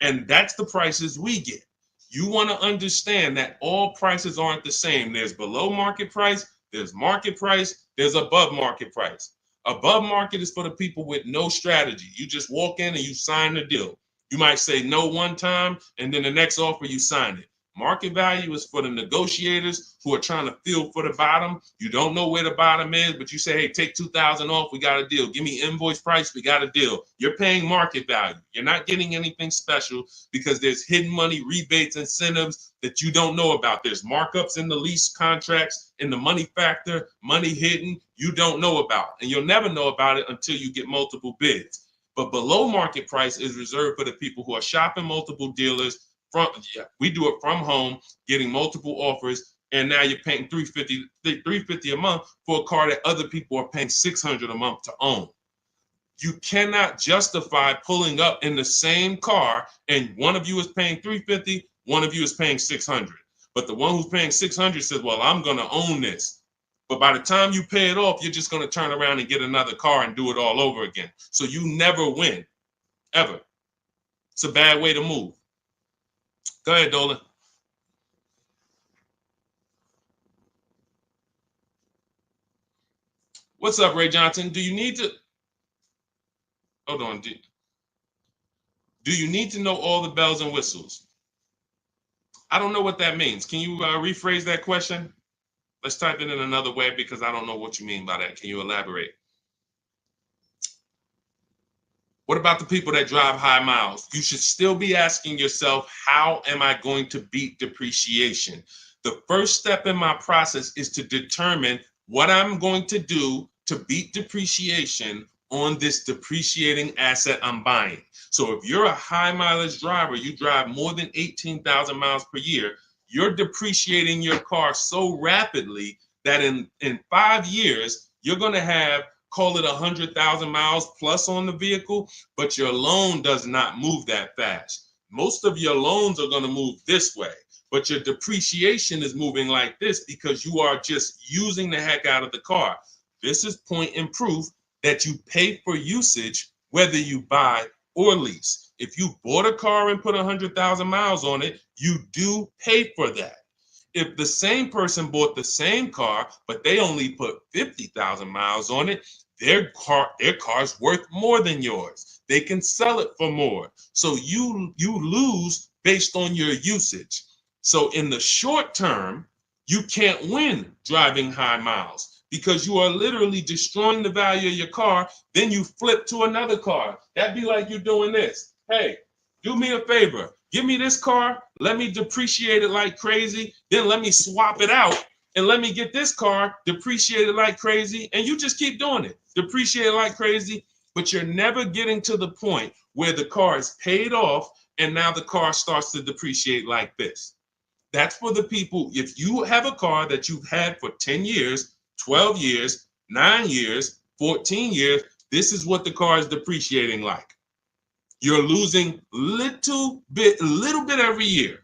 And that's the prices we get. You want to understand that all prices aren't the same. There's below market price, there's market price, there's above market price. Above market is for the people with no strategy. You just walk in and you sign the deal. You might say no one time, and then the next offer you sign it. Market value is for the negotiators who are trying to feel for the bottom. You don't know where the bottom is, but you say, hey, take $2,000 off, we got a deal. Give me invoice price, we got a deal. You're paying market value. You're not getting anything special because there's hidden money, rebates, incentives that you don't know about. There's markups in the lease contracts, in the money factor, money hidden, you don't know about. And you'll never know about it until you get multiple bids. But below market price is reserved for the people who are shopping multiple dealers. We do it from home, getting multiple offers, and now you're paying $350 a month for a car that other people are paying $600 a month to own. You cannot justify pulling up in the same car and one of you is paying $350, one of you is paying $600. But the one who's paying $600 says, well, I'm going to own this. But by the time you pay it off, you're just going to turn around and get another car and do it all over again. So you never win, ever. It's a bad way to move. Go ahead, Dolan. What's up, Ray Johnson? Do you need to... Hold on. Do you need to know all the bells and whistles? I don't know what that means. Can you rephrase that question? Let's type it in another way because I don't know what you mean by that. Can you elaborate? What about the people that drive high miles? You should still be asking yourself, how am I going to beat depreciation? The first step in my process is to determine what I'm going to do to beat depreciation on this depreciating asset I'm buying. So if you're a high mileage driver, you drive more than 18,000 miles per year, you're depreciating your car so rapidly that in 5 years, you're going to have, call it 100,000 miles plus on the vehicle, but your loan does not move that fast. Most of your loans are going to move this way, but your depreciation is moving like this because you are just using the heck out of the car. This is point and proof that you pay for usage, whether you buy or lease. If you bought a car and put 100,000 miles on it, you do pay for that. If the same person bought the same car, but they only put 50,000 miles on it, their car's worth more than yours. They can sell it for more. So you lose based on your usage. So in the short term, you can't win driving high miles because you are literally destroying the value of your car. Then you flip to another car. That'd be like you doing this. Hey, do me a favor. Give me this car, let me depreciate it like crazy, then let me swap it out and let me get this car depreciated like crazy, and you just keep doing it. Depreciate it like crazy, but you're never getting to the point where the car is paid off and now the car starts to depreciate like this. That's for the people. If you have a car that you've had for 10 years, 12 years, 9 years, 14 years, this is what the car is depreciating like. You're losing a little bit every year.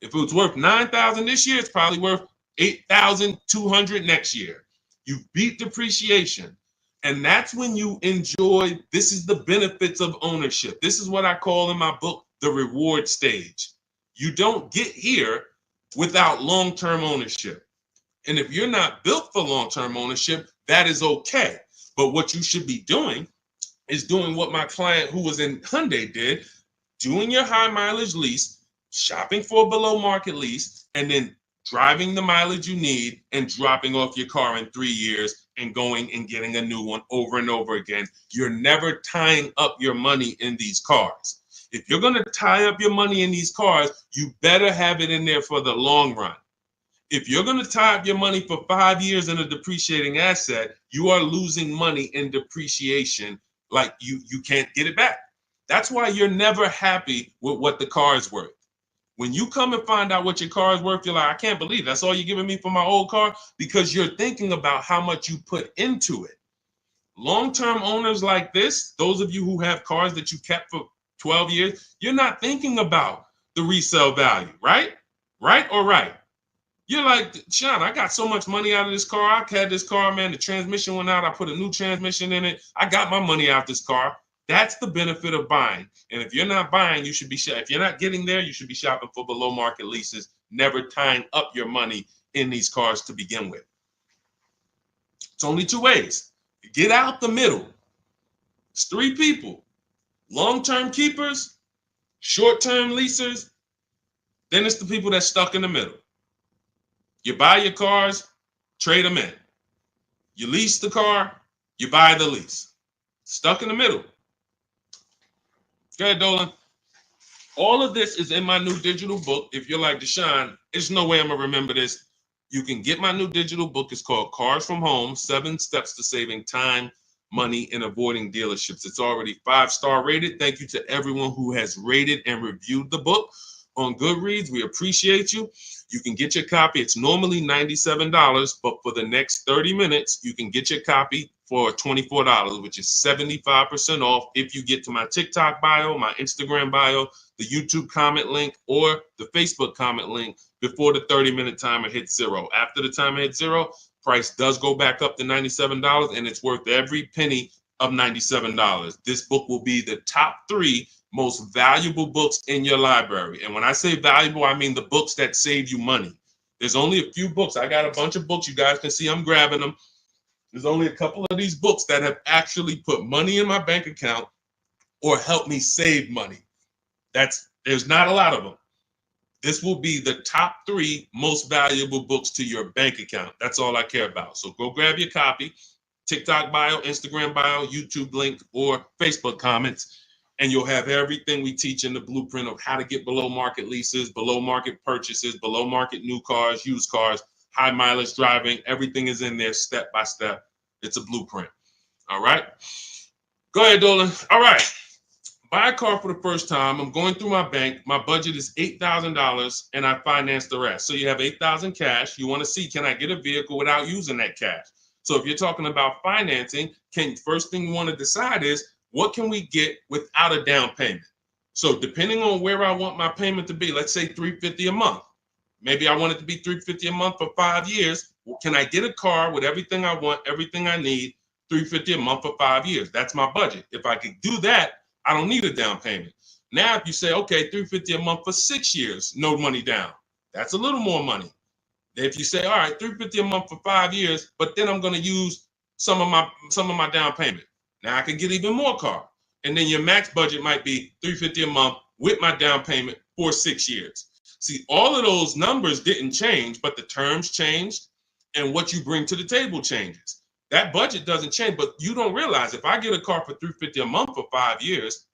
If it was worth 9,000 this year, it's probably worth 8,200 next year. You beat depreciation. And that's when you enjoy, this is the benefits of ownership. This is what I call in my book, the reward stage. You don't get here without long-term ownership. And if you're not built for long-term ownership, that is okay. But what you should be doing is doing what my client who was in Hyundai did, doing your high mileage lease, shopping for a below market lease, and then driving the mileage you need and dropping off your car in 3 years and going and getting a new one over and over again. You're never tying up your money in these cars. If you're going to tie up your money in these cars, you better have it in there for the long run. If you're going to tie up your money for 5 years in a depreciating asset, you are losing money in depreciation. Like you can't get it back. That's why you're never happy with what the car is worth. When you come and find out what your car is worth, you're like, I can't believe that's all you're giving me for my old car, because you're thinking about how much you put into it. Long-term owners like this, those of you who have cars that you kept for 12 years, you're not thinking about the resale value, right? Right or right? You're like, Sean, I got so much money out of this car. I had this car, man. The transmission went out. I put a new transmission in it. I got my money out this car. That's the benefit of buying. And if you're not buying, you should be if you're not getting there, you should be shopping for below market leases, never tying up your money in these cars to begin with. It's only 2 ways. Get out the middle. It's 3 people. Long-term keepers, short-term leasers, then it's the people that's stuck in the middle. You buy your cars, trade them in. You lease the car, you buy the lease. Stuck in the middle. Go ahead, Dolan. All of this is in my new digital book. If you're like, Deshone, there's no way I'm going to remember this. You can get my new digital book. It's called Cars from Home, 7 Steps to Saving Time, Money, and Avoiding Dealerships. It's already 5-star rated. Thank you to everyone who has rated and reviewed the book on Goodreads. We appreciate you. You can get your copy. It's normally $97, but for the next 30 minutes, you can get your copy for $24, which is 75% off if you get to my TikTok bio, my Instagram bio, the YouTube comment link, or the Facebook comment link before the 30-minute timer hits 0. After the timer hits 0, price does go back up to $97, and it's worth every penny of $97. This book will be the top 3 most valuable books in your library. And when I say valuable, I mean the books that save you money. There's only a few books. I got a bunch of books. You guys can see I'm grabbing them. There's only a couple of these books that have actually put money in my bank account or helped me save money. There's not a lot of them. This will be the top 3 most valuable books to your bank account. That's all I care about. So go grab your copy, TikTok bio, Instagram bio, YouTube link, or Facebook comments, and you'll have everything we teach in the blueprint of how to get below market leases, below market purchases, below market new cars, used cars, high mileage driving. Everything is in there step by step. It's a blueprint. All right. Go ahead, Dolan. All right. Buy a car for the first time. I'm going through my bank. My budget is $8,000 and I finance the rest. So you have $8,000 cash. You want to see, can I get a vehicle without using that cash? So if you're talking about financing, first thing you want to decide is, what can we get without a down payment? So depending on where I want my payment to be, let's say $350 a month. Maybe I want it to be $350 a month for 5 years. Well, can I get a car with everything I want, everything I need, $350 a month for 5 years? That's my budget. If I could do that, I don't need a down payment. Now, if you say, okay, $350 a month for 6 years, no money down, that's a little more money. If you say, all right, $350 a month for 5 years, but then I'm going to use some of my down payment. Now I can get even more car. And then your max budget might be $350 a month with my down payment for 6 years. See, all of those numbers didn't change, but the terms changed and what you bring to the table changes. That budget doesn't change, but you don't realize if I get a car for $350 a month for 5 years,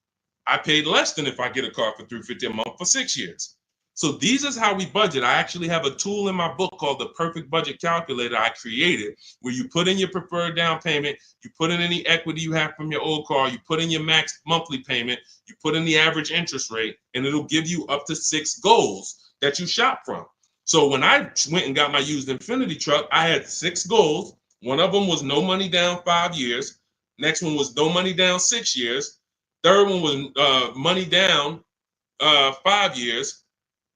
I paid less than if I get a car for $350 a month for 6 years. So these is how we budget. I actually have a tool in my book called the Perfect Budget Calculator I created, where you put in your preferred down payment, you put in any equity you have from your old car, you put in your max monthly payment, you put in the average interest rate, and it'll give you up to 6 goals that you shop from. So when I went and got my used Infiniti truck, I had 6 goals. One of them was no money down 5 years. Next one was no money down 6 years. Third one was money down 5 years.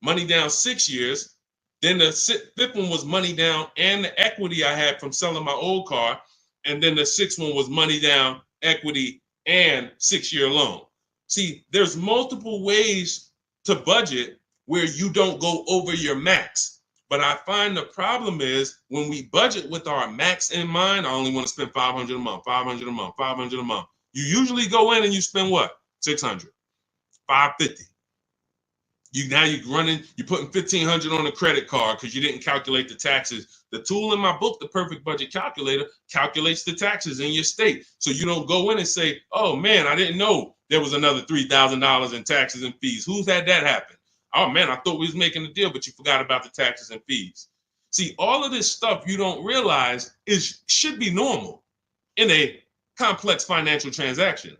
Money down 6 years. Then the fifth one was money down and the equity I had from selling my old car. And then the sixth one was money down, equity, and 6-year loan. See, there's multiple ways to budget where you don't go over your max. But I find the problem is when we budget with our max in mind, I only want to spend $500 a month, $500 a month, $500 a month. You usually go in and you spend what? $600, $550. You're putting $1,500 on a credit card because you didn't calculate the taxes. The tool in my book, the Perfect Budget Calculator, calculates the taxes in your state. So you don't go in and say, oh man, I didn't know there was another $3,000 in taxes and fees. Who's had that happen? Oh man, I thought we was making a deal, but you forgot about the taxes and fees. See, all of this stuff you don't realize should be normal in a complex financial transaction.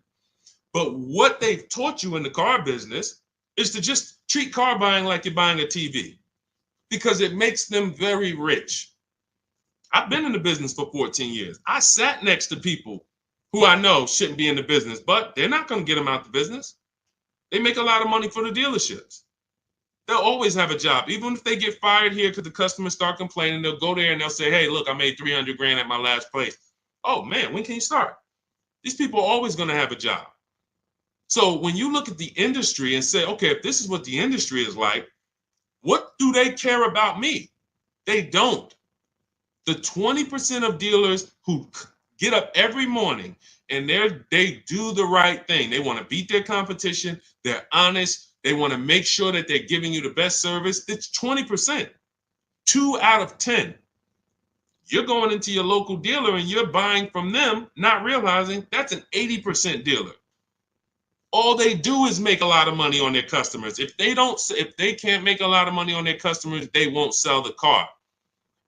But what they've taught you in the car business is to just treat car buying like you're buying a TV because it makes them very rich. I've been in the business for 14 years. I sat next to people who I know shouldn't be in the business, but they're not going to get them out the business. They make a lot of money for the dealerships. They'll always have a job. Even if they get fired here because the customers start complaining, they'll go there and they'll say, hey, look, I made 300 grand at my last place. Oh man, when can you start? These people are always going to have a job. So when you look at the industry and say, okay, if this is what the industry is like, what do they care about me? They don't. The 20% of dealers who get up every morning and they do the right thing. They want to beat their competition. They're honest. They want to make sure that they're giving you the best service. It's 20%. 2 out of 10. You're going into your local dealer and you're buying from them, not realizing that's an 80% dealer. All they do is make a lot of money on their customers. If they can't make a lot of money on their customers, they won't sell the car.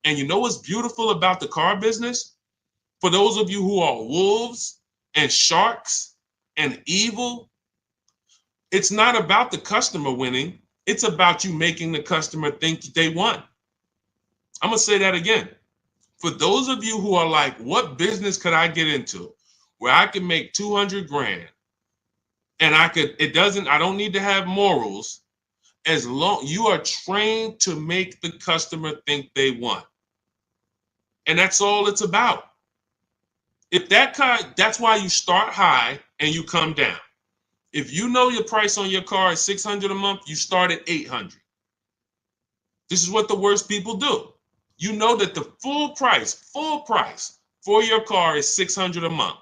And you know what's beautiful about the car business? For those of you who are wolves and sharks and evil, it's not about the customer winning. It's about you making the customer think they won. I'm going to say that again. For those of you who are like, what business could I get into where I can make 200 grand? And I don't need to have morals as long you are trained to make the customer think they won. And that's all it's about. If that's why you start high and you come down. If you know your price on your car is $600 a month, you start at $800. This is what the worst people do. You know that the full price for your car is $600 a month.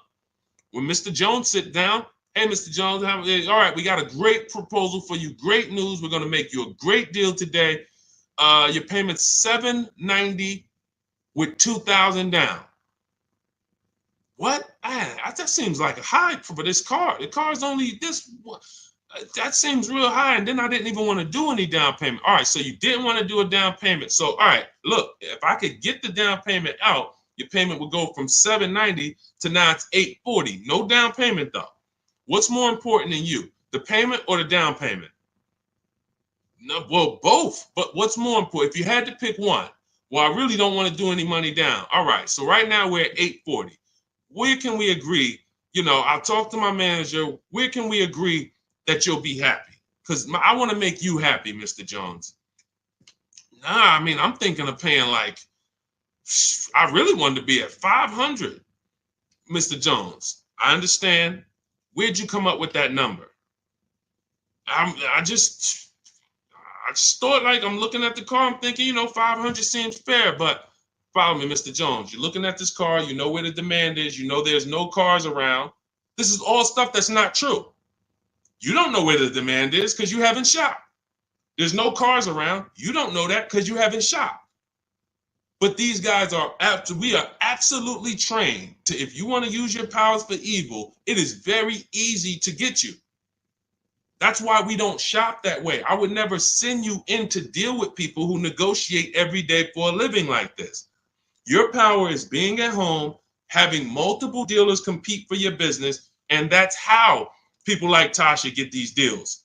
When Mr. Jones sit down, hey, Mr. Jones, all right, we got a great proposal for you. Great news. We're going to make you a great deal today. Your payment's $790 with $2,000 down. What? That seems like a high for this car. The car's only this. That seems real high. And then I didn't even want to do any down payment. All right, so you didn't want to do a down payment. So, all right, look, if I could get the down payment out, your payment would go from $790 to now it's $840. No down payment, though. What's more important than you, the payment or the down payment? No, well, both. But what's more important? If you had to pick one, well, I really don't want to do any money down. All right, so right now we're at $840. Where can we agree? I'll talk to my manager. Where can we agree that you'll be happy? Because I want to make you happy, Mr. Jones. Nah, I mean, I'm thinking of paying I really wanted to be at $500, Mr. Jones. I understand. Where'd you come up with that number? I just thought I'm looking at the car. I'm thinking, 500 seems fair, but follow me, Mr. Jones. You're looking at this car. You know where the demand is. You know there's no cars around. This is all stuff that's not true. You don't know where the demand is because you haven't shopped. There's no cars around. You don't know that because you haven't shopped. But these guys we are absolutely trained to, if you want to use your powers for evil, it is very easy to get you. That's why we don't shop that way. I would never send you in to deal with people who negotiate every day for a living like this. Your power is being at home, having multiple dealers compete for your business, and that's how people like Tasha get these deals.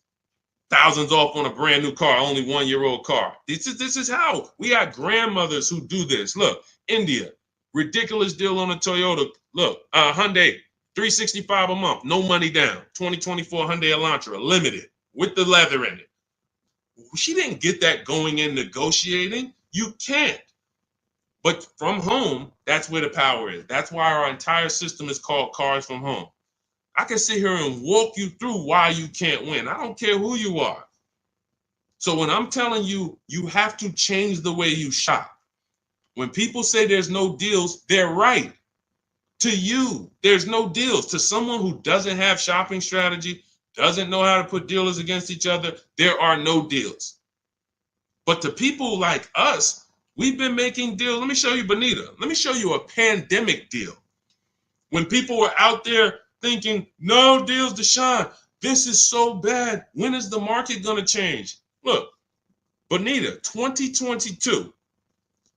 Thousands off on a brand new car, only 1-year-old car. This is how we got grandmothers who do this. Look, India, ridiculous deal on a Toyota. Look, Hyundai, $365 a month, no money down. 2024 Hyundai Elantra, limited with the leather in it. She didn't get that going in negotiating. You can't. But from home, that's where the power is. That's why our entire system is called Cars from Home. I can sit here and walk you through why you can't win. I don't care who you are. So when I'm telling you, you have to change the way you shop. When people say there's no deals, they're right. To you, there's no deals. To someone who doesn't have shopping strategy, doesn't know how to put dealers against each other, there are no deals. But to people like us, we've been making deals. Let me show you, Bonita. Let me show you a pandemic deal. When people were out there thinking, no deals, Deshone, this is so bad. When is the market going to change? Look, Bonita, 2022,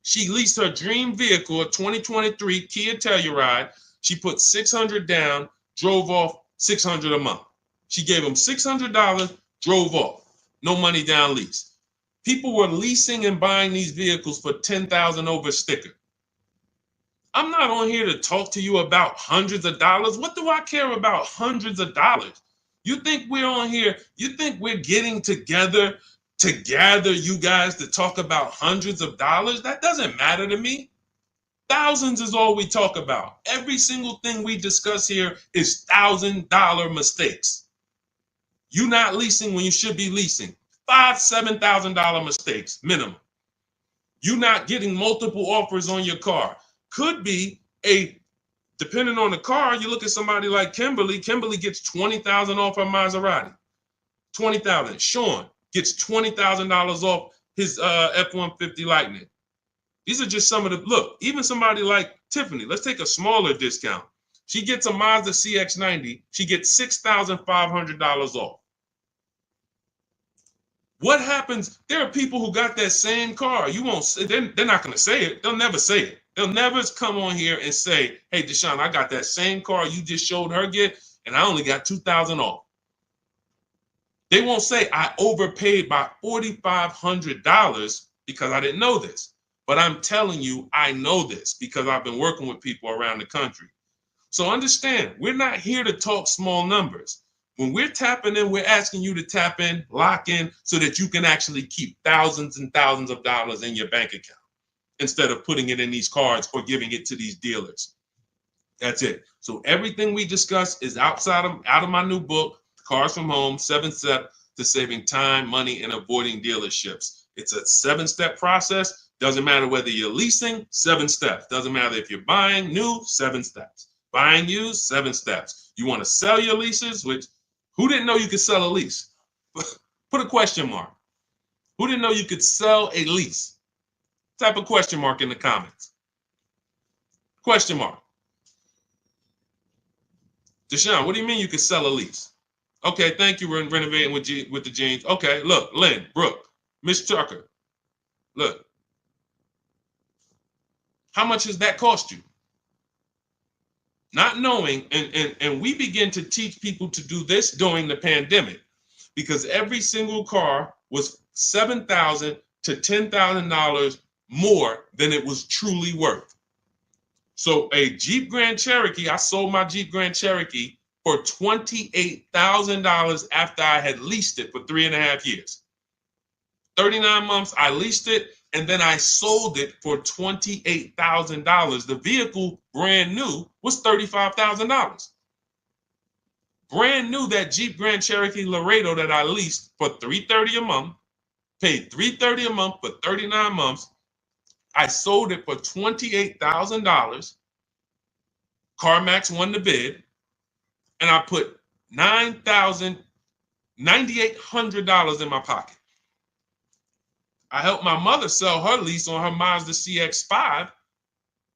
she leased her dream vehicle, a 2023 Kia Telluride. She put $600 down, drove off $600 a month. She gave him $600, drove off. No money down lease. People were leasing and buying these vehicles for $10,000 over sticker. I'm not on here to talk to you about hundreds of dollars. What do I care about hundreds of dollars? You think we're on here? You think we're getting together to gather you guys to talk about hundreds of dollars? That doesn't matter to me. Thousands is all we talk about. Every single thing we discuss here is $1,000 mistakes. You not leasing when you should be leasing. $5,000, $7,000 mistakes minimum. You not getting multiple offers on your car. Could be depending on the car, you look at somebody like Kimberly. Kimberly gets $20,000 off her Maserati. $20,000. Sean gets $20,000 off his F-150 Lightning. These are just some of the, look, even somebody like Tiffany, let's take a smaller discount. She gets a Mazda CX-90. She gets $6,500 off. What happens? There are people who got that same car. You won't say, they're not going to say it. They'll never say it. They'll never come on here and say, hey, Deshone, I got that same car you just showed her get, and I only got $2,000 off. They won't say I overpaid by $4,500 because I didn't know this. But I'm telling you, I know this because I've been working with people around the country. So understand, we're not here to talk small numbers. When we're tapping in, we're asking you to tap in, lock in, so that you can actually keep thousands and thousands of dollars in your bank account instead of putting it in these cards or giving it to these dealers. That's it. So everything we discuss is out of my new book, Cars from Home, 7 Steps to Saving Time, Money, and Avoiding Dealerships. It's a 7-step process. Doesn't matter whether you're leasing, 7 steps. Doesn't matter if you're buying new, 7 steps. Buying used, 7 steps. You want to sell your leases, which who didn't know you could sell a lease? Put a question mark. Who didn't know you could sell a lease? Type a question mark in the comments. Question mark. Deshone, what do you mean you could sell a lease? Okay, thank you. We're renovating with the jeans. Okay, look, Lynn, Brooke, Miss Tucker. Look. How much does that cost you? Not knowing, and we begin to teach people to do this during the pandemic because every single car was $7,000 to $10,000 more than it was truly worth. So a Jeep Grand Cherokee, I sold my Jeep Grand Cherokee for $28,000 after I had leased it for 3.5 years. 39 months, I leased it, and then I sold it for $28,000. The vehicle, brand new, was $35,000. Brand new, that Jeep Grand Cherokee Laredo that I leased for $330 a month, paid $330 a month for 39 months. I sold it for $28,000. CarMax won the bid, and I put $9,800 in my pocket. I helped my mother sell her lease on her Mazda CX-5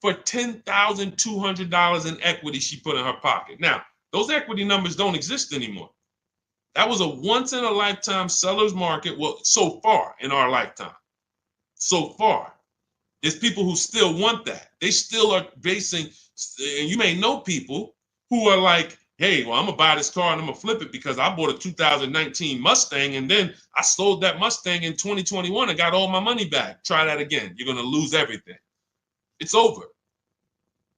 for $10,200 in equity she put in her pocket. Now, those equity numbers don't exist anymore. That was a once in a lifetime seller's market. Well, so far in our lifetime, so far, there's people who still want that. They still are basing, and you may know people who are like, hey, well, I'm gonna buy this car and I'm gonna flip it because I bought a 2019 Mustang and then I sold that Mustang in 2021 and got all my money back. Try that again. You're gonna lose everything. It's over.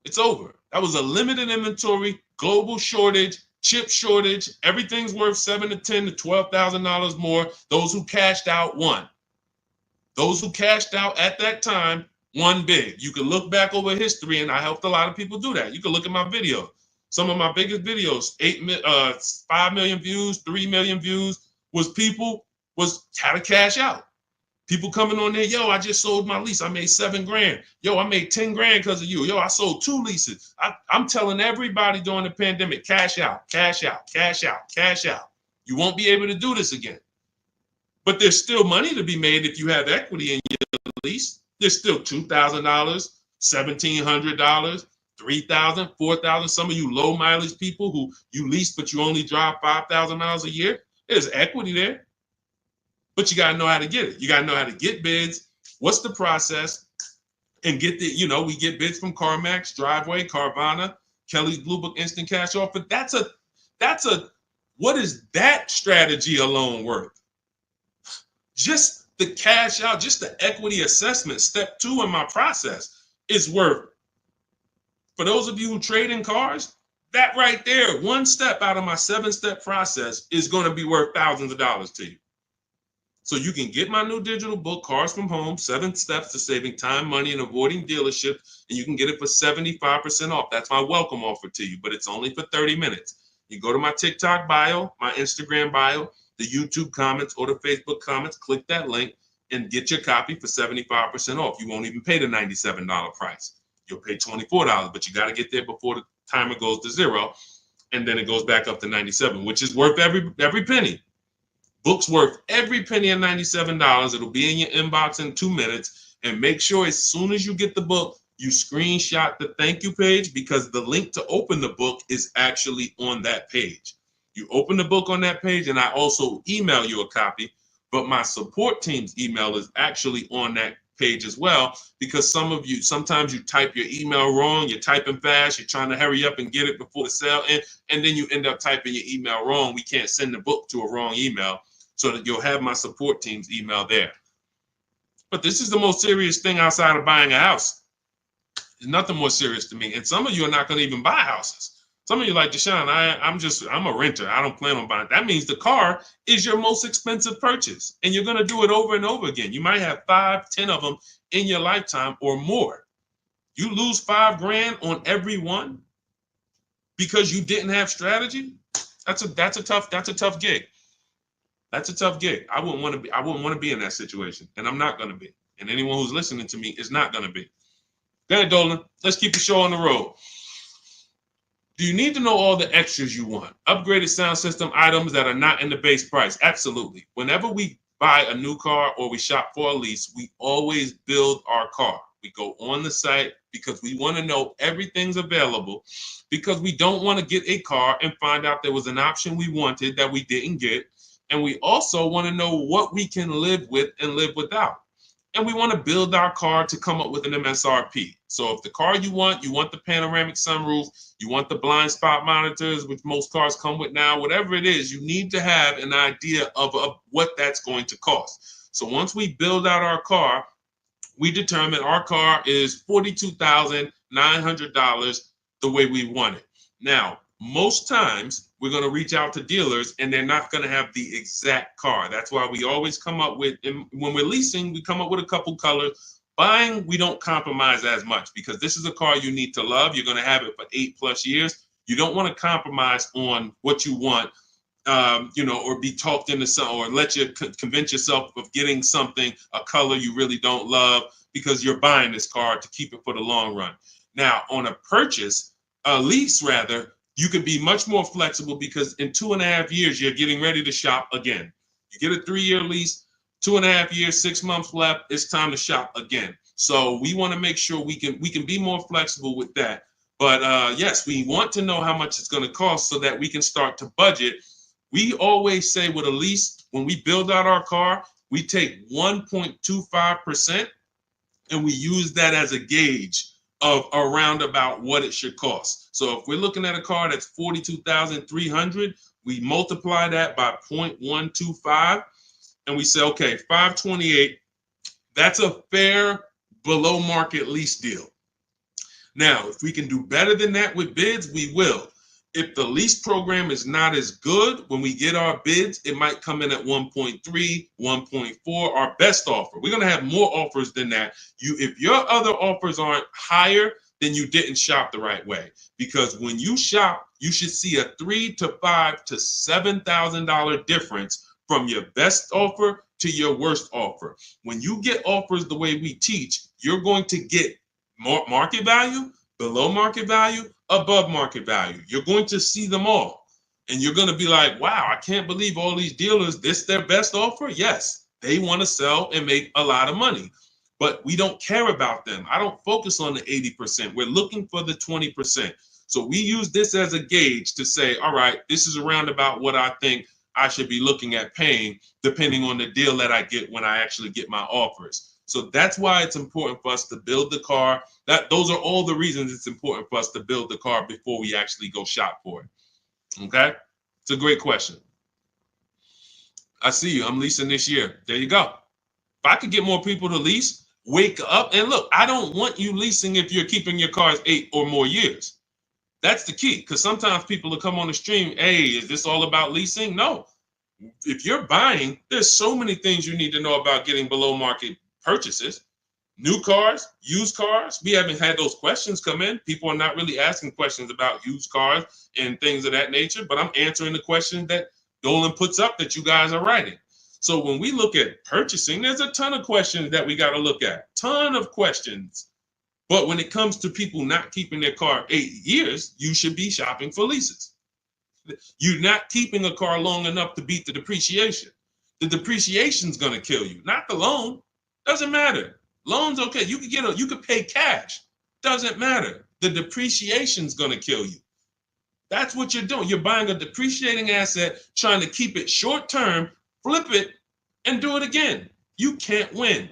It's over. That was a limited inventory, global shortage, chip shortage. Everything's worth $7,000 to $10,000 to $12,000 more. Those who cashed out won. Those who cashed out at that time won big. You can look back over history, and I helped a lot of people do that. You can look at my videos. Some of my biggest videos, 5 million views, 3 million views, was how to cash out. People coming on there, yo, I just sold my lease. I made $7,000. Yo, I made 10 grand because of you. Yo, I sold 2 leases. I'm telling everybody during the pandemic, cash out, cash out, cash out, cash out. You won't be able to do this again. But there's still money to be made if you have equity in your lease. There's still $2,000, $1,700, $3,000, $4,000. Some of you low mileage people who you lease, but you only drive 5,000 miles a year. There's equity there. But you got to know how to get it. You got to know how to get bids. What's the process? And get we get bids from CarMax, Driveway, Carvana, Kelly's Blue Book Instant Cash Offer. What is that strategy alone worth? Just the cash out, just the equity assessment, step 2 in my process is worth. For those of you who trade in cars, that right there, one step out of my 7-step process is going to be worth thousands of dollars to you. So you can get my new digital book, Cars from Home, 7 Steps to Saving Time, Money, and Avoiding Dealership, and you can get it for 75% off. That's my welcome offer to you, but it's only for 30 minutes. You go to my TikTok bio, my Instagram bio, the YouTube comments, or the Facebook comments, click that link, and get your copy for 75% off. You won't even pay the $97 price. You'll pay $24, but you got to get there before the timer goes to 0, and then it goes back up to $97, which is worth every penny. Book's worth every penny of $97. It'll be in your inbox in 2 minutes. And make sure as soon as you get the book, you screenshot the thank you page, because the link to open the book is actually on that page. You open the book on that page, and I also email you a copy, but my support team's email is actually on that page as well, because sometimes you type your email wrong, you're typing fast, you're trying to hurry up and get it before the sale, and then you end up typing your email wrong. We can't send the book to a wrong email, so that you'll have my support team's email there. But this is the most serious thing outside of buying a house. There's nothing more serious to me. And some of you are not going to even buy houses. Some of you like, Deshone, I'm a renter. I don't plan on buying. That means the car is your most expensive purchase. And you're going to do it over and over again. You might have 5, 10 of them in your lifetime or more. You lose $5,000 on every one because you didn't have strategy. That's a tough gig. That's a tough gig. I wouldn't want to be in that situation. And I'm not going to be. And anyone who's listening to me is not going to be. Go ahead, Dolan. Let's keep the show on the road. Do you need to know all the extras you want? Upgraded sound system items that are not in the base price? Absolutely. Whenever we buy a new car or we shop for a lease, we always build our car. We go on the site because we want to know everything's available, because we don't want to get a car and find out there was an option we wanted that we didn't get. And we also want to know what we can live with and live without. And we want to build our car to come up with an MSRP. So if the car you want the panoramic sunroof, you want the blind spot monitors, which most cars come with now, whatever it is, you need to have an idea of what that's going to cost. So once we build out our car, we determine our car is $42,900 the way we want it. Now, most times we're going to reach out to dealers and they're not going to have the exact car. That's why we always come up with, and when we're leasing, we come up with a couple colors. Buying, we don't compromise as much, because this is a car you need to love. You're going to have it for 8+ years. You don't want to compromise on what you want, or be talked into something, or let you convince yourself of getting something, a color you really don't love, because you're buying this car to keep it for the long run. Now, on a lease rather, you can be much more flexible, because in 2.5 years, you're getting ready to shop again. You get a 3-year lease, 2.5 years, 6 months left, it's time to shop again. So we want to make sure we can be more flexible with that. But yes, we want to know how much it's going to cost so that we can start to budget We always say with a lease, when we build out our car, we take 1.25% and we use that as a gauge of around about what it should cost. So if we're looking at a car that's 42,300, we multiply that by 0.125 and we say, okay, 528, that's a fair below market lease deal. Now, if we can do better than that with bids, we will. If the lease program is not as good, when we get our bids, it might come in at 1.3, 1.4, our best offer. We're going to have more offers than that. If your other offers aren't higher, then you didn't shop the right way. Because when you shop, you should see a $3,000 to $5,000 to $7,000 difference from your best offer to your worst offer. When you get offers the way we teach, you're going to get more market value, below market value, above market value. You're going to see them all. And you're going to be like, wow, I can't believe all these dealers, this their best offer? Yes, they want to sell and make a lot of money. But we don't care about them. I don't focus on the 80%. We're looking for the 20%. So we use this as a gauge to say, all right, this is around about what I think I should be looking at paying, depending on the deal that I get when I actually get my offers. So that's why it's important for us to build the car. Those are all the reasons it's important for us to build the car before we actually go shop for it. Okay? It's a great question. I see you. I'm leasing this year. There you go. If I could get more people to lease, wake up and look. I don't want you leasing if you're keeping your cars 8 or more years. That's the key, because sometimes people will come on the stream, hey, is this all about leasing? No. If you're buying, there's so many things you need to know about getting below market purchases. New cars, used cars, we haven't had those questions come in. People are not really asking questions about used cars and things of that nature, but I'm answering the questions that Dolan puts up that you guys are writing. So when we look at purchasing, there's a ton of questions that we got to look at, ton of questions. But when it comes to people not keeping their car 8 years, you should be shopping for leases. You're not keeping a car long enough to beat the depreciation. The depreciation's going to kill you, not the loan. Doesn't matter. Loans, okay, you could pay cash. Doesn't matter. The depreciation's going to kill you. That's what you're doing. You're buying a depreciating asset, trying to keep it short term, flip it, and do it again. You can't win.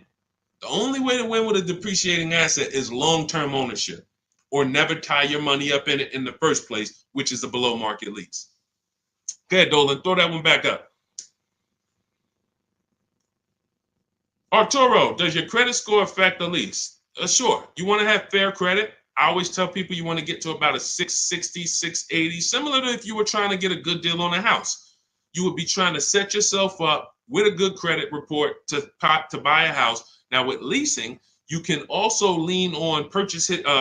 The only way to win with a depreciating asset is long-term ownership, or never tie your money up in it in the first place, which is a below market lease. Go ahead, Dolan, throw that one back up. Arturo, does your credit score affect the lease? Sure. You want to have fair credit. I always tell people you want to get to about a 660, 680, similar to if you were trying to get a good deal on a house. You would be trying to set yourself up with a good credit report to buy a house. Now with leasing, you can also lean on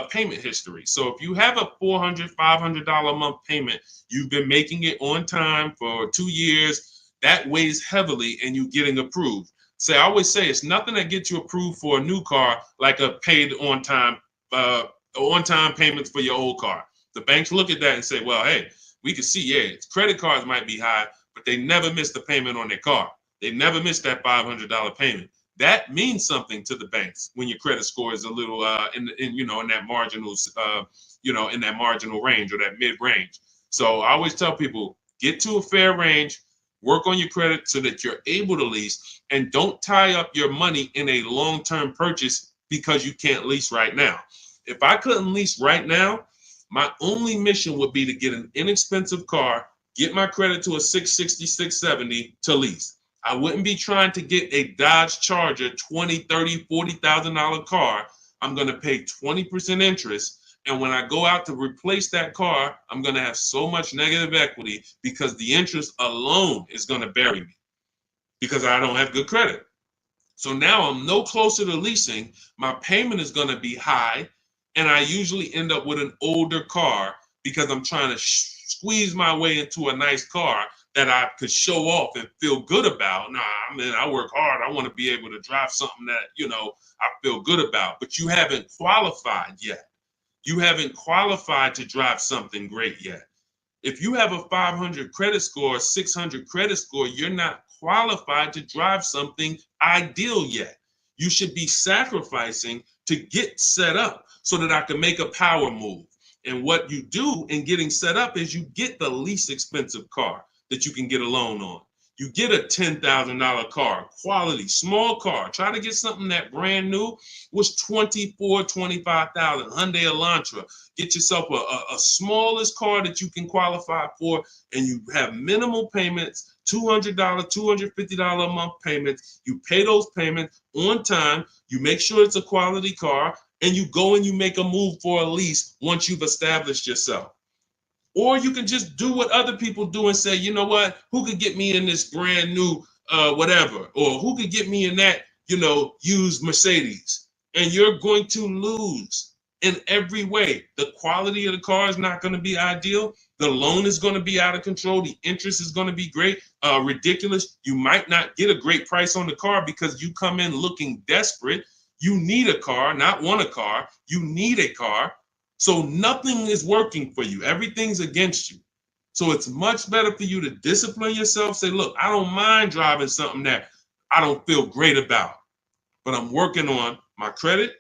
payment history. So if you have a $400, $500 a month payment, you've been making it on time for 2 years, that weighs heavily in you getting approved. I always say it's nothing that gets you approved for a new car like a paid on-time payments for your old car. The banks look at that and say, well, hey, we can see, yeah, credit cards might be high, but they never miss the payment on their car. They never miss that $500 payment. That means something to the banks when your credit score is a little in that marginal in that marginal range or that mid range. So I always tell people, get to a fair range, work on your credit so that you're able to lease, and don't tie up your money in a long-term purchase because you can't lease right now. If I couldn't lease right now, my only mission would be to get an inexpensive car, get my credit to a 660, 670 to lease. I wouldn't be trying to get a Dodge Charger, $20,000, $30,000, $40,000 car. I'm going to pay 20% interest. And when I go out to replace that car, I'm going to have so much negative equity because the interest alone is going to bury me because I don't have good credit. So now I'm no closer to leasing. My payment is going to be high. And I usually end up with an older car because I'm trying to squeeze my way into a nice car that I could show off and feel good about. Nah, I mean, I work hard. I want to be able to drive something that, I feel good about. But you haven't qualified yet. You haven't qualified to drive something great yet. If you have a 500 credit score, 600 credit score, you're not qualified to drive something ideal yet. You should be sacrificing to get set up so that I can make a power move. And what you do in getting set up is you get the least expensive car. that you can get a loan on. You get a $10,000 car, quality, small car. Try to get something that brand new was $24,000, $25,000, Hyundai Elantra. Get yourself a smallest car that you can qualify for, and you have minimal payments, $200, $250 a month payments. You pay those payments on time. You make sure it's a quality car, and you go and you make a move for a lease once you've established yourself. Or you can just do what other people do and say, you know what, who could get me in this brand new whatever, or who could get me in that, used Mercedes? And you're going to lose in every way. The quality of the car is not going to be ideal. The loan is going to be out of control. The interest is going to be great, ridiculous. You might not get a great price on the car because you come in looking desperate. You need a car, not want a car. You need a car. So nothing is working for you. Everything's against you. So it's much better for you to discipline yourself. Say, look, I don't mind driving something that I don't feel great about, but I'm working on my credit.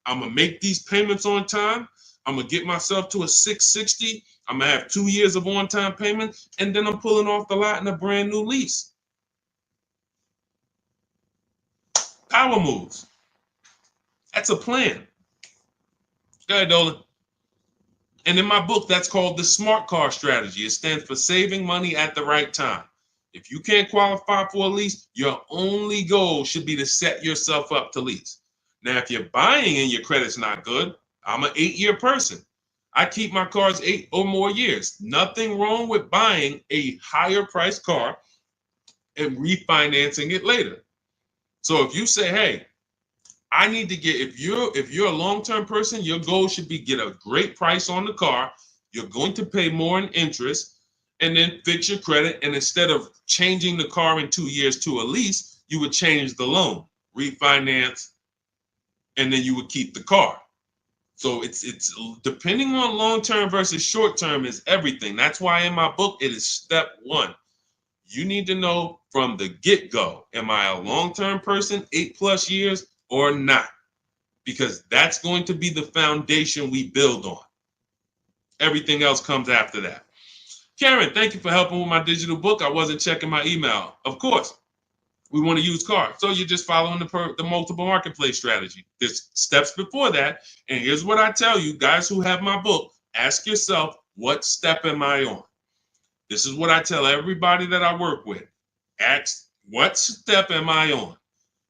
I'm going to make these payments on time. I'm going to get myself to a 660. I'm going to have 2 years of on-time payments, and then I'm pulling off the lot in a brand new lease. Power moves. That's a plan. Go ahead, Dolan. And in my book, that's called the SMART car strategy. It stands for saving money at the right time. If you can't qualify for a lease, your only goal should be to set yourself up to lease. Now, if you're buying and your credit's not good, I'm an 8-year person. I keep my cars 8 or more years. Nothing wrong with buying a higher priced car and refinancing it later. So if you say, hey, I need to get, if you're a long-term person, your goal should be get a great price on the car. You're going to pay more in interest and then fix your credit. And instead of changing the car in 2 years to a lease, you would change the loan, refinance, and then you would keep the car. So it's depending on long-term versus short-term is everything. That's why in my book, it is step 1. You need to know from the get-go, am I a long-term person, 8+ years, or not? Because that's going to be the foundation we build on. Everything else comes after that. Karen, thank you for helping with my digital book. I wasn't checking my email. Of course, we want to use cars. So you're just following the multiple marketplace strategy. There's steps before that. And here's what I tell you, guys who have my book, ask yourself, what step am I on? This is what I tell everybody that I work with. Ask, what step am I on?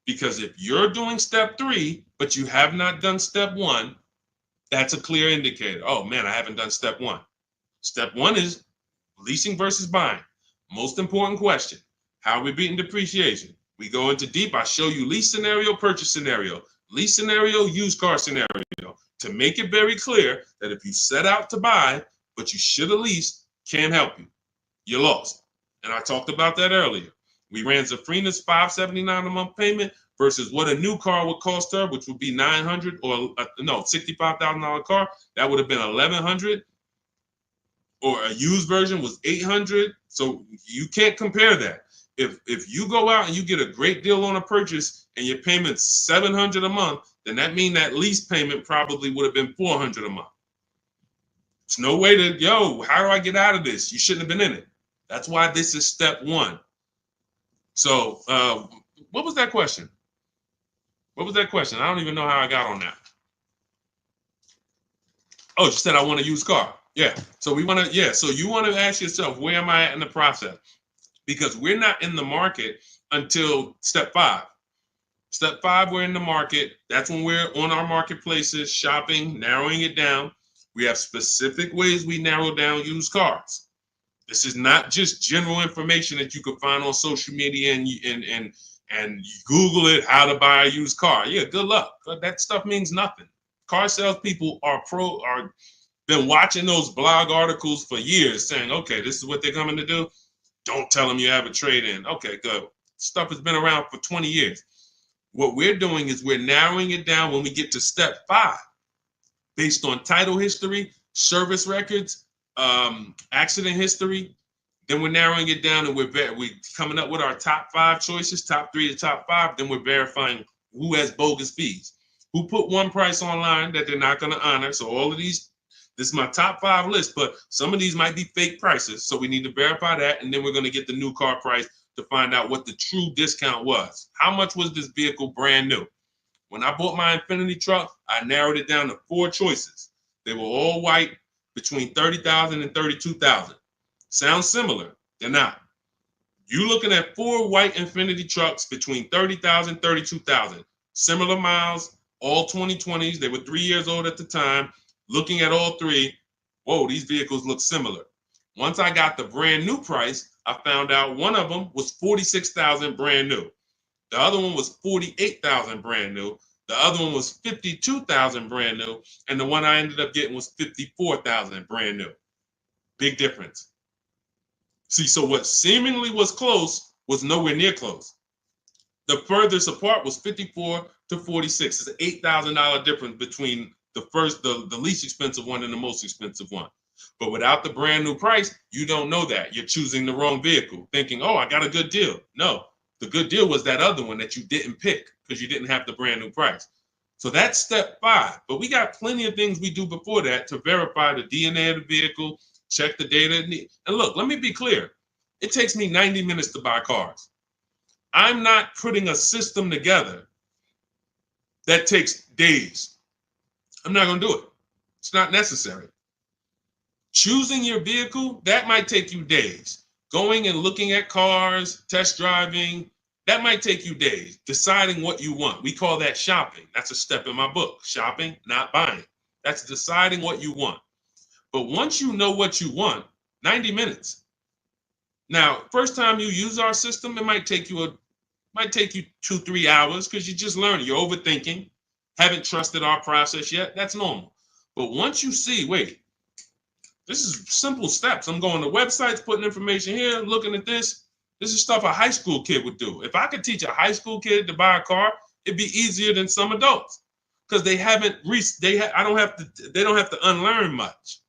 Because if you're doing step 3, but you have not done step 1, that's a clear indicator. Oh man, I haven't done step 1. Step 1 is leasing versus buying. Most important question. How are we beating depreciation? We go into deep. I show you lease scenario, purchase scenario, lease scenario, used car scenario, to make it very clear that if you set out to buy, but you should have leased, can't help you. You're lost. And I talked about that earlier. We ran Zafrina's $579 a month payment versus what a new car would cost her, which would be $900 or $65,000 car. That would have been $1,100. Or a used version was $800. So you can't compare that. If you go out and you get a great deal on a purchase and your payment's $700 a month, then that means that lease payment probably would have been $400 a month. There's no way to, how do I get out of this? You shouldn't have been in it. That's why this is step 1. So what was that question? What was that question? I don't even know how I got on that. Oh, you said I want a used car. Yeah. So so you want to ask yourself, where am I at in the process? Because we're not in the market until step 5. Step 5, we're in the market. That's when we're on our marketplaces, shopping, narrowing it down. We have specific ways we narrow down used cars. This is not just general information that you could find on social media and you Google it, how to buy a used car. Yeah, good luck. That stuff means nothing. Car salespeople are been watching those blog articles for years saying, okay, this is what they're coming to do. Don't tell them you have a trade-in. Okay, good. Stuff has been around for 20 years. What we're doing is we're narrowing it down when we get to step 5, based on title history, service records, accident history. Then we're narrowing it down and we're coming up with our top 5 choices, top 3 to top 5. Then we're verifying who has bogus fees, who put one price online that they're not going to honor. So all of these This is my top 5 list, but some of these might be fake prices. So we need to verify that. And then we're going to get the new car price to find out what the true discount was. How much was this vehicle brand new? When I bought my Infiniti truck, I narrowed it down to 4 choices. They were all white, between $30,000 and $32,000. Sounds similar. They're not. You're looking at 4 white Infiniti trucks between $30,000 and $32,000. Similar miles, all 2020s. They were 3 years old at the time. Looking at all 3, whoa, these vehicles look similar. Once I got the brand new price, I found out one of them was $46,000 brand new. The other one was $48,000 brand new. The other one was $52,000 brand new. And the one I ended up getting was $54,000 brand new. Big difference. See, so what seemingly was close was nowhere near close. The furthest apart was 54 to 46. It's an $8,000 difference between the least expensive one and the most expensive one. But without the brand new price, you don't know that. You're choosing the wrong vehicle, thinking, oh, I got a good deal. No, the good deal was that other one that you didn't pick because you didn't have the brand new price. So that's step 5. But we got plenty of things we do before that to verify the DNA of the vehicle, check the data. And look, let me be clear. It takes me 90 minutes to buy cars. I'm not putting a system together that takes days. I'm not going to do it. It's not necessary. Choosing your vehicle, that might take you days. Going and looking at cars, test driving, that might take you days. Deciding what you want. We call that shopping. That's a step in my book. Shopping, not buying. That's deciding what you want. But once you know what you want, 90 minutes. Now, first time you use our system, it might take you 2-3 hours because you're just learning. You're overthinking. Haven't trusted our process yet. That's normal. But once you see, wait, this is simple steps. I'm going to websites, putting information here, looking at this. This is stuff a high school kid would do. If I could teach a high school kid to buy a car, it'd be easier than some adults because they don't have to unlearn much.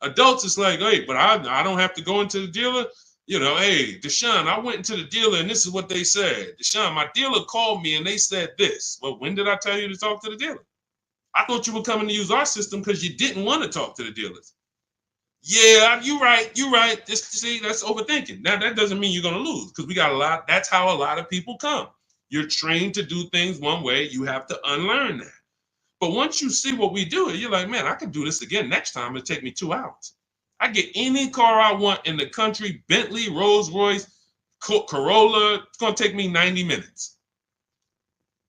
Adults, it's like, hey, but I don't have to go into the dealer. You know, hey, Deshone, I went into the dealer and this is what they said. Deshone, my dealer called me and they said this. Well, when did I tell you to talk to the dealer? I thought you were coming to use our system because you didn't want to talk to the dealers. Yeah, you're right. See, that's overthinking. Now, that doesn't mean you're going to lose because we got a lot. That's how a lot of people come. You're trained to do things one way. You have to unlearn that. But once you see what we do, you're like, man, I can do this again next time. It'll take me 2 hours. I get any car I want in the country, Bentley, Rolls Royce, Corolla. It's going to take me 90 minutes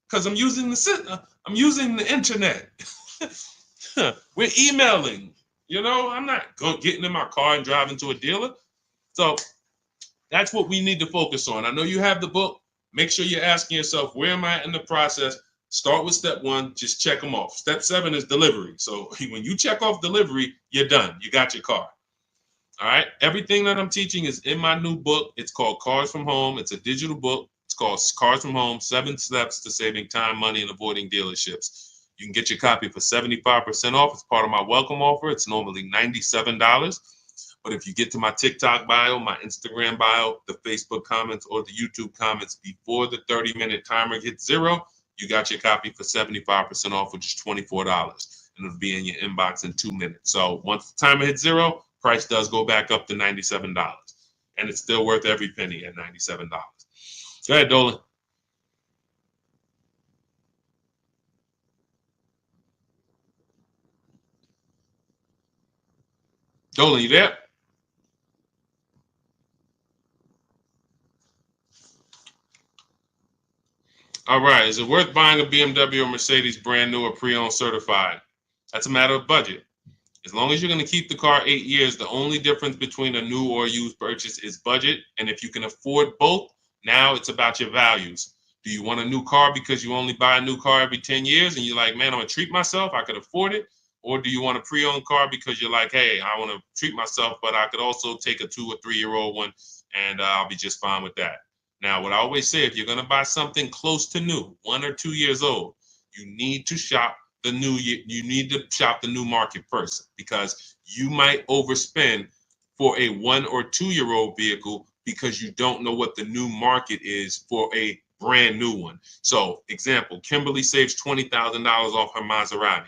because I'm using the internet. We're emailing. You know, I'm not getting in my car and driving to a dealer. So that's what we need to focus on. I know you have the book. Make sure you're asking yourself, where am I in the process? Start with step 1, just check them off. Step 7 is delivery. So when you check off delivery, you're done. You got your car. All right. Everything that I'm teaching is in my new book. It's called Cars from Home. It's a digital book. It's called Cars from Home, 7 Steps to Saving Time, Money, and Avoiding Dealerships. You can get your copy for 75% off. It's part of my welcome offer. It's normally $97. But if you get to my TikTok bio, my Instagram bio, the Facebook comments, or the YouTube comments before the 30-minute timer hits 0, you got your copy for 75% off, which is $24. And it'll be in your inbox in 2 minutes. So once the timer hits 0, price does go back up to $97. And it's still worth every penny at $97. Go ahead, Dolan. Dolan, you there? All right. Is it worth buying a BMW or Mercedes brand new or pre-owned certified? That's a matter of budget. As long as you're going to keep the car 8 years, the only difference between a new or used purchase is budget. And if you can afford both, now it's about your values. Do you want a new car because you only buy a new car every 10 years and you're like, man, I'm going to treat myself, I could afford it? Or do you want a pre-owned car because you're like, hey, I want to treat myself, but I could also take a 2 or 3 year old one and I'll be just fine with that. Now, what I always say, if you're going to buy something close to new, 1 or 2 years old, you need to shop the new market first because you might overspend for a 1 or 2 year old vehicle because you don't know what the new market is for a brand new one. So, example, Kimberly saves $20,000 off her Maserati.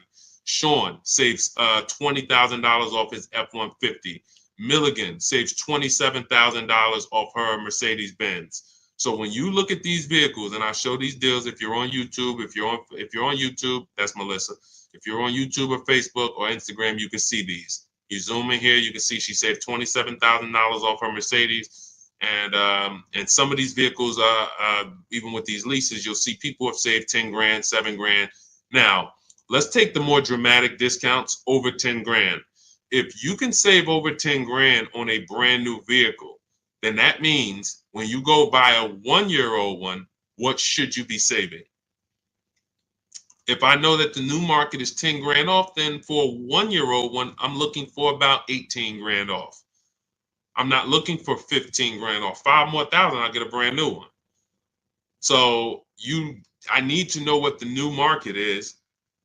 Sean saves $20,000 off his F-150. Milligan saves $27,000 off her Mercedes-Benz. So when you look at these vehicles, and I show these deals, if you're on YouTube, if you're on YouTube, that's Melissa. If you're on YouTube or Facebook or Instagram, you can see these. You zoom in here, you can see she saved $27,000 off her Mercedes. And some of these vehicles, even with these leases, you'll see people have saved 10 grand, 7 grand. Now, let's take the more dramatic discounts over 10 grand. If you can save over 10 grand on a brand new vehicle, then that means when you go buy a 1-year-old one, what should you be saving? If I know that the new market is 10 grand off, then for a 1-year-old one, I'm looking for about 18 grand off. I'm not looking for 15 grand off. 5 more thousand, I'll get a brand new one. So I need to know what the new market is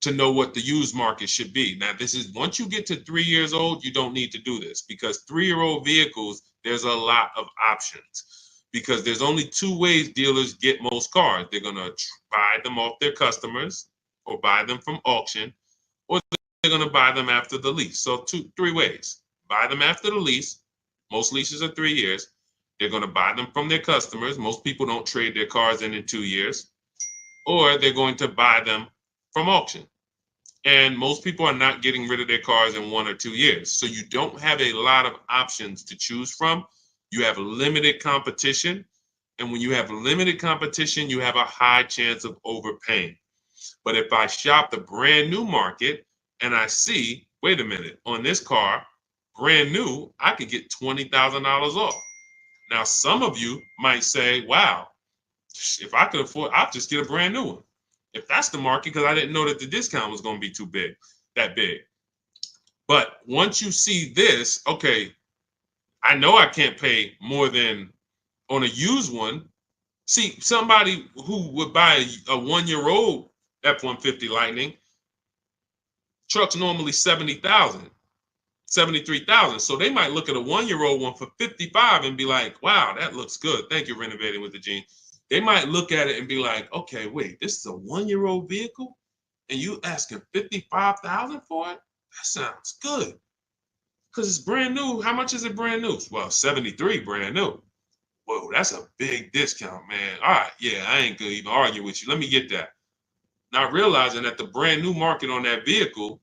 to know what the used market should be. Now, this is once you get to 3 years old, you don't need to do this because 3-year-old vehicles, there's a lot of options because there's only 2 ways dealers get most cars. They're going to buy them off their customers or buy them from auction, or they're going to buy them after the lease. So 3 ways. Buy them after the lease. Most leases are 3 years. They're going to buy them from their customers. Most people don't trade their cars in 2 years. Or they're going to buy them from auction. And most people are not getting rid of their cars in 1 or 2 years. So you don't have a lot of options to choose from. You have limited competition. And when you have limited competition, you have a high chance of overpaying. But if I shop the brand new market and I see, wait a minute, on this car, brand new, I could get $20,000 off. Now, some of you might say, wow, if I could afford, I'll just get a brand new one. If that's the market, because I didn't know that the discount was going to be that big. But once you see this, okay, I know I can't pay more than on a used one. See, somebody who would buy a 1-year-old F-150 Lightning, truck's normally 70,000, 73,000. So they might look at a 1-year-old one for 55 and be like, wow, that looks good. Thank you, Renovating with the Gene. They might look at it and be like, okay, wait, this is a 1-year-old vehicle and you asking 55,000 for it? That sounds good. Because it's brand new. How much is it brand new? Well, 73 brand new. Whoa, that's a big discount, man. All right, yeah, I ain't gonna even argue with you. Let me get that. Not realizing that the brand new market on that vehicle,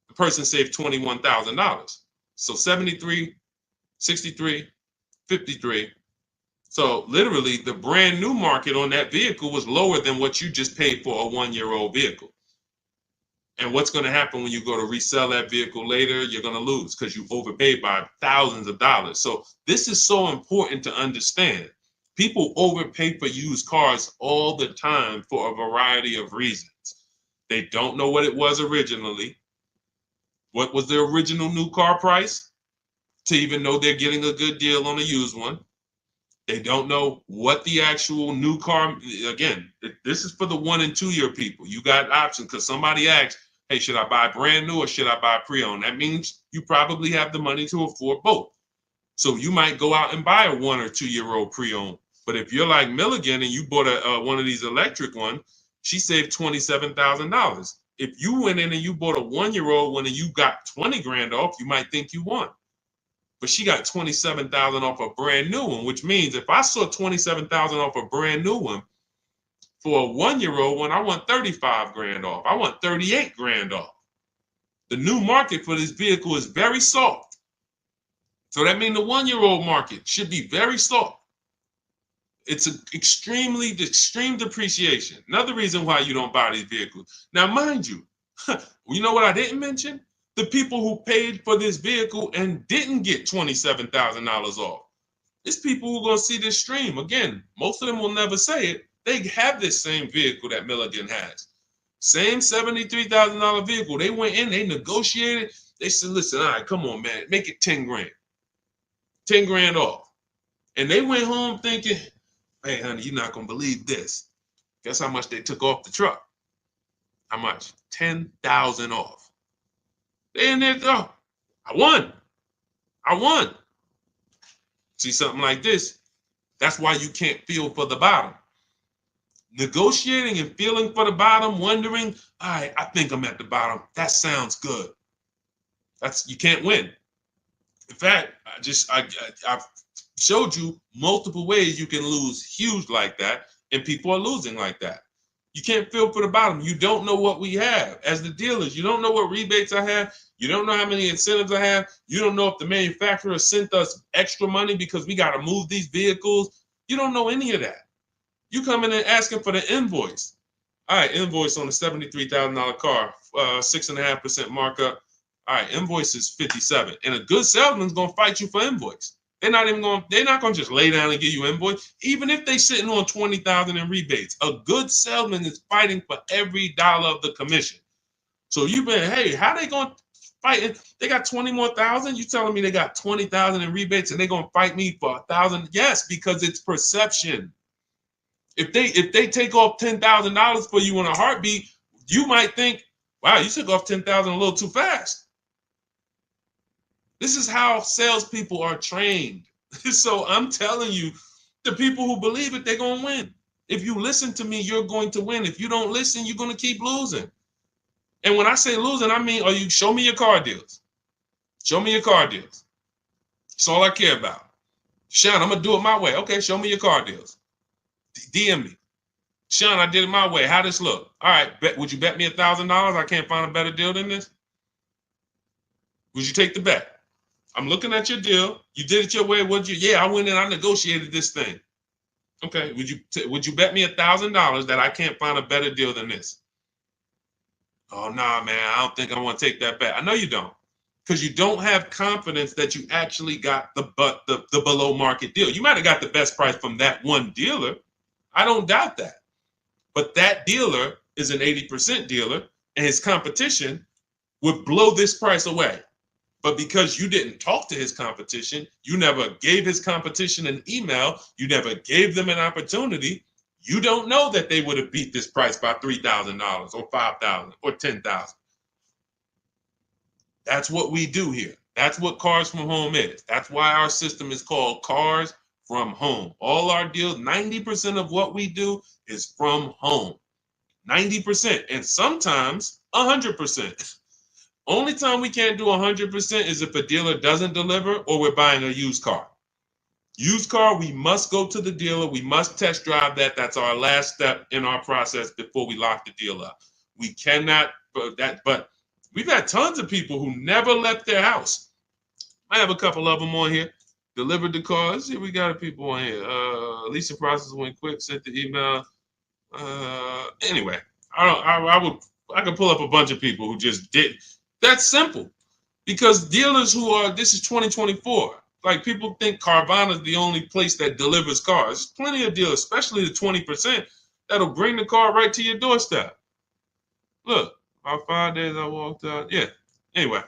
the person saved $21,000. So 73, 63, 53. So literally the brand new market on that vehicle was lower than what you just paid for a 1-year-old vehicle. And what's going to happen when you go to resell that vehicle later? You're going to lose because you overpaid by thousands of dollars. So this is so important to understand. People overpay for used cars all the time for a variety of reasons. They don't know what it was originally. What was the original new car price? To even know they're getting a good deal on a used one. They don't know what the actual new car, again, this is for the 1 and 2 year people. You got options because somebody asked, hey, should I buy brand new or should I buy pre-owned? That means you probably have the money to afford both. So you might go out and buy a 1 or 2 year old pre-owned. But if you're like Milligan and you bought one of these electric ones, she saved $27,000. If you went in and you bought a 1-year-old one and you got 20 grand off, you might think you won. But she got 27,000 off a brand new one, which means if I saw 27,000 off a brand new one, for a 1-year-old one, I want 35 grand off. I want 38 grand off. The new market for this vehicle is very soft. So that means the 1-year-old market should be very soft. It's an extreme depreciation. Another reason why you don't buy these vehicles. Now, mind you, you know what I didn't mention? The people who paid for this vehicle and didn't get $27,000 off. It's people who are going to see this stream. Again, most of them will never say it. They have this same vehicle that Milligan has. Same $73,000 vehicle. They went in, they negotiated. They said, listen, all right, come on, man, make it 10 grand. 10 grand off. And they went home thinking, hey, honey, you're not going to believe this. Guess how much they took off the truck? How much? 10,000 off. They in there, oh, I won. See something like this? That's why you can't feel for the bottom. Negotiating and feeling for the bottom, wondering, all right, I think I'm at the bottom. That sounds good. You can't win. In fact, I've showed you multiple ways you can lose huge like that, and people are losing like that. You can't feel for the bottom. You don't know what we have as the dealers. You don't know what rebates I have. You don't know how many incentives I have. You don't know if the manufacturer sent us extra money because we got to move these vehicles. You don't know any of that. You come in and asking for the invoice. All right, invoice on a $73,000 car, 6.5% markup. All right, invoice is 57, and a good salesman's gonna fight you for invoice. They're not gonna just lay down and give you invoice, even if they sitting on 20,000 in rebates. A good salesman is fighting for every dollar of the commission. So you've been, hey, how they gonna fight? They got 20 more thousand. You telling me they got 20,000 in rebates and they gonna fight me for 1,000? Yes, because it's perception. If they take off $10,000 for you in a heartbeat, you might think, wow, you took off 10,000 a little too fast. This is how salespeople are trained. So I'm telling you, the people who believe it, they're going to win. If you listen to me, you're going to win. If you don't listen, you're going to keep losing. And when I say losing, I mean, show me your car deals. Show me your car deals. That's all I care about. Sean, I'm going to do it my way. Okay, show me your car deals. DM me. Sean, I did it my way. How this look? All right, would you bet me $1,000? I can't find a better deal than this. Would you take the bet? I'm looking at your deal. You did it your way. Yeah, I went in. I negotiated this thing. Okay. Would you bet me $1,000 that I can't find a better deal than this? Oh nah, man. I don't think I want to take that bet. I know you don't, because you don't have confidence that you actually got the below market deal. You might have got the best price from that one dealer. I don't doubt that. But that dealer is an 80% dealer, and his competition would blow this price away. But because you didn't talk to his competition, you never gave his competition an email, you never gave them an opportunity, you don't know that they would have beat this price by $3,000 or $5,000 or $10,000. That's what we do here. That's what Cars from Home is. That's why our system is called Cars from Home. All our deals, 90% of what we do is from home. 90%, and sometimes 100%. Only time we can't do 100% is if a dealer doesn't deliver or we're buying a used car. Used car, we must go to the dealer. We must test drive that. That's our last step in our process before we lock the deal up. We cannot, but we've had tons of people who never left their house. I have a couple of them on here. Delivered the car. Let's see, we got people on here. Leasing process went quick. Sent the email. Anyway, I could pull up a bunch of people who just did. That's simple, because dealers this is 2024. Like, people think Carvana is the only place that delivers cars. There's plenty of dealers, especially the 20%, that'll bring the car right to your doorstep. Look, about 5 days I walked out. Yeah. Anyway, all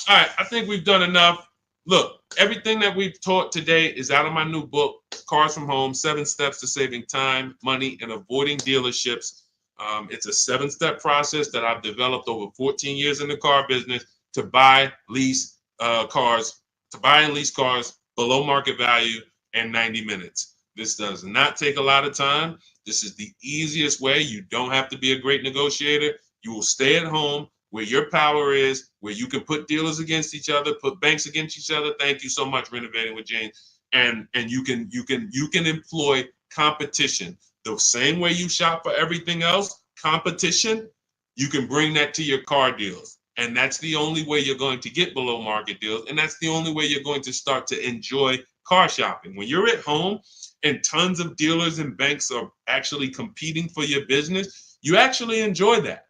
right. I think we've done enough. Look, everything that we've taught today is out of my new book, Cars from Home, 7 Steps to Saving Time, Money, and Avoiding Dealerships. It's a 7-step process that I've developed over 14 years in the car business to buy, lease cars, below market value in 90 minutes. This does not take a lot of time. This is the easiest way. You don't have to be a great negotiator. You will stay at home where your power is, where you can put dealers against each other, put banks against each other. Thank you so much, Renovating with James. And you can employ competition. The same way you shop for everything else, competition, you can bring that to your car deals. And that's the only way you're going to get below market deals. And that's the only way you're going to start to enjoy car shopping. When you're at home and tons of dealers and banks are actually competing for your business, you actually enjoy that.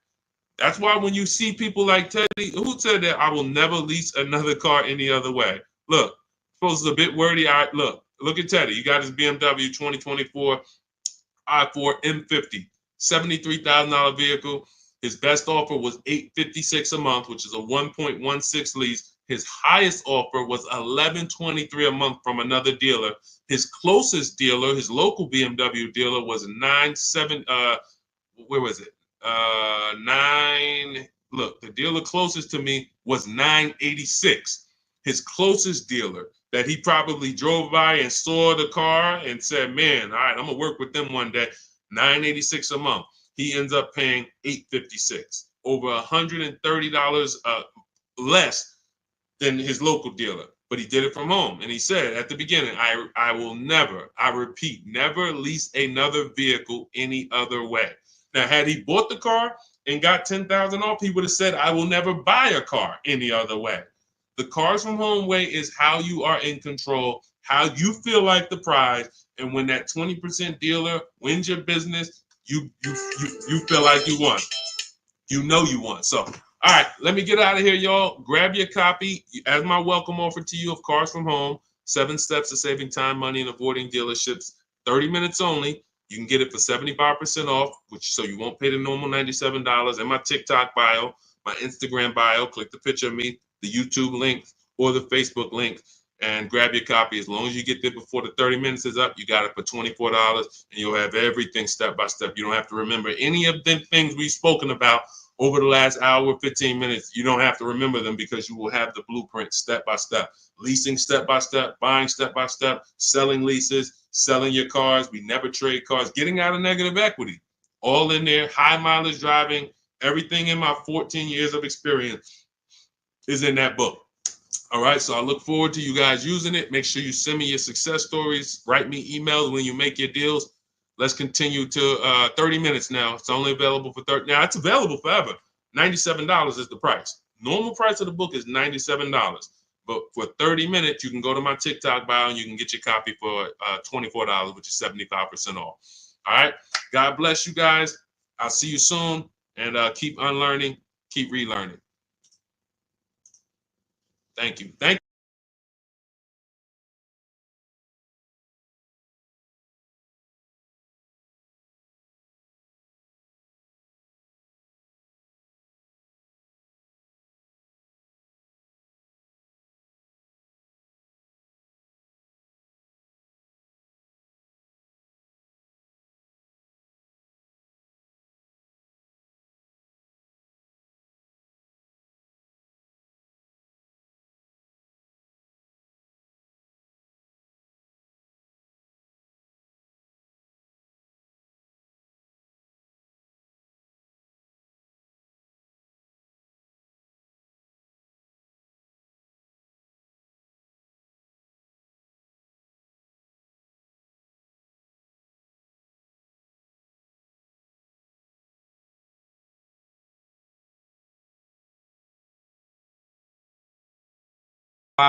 That's why when you see people like Teddy, who said that I will never lease another car any other way. Look, suppose it's a bit wordy. Look at Teddy. You got his BMW 2024 i4 M50, $73,000 vehicle. His best offer was $856 a month, which is a 1.16 lease. His highest offer was $1,123 a month from another dealer. His closest dealer, his local BMW dealer, was where was it? Look, the dealer closest to me was $986. His closest dealer that he probably drove by and saw the car and said, man, all right, I'm gonna work with them one day. $986 a month. He ends up paying $856, over $130 less than his local dealer. But he did it from home. And he said at the beginning, I will never, I repeat, never lease another vehicle any other way. Now, had he bought the car and got $10,000 off, he would have said, I will never buy a car any other way. The Cars from Home way is how you are in control, how you feel like the prize. And when that 20% dealer wins your business, you feel like you won. You know you won. So, all right, let me get out of here, y'all. Grab your copy as my welcome offer to you of Cars from Home, 7 steps to saving time, money, and avoiding dealerships. 30 minutes only. You can get it for 75% off, which so you won't pay the normal $97. In my TikTok bio, my Instagram bio, click the picture of me, the YouTube link, or the Facebook link, and grab your copy. As long as you get there before the 30 minutes is up, you got it for $24, and you'll have everything step by step. You don't have to remember any of the things we've spoken about over the last hour, 15 minutes. You don't have to remember them because you will have the blueprint step by step. Leasing step by step, buying step by step, selling leases, selling your cars. We never trade cars, getting out of negative equity. All in there, high mileage driving, everything in my 14 years of experience is in that book. All right, so I look forward to you guys using it. Make sure you send me your success stories. Write me emails when you make your deals. Let's continue to 30 minutes now. It's only available for 30. Now, it's available forever. $97 is the price. Normal price of the book is $97. But for 30 minutes, you can go to my TikTok bio and you can get your copy for $24, which is 75% off. All right. God bless you guys. I'll see you soon. And keep unlearning, keep relearning. Thank you. Thank you.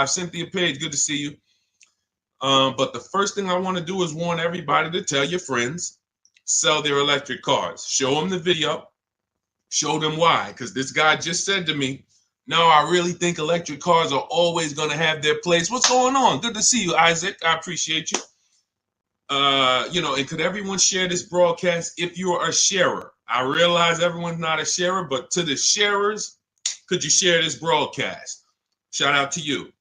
Cynthia Page, good to see you. But the first thing I want to do is warn everybody to tell your friends, sell their electric cars. Show them the video. Show them why. Because this guy just said to me, no, I really think electric cars are always going to have their place. What's going on? Good to see you, Isaac. I appreciate you. And could everyone share this broadcast if you're a sharer? I realize everyone's not a sharer, but to the sharers, could you share this broadcast? Shout out to you.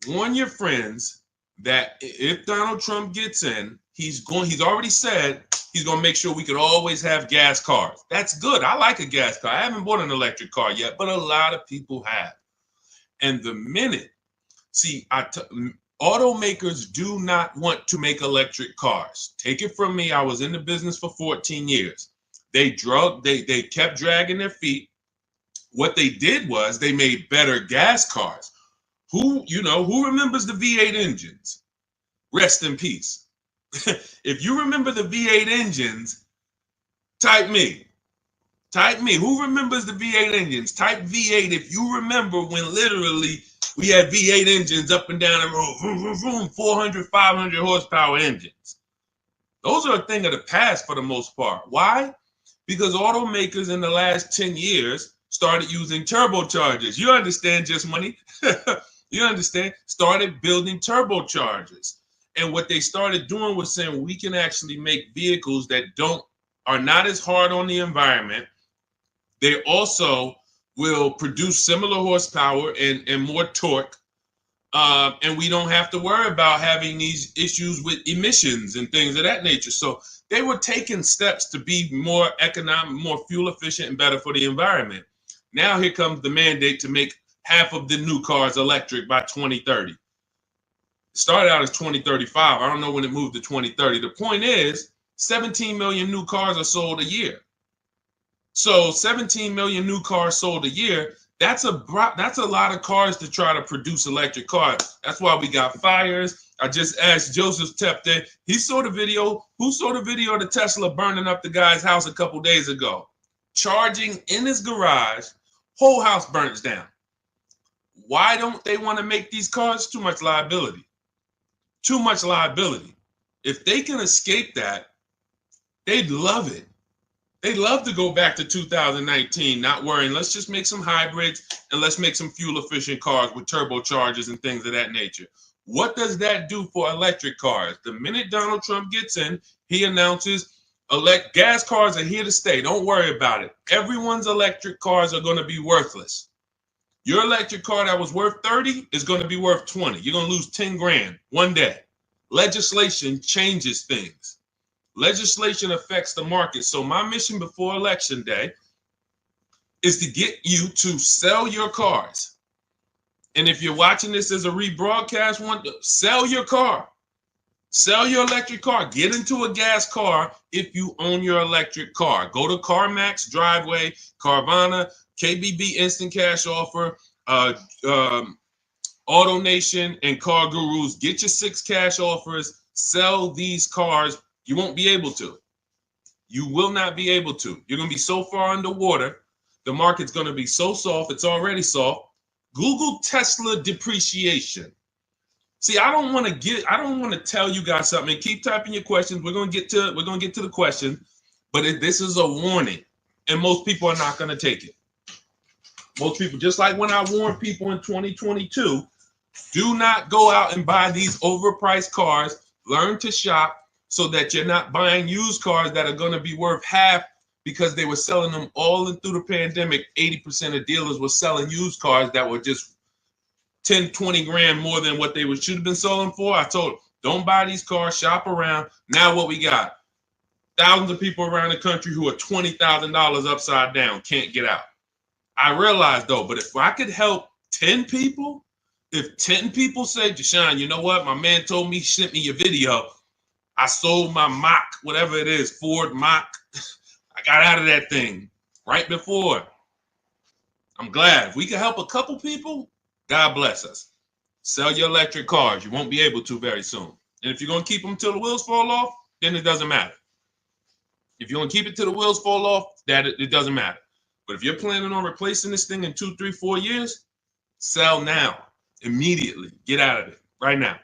Warn your friends that if Donald Trump gets in, he's already said he's going to make sure we could always have gas cars. That's good. I like a gas car. I haven't bought an electric car yet, but a lot of people have. And the minute, automakers do not want to make electric cars. Take it from me. I was in the business for 14 years. They kept dragging their feet. What they did was they made better gas cars. Who remembers the V8 engines? Rest in peace. If you remember the V8 engines, type me. Who remembers the V8 engines? Type V8 if you remember when literally we had V8 engines up and down the road, vroom, vroom, vroom, 400, 500 horsepower engines. Those are a thing of the past for the most part. Why? Because automakers in the last 10 years started using turbochargers. You understand, Just Money? You understand? Started building turbochargers. And what they started doing was saying we can actually make vehicles that are not as hard on the environment. They also will produce similar horsepower and more torque. And we don't have to worry about having these issues with emissions and things of that nature. So they were taking steps to be more economic, more fuel efficient, and better for the environment. Now here comes the mandate to make half of the new cars electric by 2030. It started out as 2035. I don't know when it moved to 2030. The point is, 17 million new cars are sold a year. So 17 million new cars sold a year. That's a lot of cars to try to produce electric cars. That's why we got fires. I just asked Joseph Tepte. He saw the video. Who saw the video of the Tesla burning up the guy's house a couple days ago? Charging in his garage, whole house burns down. Why don't they want to make these cars? Too much liability. Too much liability. If they can escape that, they'd love it. They'd love to go back to 2019, not worrying. Let's just make some hybrids and let's make some fuel-efficient cars with turbochargers and things of that nature. What does that do for electric cars? The minute Donald Trump gets in, he announces gas cars are here to stay. Don't worry about it. Everyone's electric cars are going to be worthless. Your electric car that was worth 30 is going to be worth 20. You're going to lose 10 grand one day. Legislation changes things. Legislation affects the market. So my mission before Election Day is to get you to sell your cars. And if you're watching this as a rebroadcast, sell your car. Sell your electric car. Get into a gas car if you own your electric car. Go to CarMax, Driveway, Carvana, KBB Instant Cash Offer, AutoNation, and Car Gurus. Get your 6 cash offers. Sell these cars. You won't be able to. You will not be able to. You're going to be so far underwater. The market's going to be so soft. It's already soft. Google Tesla depreciation. See, I don't want to tell you guys something. Keep typing your questions. We're going to get to the question, but this is a warning, and most people are not going to take it. Most people, just like when I warned people in 2022, do not go out and buy these overpriced cars. Learn to shop so that you're not buying used cars that are going to be worth half because they were selling them all through the pandemic. 80% of dealers were selling used cars that were just 10, 20 grand more than what they should have been selling for. I told them, don't buy these cars, shop around. Now what we got? Thousands of people around the country who are $20,000 upside down, can't get out. I realize though, but if I could help 10 people, if 10 people say, Deshone, you know what? My man told me, he sent me your video. I sold my Mach, whatever it is, Ford Mach. I got out of that thing right before. I'm glad. If we can help a couple people, God bless us. Sell your electric cars. You won't be able to very soon. And if you're going to keep them till the wheels fall off, then it doesn't matter. If you're going to keep it till the wheels fall off, it doesn't matter. But if you're planning on replacing this thing in 2, 3, 4 years, sell now, immediately. Get out of it right now.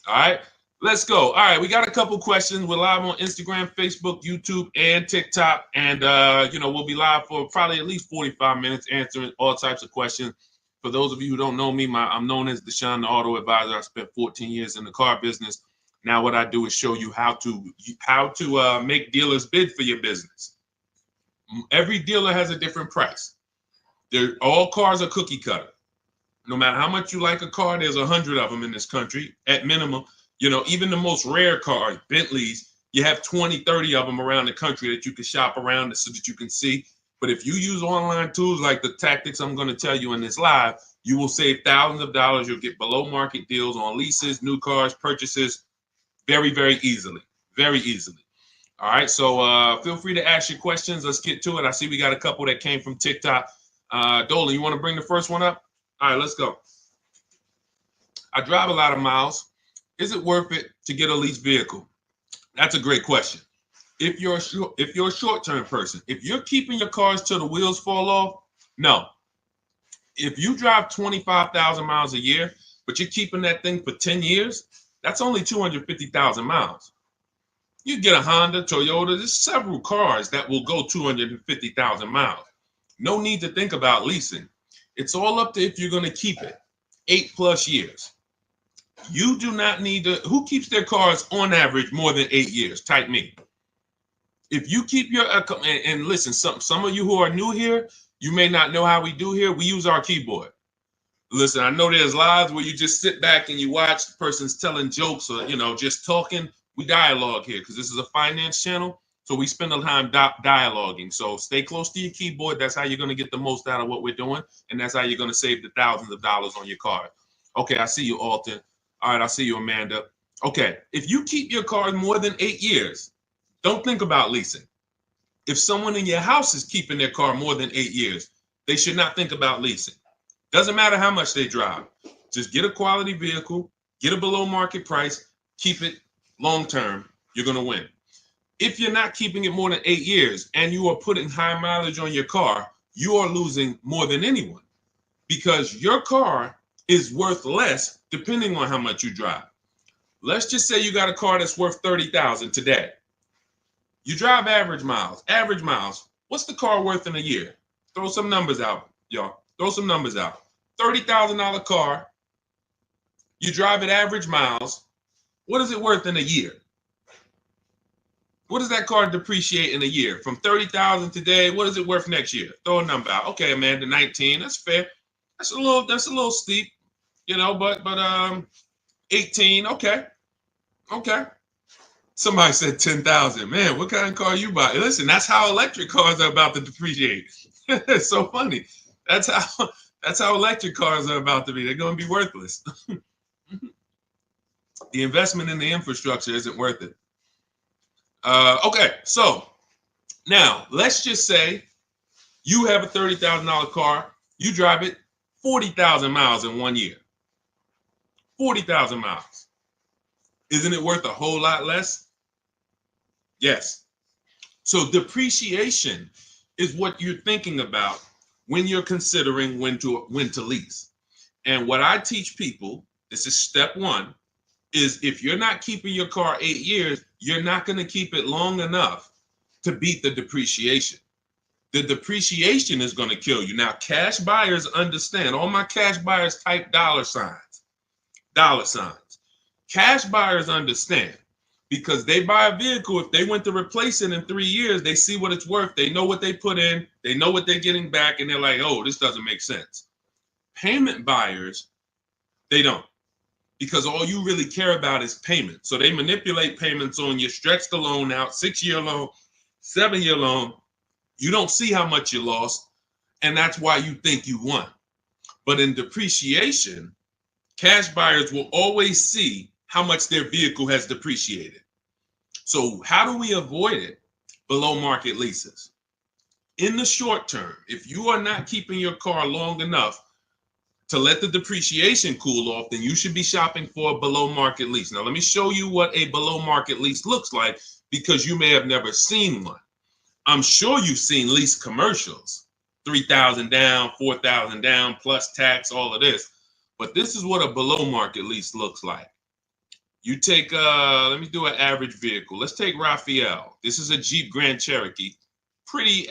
All right. Let's go. All right, we got a couple questions. We're live on Instagram, Facebook, YouTube, and TikTok. And, we'll be live for probably at least 45 minutes answering all types of questions. For those of you who don't know me, I'm known as Deshone, the auto advisor. I spent 14 years in the car business. Now what I do is show you how to make dealers bid for your business. Every dealer has a different price. All cars are cookie cutter. No matter how much you like a car, there's 100 of them in this country at minimum. Even the most rare cars, Bentleys, you have 20, 30 of them around the country that you can shop around so that you can see. But if you use online tools like the tactics I'm going to tell you in this live, you will save thousands of dollars. You'll get below market deals on leases, new cars, purchases very, very easily. Very easily. All right. So feel free to ask your questions. Let's get to it. I see we got a couple that came from TikTok. Dolan, you want to bring the first one up? All right, let's go. I drive a lot of miles. Is it worth it to get a leased vehicle? That's a great question. If you're a short-term person, if you're keeping your cars till the wheels fall off, no. If you drive 25,000 miles a year, but you're keeping that thing for 10 years, that's only 250,000 miles. You get a Honda, Toyota, there's several cars that will go 250,000 miles. No need to think about leasing. It's all up to if you're going to keep it 8+ years. You do not need to. Who keeps their cars on average more than 8 years? Type me. If you keep your and listen, some of you who are new here, you may not know how we do here. We use our keyboard. Listen, I know there's lives where you just sit back and you watch the person's telling jokes or just talking. We dialogue here because this is a finance channel, so we spend a time dialoguing. So stay close to your keyboard. That's how you're going to get the most out of what we're doing, and that's how you're going to save the thousands of dollars on your car. Okay, I see you, Alton. All right, I see you, Amanda. Okay, if you keep your car more than 8 years, Don't think about leasing. If someone in your house is keeping their car more than 8 years, they should not think about leasing. Doesn't matter how much they drive. Just get a quality vehicle, get a below market price, keep it long term. You're going to win. If you're not keeping it more than 8 years and you are putting high mileage on your car, you are losing more than anyone because your car is worth less depending on how much you drive. Let's just say you got a car that's worth 30,000 today. You drive average miles. Average miles. What's the car worth in a year? Throw some numbers out, y'all. Throw some numbers out. $30,000 car. You drive at average miles. What is it worth in a year? What does that car depreciate in a year? From 30,000 today, what is it worth next year? Throw a number out. Okay, Amanda, 19. That's fair. That's a little steep, but 18. Okay. Somebody said 10,000. Man, what kind of car you buy? Listen, that's how electric cars are about to depreciate. It's so funny. That's how electric cars are about to be. They're going to be worthless. The investment in the infrastructure isn't worth it. Okay, so now let's just say you have a $30,000 car. You drive it 40,000 miles in 1 year. 40,000 miles. Isn't it worth a whole lot less? Yes. So depreciation is what you're thinking about when you're considering when to lease. And what I teach people, this is step one, is if you're not keeping your car 8 years, you're not going to keep it long enough to beat the depreciation. The depreciation is going to kill you. Now, cash buyers understand. All my cash buyers type dollar signs. Dollar signs. Cash buyers understand because they buy a vehicle. If they went to replace it in 3 years, they see what it's worth. They know what they put in. They know what they're getting back. And they're like, oh, this doesn't make sense. Payment buyers, they don't. Because all you really care about is payment. So they manipulate payments on you, stretch the loan out, 6-year loan, 7-year loan. You don't see how much you lost, and that's why you think you won. But in depreciation, cash buyers will always see how much their vehicle has depreciated. So how do we avoid it? Below market leases. In the short term, if you are not keeping your car long enough to let the depreciation cool off, then you should be shopping for a below market lease. Now, let me show you what a below market lease looks like because you may have never seen one. I'm sure you've seen lease commercials, 3,000 down, 4,000 down, plus tax, all of this. But this is what a below market lease looks like. You take, let me do an average vehicle. Let's take Raphael. This is a Jeep Grand Cherokee. Pretty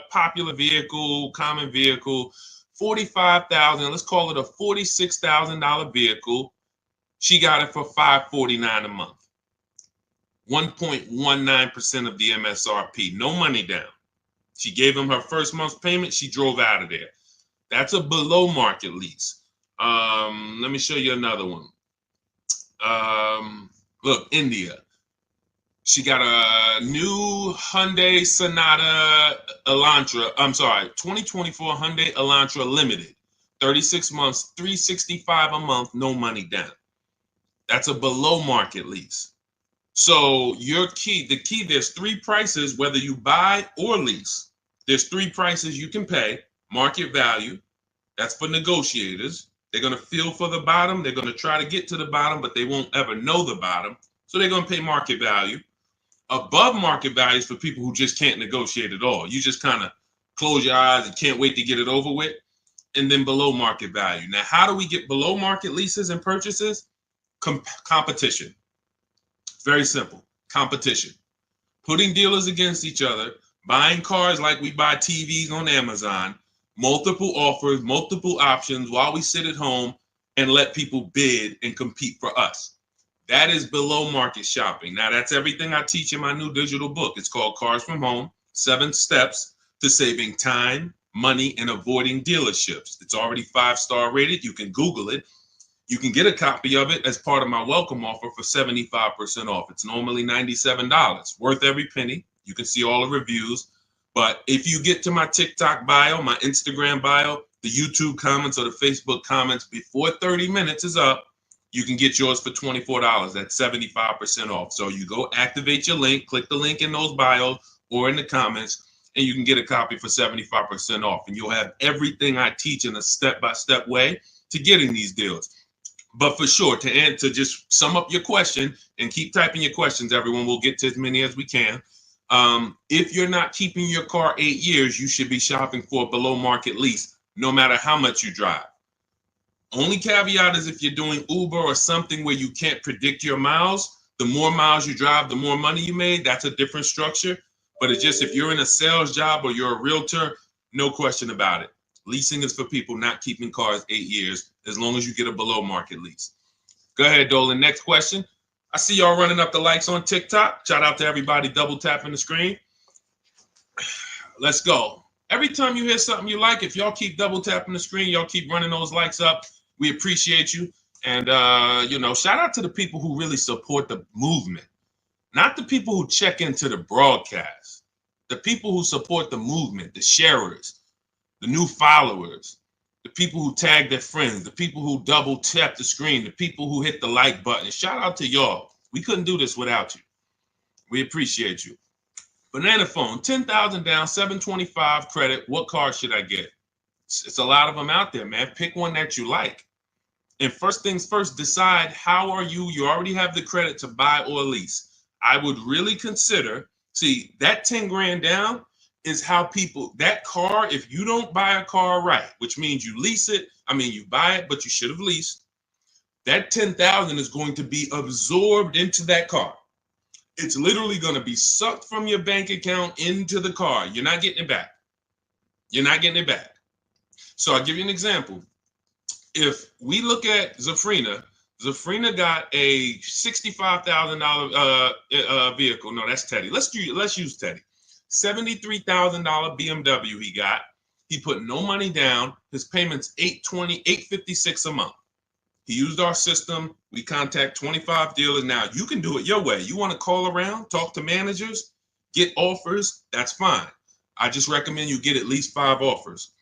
popular vehicle, common vehicle. 45,000, let's call it a $46,000 vehicle. She got it for $549 a month. 1.19% of the MSRP, no money down. She gave him her first month's payment. She drove out of there. That's a below market lease. Let me show you another one. Look, India. She got a new Hyundai Sonata Elantra. 2024 Hyundai Elantra Limited. 36 months, $365 a month, no money down. That's a below market lease. So the key, there's 3 prices, whether you buy or lease. There's 3 prices you can pay. Market value, that's for negotiators. They're going to feel for the bottom. They're going to try to get to the bottom, but they won't ever know the bottom. So they're going to pay market value. Above market value is for people who just can't negotiate at all. You just kind of close your eyes and can't wait to get it over with. And then below market value. Now, how do we get below market leases and purchases? Competition. Very simple. Competition. Putting dealers against each other, buying cars like we buy TVs on Amazon, multiple offers, multiple options while we sit at home and let people bid and compete for us. That is below market shopping. Now, that's everything I teach in my new digital book. It's called Cars from Home, 7 Steps to Saving Time, Money, and Avoiding Dealerships. It's already 5-star rated. You can Google it. You can get a copy of it as part of my welcome offer for 75% off. It's normally $97, worth every penny. You can see all the reviews. But if you get to my TikTok bio, my Instagram bio, the YouTube comments or the Facebook comments before 30 minutes is up, you can get yours for $24. That's 75% off. So you go activate your link, click the link in those bios or in the comments, and you can get a copy for 75% off. And you'll have everything I teach in a step-by-step way to getting these deals. But for sure, to just sum up your question and keep typing your questions, everyone, we'll get to as many as we can. If you're not keeping your car 8 years, you should be shopping for a below market lease, no matter how much you drive. Only caveat is if you're doing Uber or something where you can't predict your miles, the more miles you drive, the more money you made. That's a different structure. But it's just if you're in a sales job or you're a realtor, no question about it. Leasing is for people not keeping cars 8 years, as long as you get a below market lease. Go ahead, Dolan. Next question. I see y'all running up the likes on TikTok. Shout out to everybody double tapping the screen. Let's go. Every time you hear something you like, if y'all keep double tapping the screen, y'all keep running those likes up. We appreciate you. And, shout out to the people who really support the movement, not the people who check into the broadcast, the people who support the movement, the sharers, the new followers, the people who tag their friends, the people who double tap the screen, the people who hit the like button. Shout out to y'all. We couldn't do this without you. We appreciate you. Banana phone, 10,000 down, 725 credit. What car should I get? It's a lot of them out there, man. Pick one that you like. And first things first, decide how are you already have the credit to buy or lease. I would really consider, see, that 10 grand down is how people, that car, if you don't buy a car right, which means you lease it, you buy it, but you should have leased, that 10,000 is going to be absorbed into that car. It's literally going to be sucked from your bank account into the car. You're not getting it back. You're not getting it back. So I'll give you an example. If we look at Zafrina got a $65,000 vehicle. No, that's Teddy. Let's use Teddy. $73,000 BMW he got. He put no money down. His payment's $856 a month. He used our system. We contact 25 dealers. Now you can do it your way. You want to call around, talk to managers, get offers. That's fine. I just recommend you get at least 5 offers.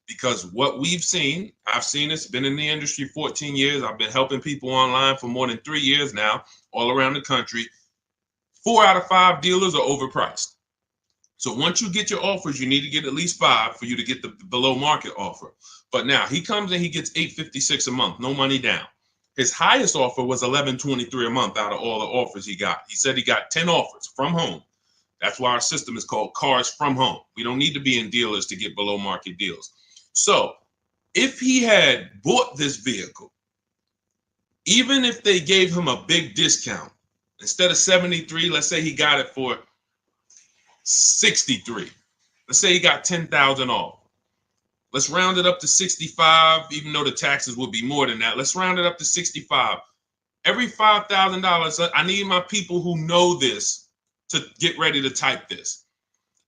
Because what we've seen, I've seen this, been in the industry 14 years. I've been helping people online for more than 3 years now, all around the country. 4 out of 5 dealers are overpriced. So once you get your offers, you need to get at least 5 for you to get the below market offer. But now he comes and he gets $856 a month, no money down. His highest offer was $1123 a month out of all the offers he got. He said he got 10 offers from home. That's why our system is called Cars from Home. We don't need to be in dealers to get below market deals. So if he had bought this vehicle, even if they gave him a big discount, instead of 73, let's say he got it for 63. Let's say he got 10,000 off. Let's round it up to 65, even though the taxes would be more than that. Let's round it up to 65. Every $5,000, I need my people who know this to get ready to type this.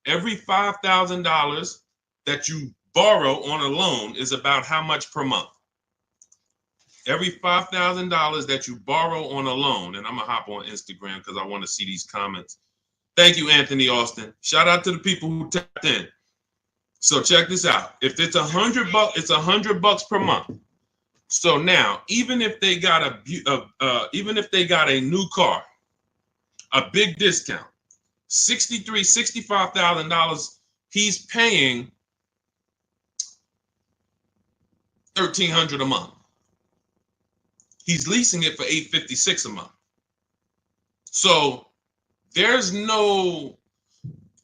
Every $5,000 that you borrow on a loan is about how much per month? Every $5,000 that you borrow on a loan, and I'm going to hop on Instagram because I want to see these comments. Thank you, Anthony Austin. Shout out to the people who tapped in. So check this out. If it's $100, it's $100 per month. So now, even if they got a new car, a big discount, $65,000, he's paying $1,300 a month. He's leasing it for $856 a month. So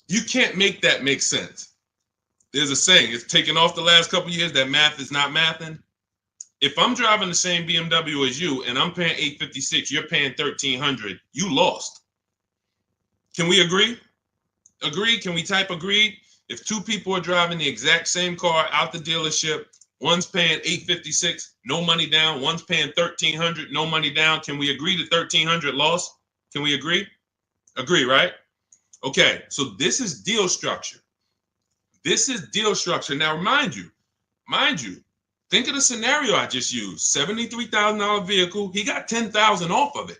you can't make that make sense. There's a saying, it's taken off the last couple of years that math is not mathing. If I'm driving the same BMW as you and I'm paying $856, you're paying $1,300, you lost. Can we agree? Agree? Can we type agreed? If 2 people are driving the exact same car out the dealership, one's paying $856, no money down. One's paying $1,300, no money down. Can we agree to $1,300 loss? Can we agree? Agree, right? Okay, so this is deal structure. This is deal structure. Now, mind you, think of the scenario I just used. $73,000 vehicle. He got $10,000 off of it.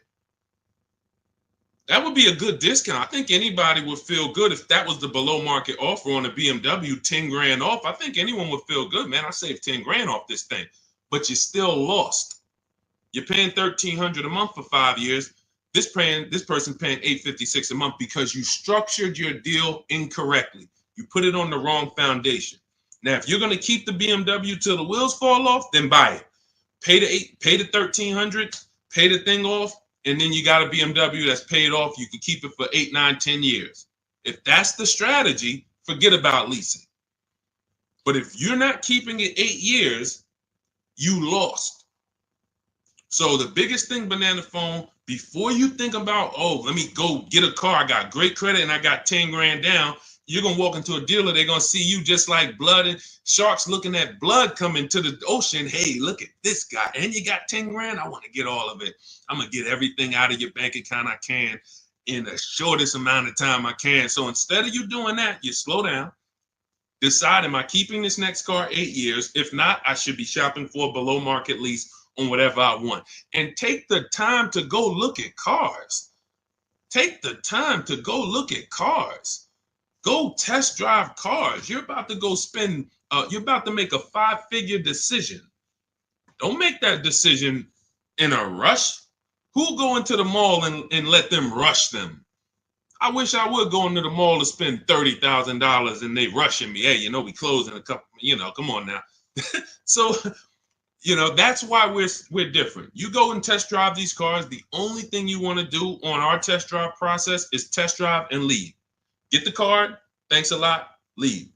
That would be a good discount. I think anybody would feel good if that was the below market offer on a BMW, 10 grand off. I think anyone would feel good, man. I saved 10 grand off this thing, but you still lost. You're paying $1,300 a month for 5 years. This person paying $856 a month because you structured your deal incorrectly. You put it on the wrong foundation. Now, if you're going to keep the BMW till the wheels fall off, then buy it. Pay the $1,300, pay the thing off, and then you got a BMW that's paid off. You can keep it for 8, 9, 10 years. If that's the strategy, forget about leasing. But if you're not keeping it 8 years, you lost. So the biggest thing, Banana Phone, before you think about, oh, let me go get a car, I got great credit and I got 10 grand down, you're going to walk into a dealer, they're going to see you just like blood and sharks looking at blood coming to the ocean. Hey, look at this guy. And you got 10 grand? I want to get all of it. I'm going to get everything out of your bank account I can in the shortest amount of time I can. So instead of you doing that, you slow down. Decide, am I keeping this next car 8 years? If not, I should be shopping for a below market lease on whatever I want. And take the time to go look at cars. Take the time to go look at cars. Go test drive cars. You're about to go spend, you're about to make a 5-figure decision. Don't make that decision in a rush. Who'll go into the mall and let them rush them? I wish I would go into the mall to spend $30,000 and they rushing me. Hey, we close in a couple, come on now. So, that's why we're different. You go and test drive these cars. The only thing you want to do on our test drive process is test drive and leave. Get the card. Thanks a lot. Leave.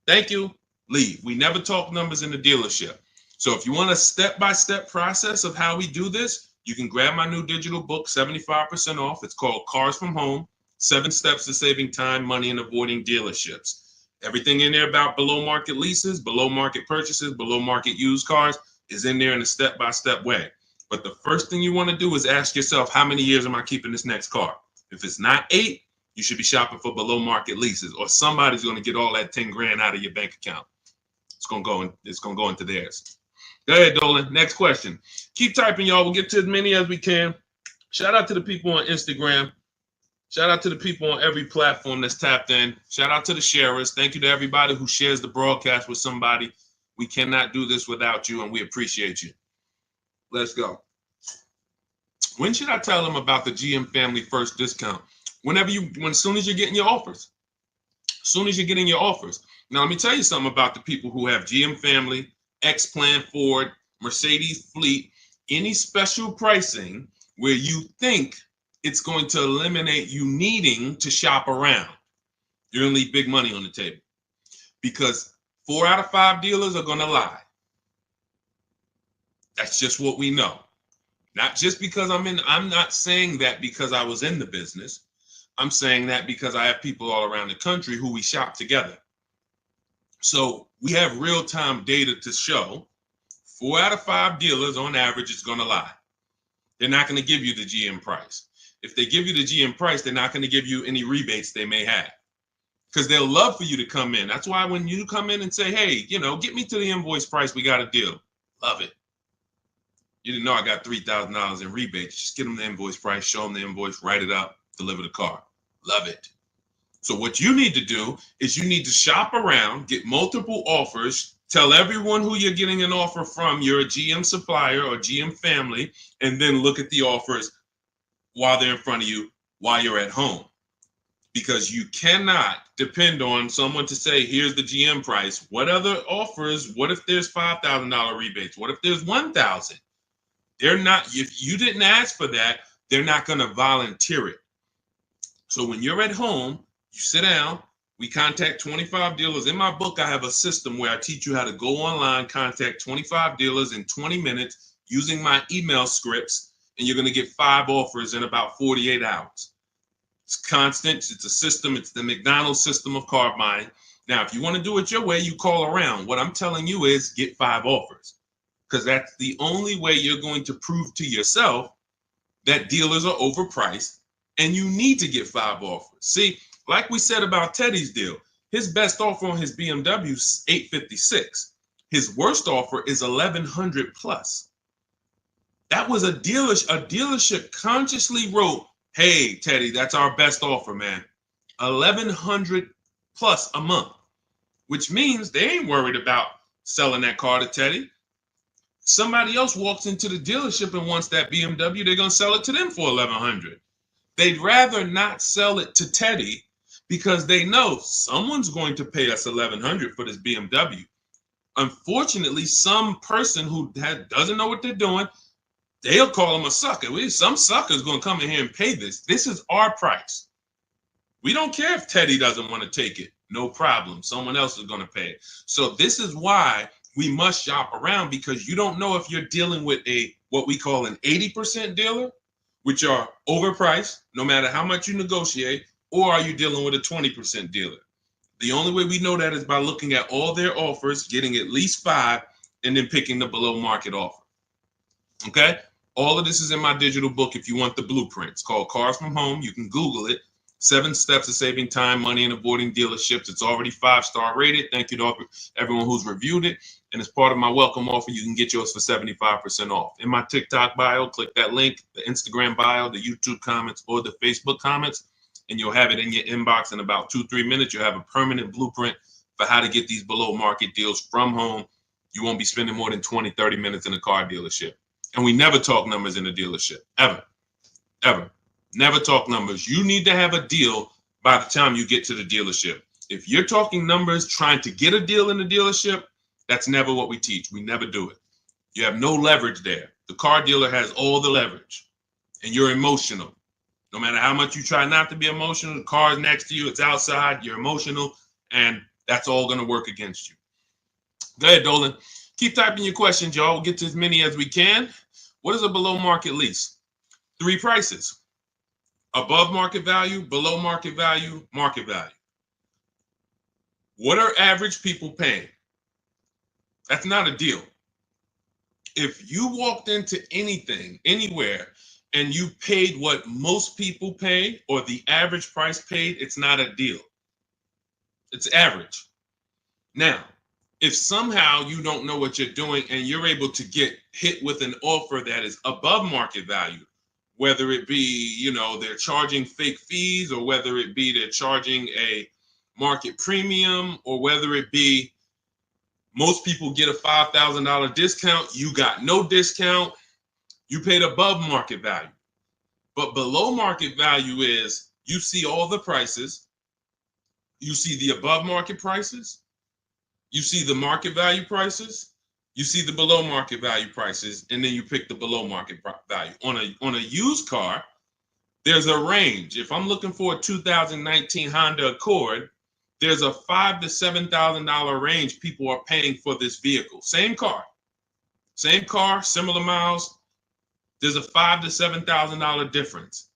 Thank you. Leave. We never talk numbers in the dealership. So if you want a step-by-step process of how we do this, you can grab my new digital book, 75% off. It's called Cars from Home, 7 Steps to Saving Time, Money, and Avoiding Dealerships. Everything in there about below market leases, below market purchases, below market used cars is in there in a step-by-step way. But the first thing you want to do is ask yourself, how many years am I keeping this next car? If it's not 8, you should be shopping for below market leases, or somebody's going to get all that 10 grand out of your bank account. It's going to go into theirs. Go ahead, Dolan. Next question. Keep typing, y'all. We'll get to as many as we can. Shout out to the people on Instagram. Shout out to the people on every platform that's tapped in. Shout out to the sharers. Thank you to everybody who shares the broadcast with somebody. We cannot do this without you, and we appreciate you. Let's go. When should I tell them about the GM Family First discount? As soon as you're getting your offers. As soon as you're getting your offers. Now, let me tell you something about the people who have GM Family, X-Plan Ford, Mercedes Fleet, any special pricing where you think it's going to eliminate you needing to shop around. You're going to leave big money on the table because 4 out of 5 dealers are going to lie. That's just what we know. Not just because I'm not saying that because I was in the business. I'm saying that because I have people all around the country who we shop together. So we have real-time data to show 4 out of 5 dealers on average is going to lie. They're not going to give you the GM price. If they give you the GM price, they're not going to give you any rebates they may have because they'll love for you to come in. That's why when you come in and say, hey, get me to the invoice price, we got a deal. Love it. You didn't know I got $3,000 in rebates. Just get them the invoice price, show them the invoice, write it up, deliver the car. Love it. So what you need to do is you need to shop around, get multiple offers, tell everyone who you're getting an offer from, you're a GM supplier or GM family, and then look at the offers while they're in front of you, while you're at home. Because you cannot depend on someone to say, here's the GM price. What other offers? What if there's $5,000 rebates? What if there's $1,000? They're not, if you didn't ask for that, they're not going to volunteer it. So when you're at home, you sit down, we contact 25 dealers. In my book, I have a system where I teach you how to go online, contact 25 dealers in 20 minutes using my email scripts, and you're going to get 5 offers in about 48 hours. It's constant. It's a system. It's the McDonald's system of car buying. Now, if you want to do it your way, you call around. What I'm telling you is get 5 offers because that's the only way you're going to prove to yourself that dealers are overpriced and you need to get 5 offers. See, like we said about Teddy's deal, his best offer on his BMW is $856. His worst offer is $1,100 plus. That was a dealership consciously wrote, hey, Teddy, that's our best offer, man. $1,100 plus a month, which means they ain't worried about selling that car to Teddy. Somebody else walks into the dealership and wants that BMW, they're going to sell it to them for $1,100. They'd rather not sell it to Teddy because they know someone's going to pay us $1,100 for this BMW. Unfortunately, some person who doesn't know what they're doing, they'll call them a sucker. Some sucker's going to come in here and pay this. This is our price. We don't care if Teddy doesn't want to take it. No problem. Someone else is going to pay it. So this is why we must shop around, because you don't know if you're dealing with what we call an 80% dealer, which are overpriced no matter how much you negotiate, or are you dealing with a 20% dealer? The only way we know that is by looking at all their offers, getting at least 5, and then picking the below market offer. Okay? All of this is in my digital book if you want the blueprint. It's called Cars from Home. You can Google it. 7 steps of saving time, money, and avoiding dealerships. It's already 5-star rated. Thank you to everyone who's reviewed it. And as part of my welcome offer, you can get yours for 75% off. In my TikTok bio, click that link, the Instagram bio, the YouTube comments, or the Facebook comments, and you'll have it in your inbox in about 2-3 minutes. You'll have a permanent blueprint for how to get these below market deals from home. You won't be spending more than 20-30 minutes in a car dealership. And we never talk numbers in a dealership, ever, ever. Never talk numbers. You need to have a deal by the time you get to the dealership. If you're talking numbers, trying to get a deal in the dealership, that's never what we teach. We never do it. You have no leverage there. The car dealer has all the leverage, and you're emotional. No matter how much you try not to be emotional, the car is next to you, it's outside, you're emotional, and that's all going to work against you. Go ahead, Dolan. Keep typing your questions, y'all. We'll get to as many as we can. What is a below market lease? 3 prices. Above market value, below market value, market value. What are average people paying? That's not a deal. If you walked into anything, anywhere, and you paid what most people pay or the average price paid, it's not a deal. It's average. Now, if somehow you don't know what you're doing and you're able to get hit with an offer that is above market value, whether it be, they're charging fake fees, or whether it be they're charging a market premium, or whether it be most people get a $5,000 discount, you got no discount, you paid above market value. But below market value is you see all the prices, you see the above market prices, you see the market value prices, you see the below market value prices, and then you pick the below market value. On a used car, there's a range. If I'm looking for a 2019 Honda Accord, there's a $5,000 to $7,000 range people are paying for this vehicle. Same car, similar miles. There's a $5,000 to $7,000 difference.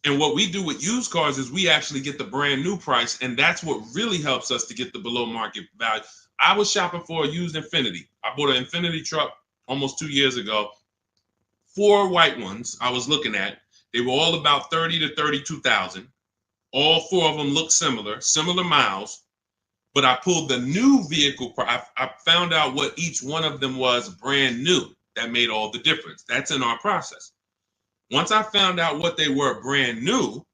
And what we do with used cars is we actually get the brand new price, and that's what really helps us to get the below market value. I was shopping for a used Infiniti. I bought an Infiniti truck almost 2 years ago. 4 white ones I was looking at. They were all about 30 to 32,000. All 4 of them looked similar miles. But I pulled the new vehicle. I found out what each one of them was brand new. That made all the difference. That's in our process. Once I found out what they were brand new,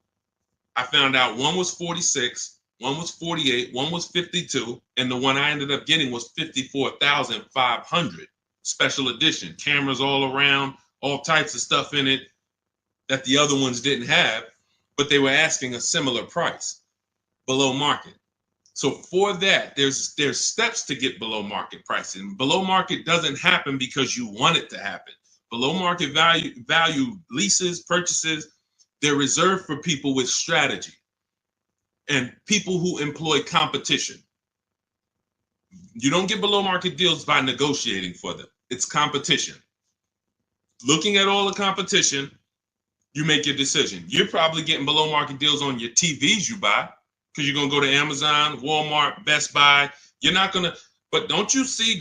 I found out one was 46, one was 48, one was 52, and the one I ended up getting was 54,500 special edition. Cameras all around, all types of stuff in it that the other ones didn't have, but they were asking a similar price, below market. So for that, there's steps to get below market pricing. Below market doesn't happen because you want it to happen. Below market value leases, purchases, they're reserved for people with strategy and people who employ competition. You don't get below market deals by negotiating for them. It's competition. Looking at all the competition, you make your decision. You're probably getting below market deals on your TVs you buy, because you're going to go to Amazon, Walmart, Best Buy. You're not going to, but don't you see,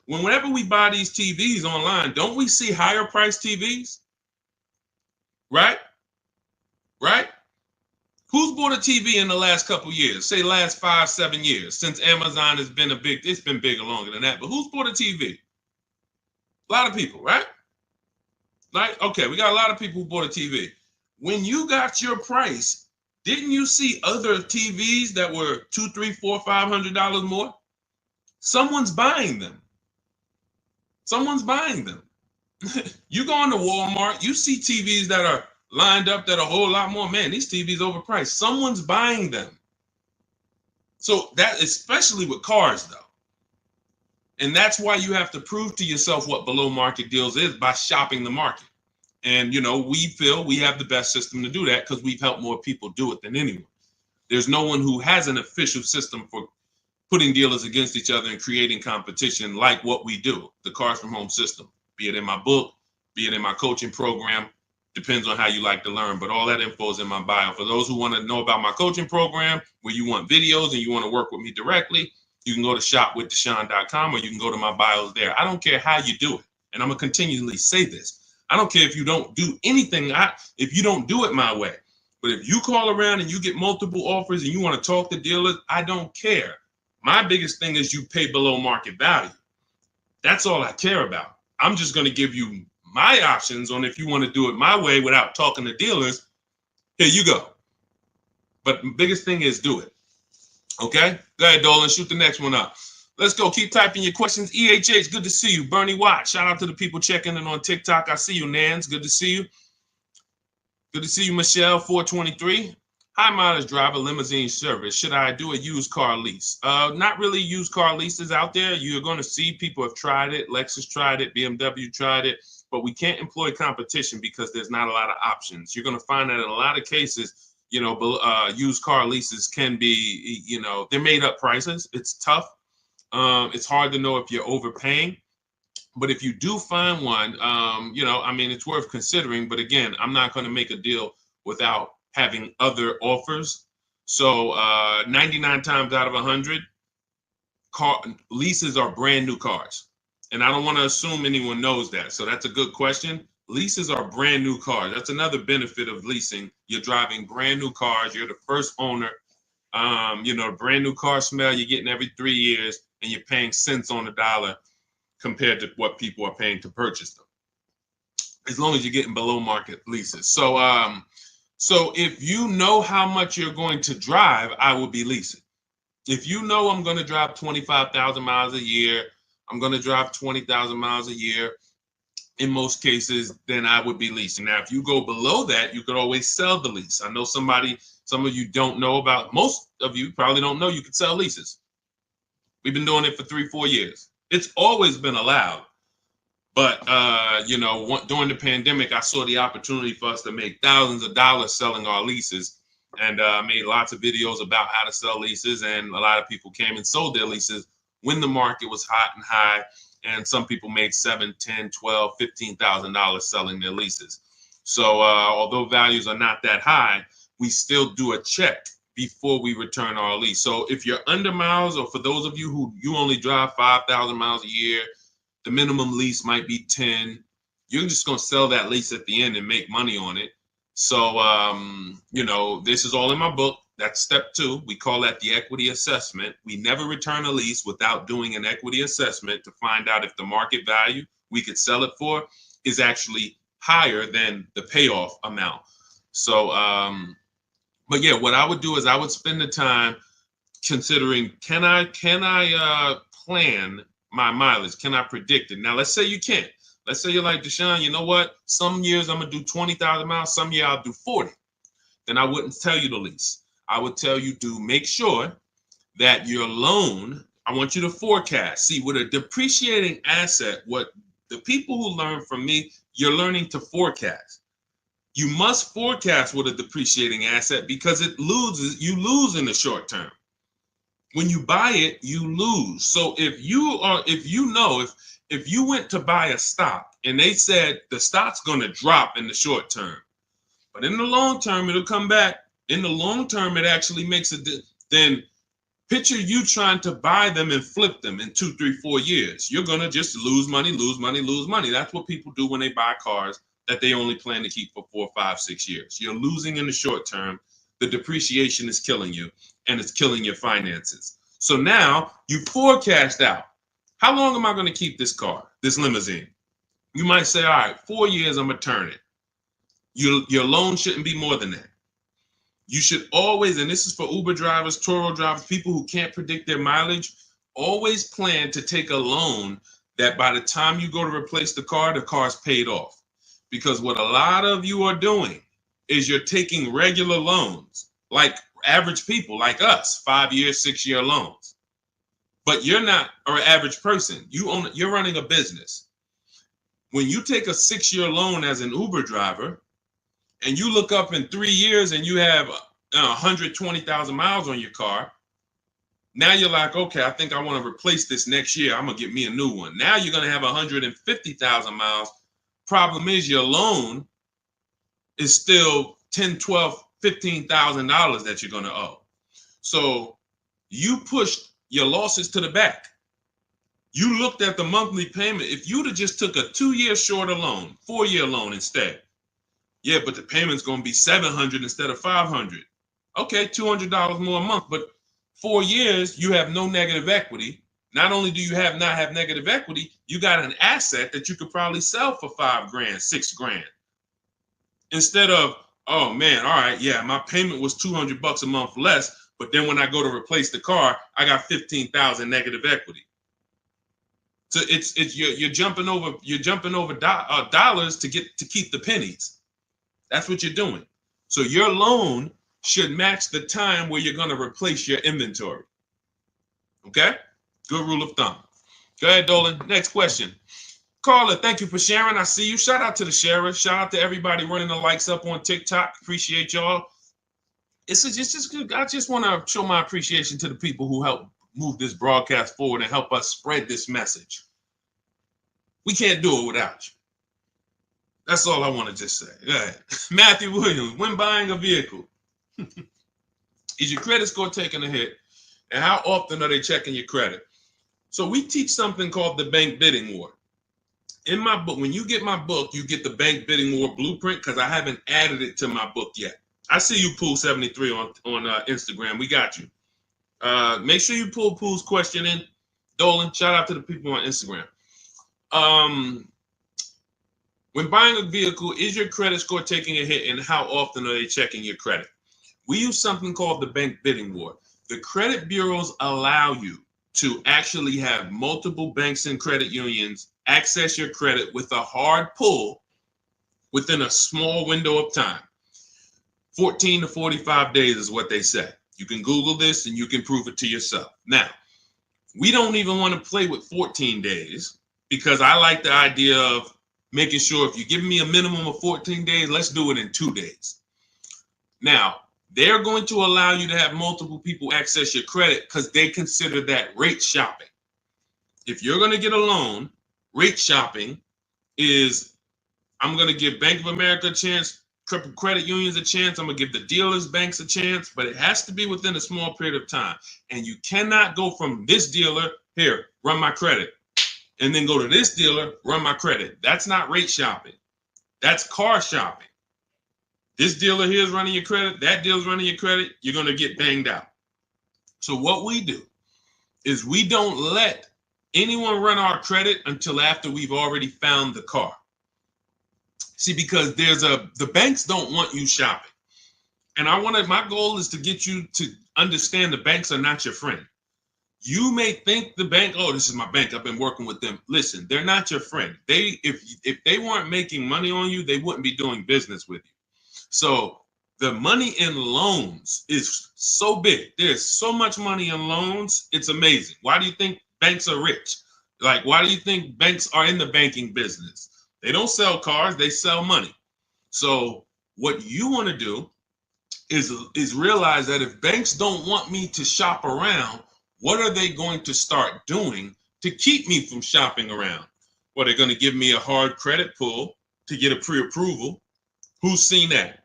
whenever we buy these TVs online, don't we see higher priced TVs? Right? Right? Who's bought a TV in the last couple years? Say last 5-7 years, since Amazon has been it's been bigger longer than that, but who's bought a TV? A lot of people, right? Like, okay, we got a lot of people who bought a TV. When you got your price, didn't you see other TVs that were $200, $300, $400, $500 more? Someone's buying them. Someone's buying them. You go into Walmart, you see TVs that are lined up that are a whole lot more. Man, these TVs overpriced. Someone's buying them. So that, especially with cars though. And that's why you have to prove to yourself what below market deals is by shopping the market. And, we feel we have the best system to do that because we've helped more people do it than anyone. There's no one who has an official system for putting dealers against each other and creating competition like what we do, the Cars from Home system, be it in my book, be it in my coaching program, depends on how you like to learn, but all that info is in my bio. For those who want to know about my coaching program, where you want videos and you want to work with me directly, you can go to shopwithdeshone.com or you can go to my bios there. I don't care how you do it. And I'm going to continually say this. I don't care if you don't do anything, if you don't do it my way. But if you call around and you get multiple offers and you want to talk to dealers, I don't care. My biggest thing is you pay below market value. That's all I care about. I'm just going to give you my options on if you want to do it my way without talking to dealers. Here you go. But the biggest thing is do it. Okay? Go ahead, Dolan. Shoot the next one up. Let's go. Keep typing your questions. EHH, good to see you. Bernie Watt, shout out to the people checking in on TikTok. I see you, Nans. Good to see you. Good to see you, Michelle, 423. High mileage driver, limousine service. Should I do a used car lease? Not really used car leases out there. You're going to see people have tried it. Lexus tried it. BMW tried it. But we can't employ competition because there's not a lot of options. You're going to find that in a lot of cases, used car leases can be, they're made up prices. It's tough. It's hard to know if you're overpaying. But if you do find one, it's worth considering. But again, I'm not going to make a deal without having other offers. So 99 times out of 100, leases are brand new cars. And I don't want to assume anyone knows that. So that's a good question. Leases are brand new cars. That's another benefit of leasing. You're driving brand new cars. You're the first owner. Brand new car smell you're getting every 3 years, and you're paying cents on the dollar compared to what people are paying to purchase them, as long as you're getting below market leases. So if you know how much you're going to drive, I will be leasing. If you know I'm going to drive 25,000 miles a year, I'm going to drive 20,000 miles a year, in most cases, then I would be leasing. Now, if you go below that, you could always sell the lease. I know some of you don't know about, most of you probably don't know you could sell leases. We've been doing it for 3-4 years. It's always been allowed. But, during the pandemic, I saw the opportunity for us to make thousands of dollars selling our leases. And made lots of videos about how to sell leases. And a lot of people came and sold their leases when the market was hot and high. And some people made $7,000, $10,000, $12,000, $15,000 selling their leases. So although values are not that high, we still do a check before we return our lease. So if you're under miles, or for those of you who you only drive 5,000 miles a year, the minimum lease might be 10. You're just going to sell that lease at the end and make money on it. So, this is all in my book. That's step 2. We call that the equity assessment. We never return a lease without doing an equity assessment to find out if the market value we could sell it for is actually higher than the payoff amount. So, but yeah, what I would do is I would spend the time considering, can I plan my mileage? Can I predict it? Now, let's say you can't. Let's say you're like, Deshone, you know what? Some years I'm going to do 20,000 miles. Some year I'll do 40. Then I wouldn't tell you to lease. I would tell you to make sure that your loan, I want you to forecast. See, with a depreciating asset, what the people who learn from me, you're learning to forecast. You must forecast with a depreciating asset because you lose in the short term. When you buy it, you lose. So if you went to buy a stock and they said the stock's going to drop in the short term, but in the long term, it'll come back. In the long term, it actually makes then picture you trying to buy them and flip them in 2, 3, 4 years. You're going to just lose money, lose money, lose money. That's what people do when they buy cars that they only plan to keep for 4, 5, 6 years. You're losing in the short term. The depreciation is killing you, and it's killing your finances. So now you forecast out. How long am I going to keep this car, this limousine? You might say, all right, 4 years, I'm going to turn it. Your loan shouldn't be more than that. You should always, and this is for Uber drivers, Turo drivers, people who can't predict their mileage, always plan to take a loan that by the time you go to replace the car's paid off. Because what a lot of you are doing is you're taking regular loans, like average people like us, 5-year, 6-year loans. But you're not an average person. You're running a business. When you take a 6-year loan as an Uber driver and you look up in 3 years and you have 120,000 miles on your car, now you're like, okay, I think I want to replace this next year. I'm going to get me a new one. Now you're going to have 150,000 miles. Problem is your loan is still $10, $12, $15,000 that you're going to owe. So you pushed your losses to the back. You looked at the monthly payment. If you'd have just took a 2-year shorter loan, 4-year loan instead, yeah, but the payment's going to be $700 instead of $500. Okay, $200 more a month, but 4 years, you have no negative equity. Not only do you not have negative equity, you got an asset that you could probably sell for $5,000, $6,000. Instead of, oh man, all right, yeah, my payment was $200 a month less, but then when I go to replace the car, I got 15,000 negative equity. So you're jumping over dollars to keep the pennies. That's what you're doing. So your loan should match the time where you're going to replace your inventory. Okay? Good rule of thumb. Go ahead, Dolan. Next question. Carla, thank you for sharing. I see you. Shout out to the sharers. Shout out to everybody running the likes up on TikTok. Appreciate y'all. It's just good. I just want to show my appreciation to the people who help move this broadcast forward and help us spread this message. We can't do it without you. That's all I want to just say. Go ahead. Matthew Williams, when buying a vehicle, is your credit score taking a hit? And how often are they checking your credit? So we teach something called the bank bidding war. In my book, when you get my book, you get the bank bidding war blueprint because I haven't added it to my book yet. I see you, Pool73 on Instagram. We got you. Make sure you pull Pool's question in. Dolan, shout out to the people on Instagram. When buying a vehicle, is your credit score taking a hit, and how often are they checking your credit? We use something called the bank bidding war. The credit bureaus allow you to actually have multiple banks and credit unions access your credit with a hard pull within a small window of time. 14 to 45 days is what they say. You can Google this and you can prove it to yourself. Now, we don't even want to play with 14 days because I like the idea of making sure if you give me a minimum of 14 days, let's do it in 2 days. Now, they're going to allow you to have multiple people access your credit because they consider that rate shopping. If you're going to get a loan, rate shopping is, I'm going to give Bank of America a chance, credit unions a chance, I'm going to give the dealers, banks a chance, but it has to be within a small period of time. And you cannot go from this dealer, here, run my credit, and then go to this dealer, run my credit. That's not rate shopping. That's car shopping. This dealer here is running your credit, that dealer's running your credit, you're going to get banged out. So what we do is we don't let anyone run our credit until after we've already found the car. See, because the banks don't want you shopping. And my goal is to get you to understand the banks are not your friend. You may think the bank, oh, this is my bank, I've been working with them. Listen, they're not your friend. If they weren't making money on you, they wouldn't be doing business with you. So the money in loans is so big. There's so much money in loans. It's amazing. Why do you think banks are rich? Like, why do you think banks are in the banking business? They don't sell cars, they sell money. So what you want to do is realize that if banks don't want me to shop around, what are they going to start doing to keep me from shopping around? Well, they're going to give me a hard credit pull to get a pre-approval. Who's seen that?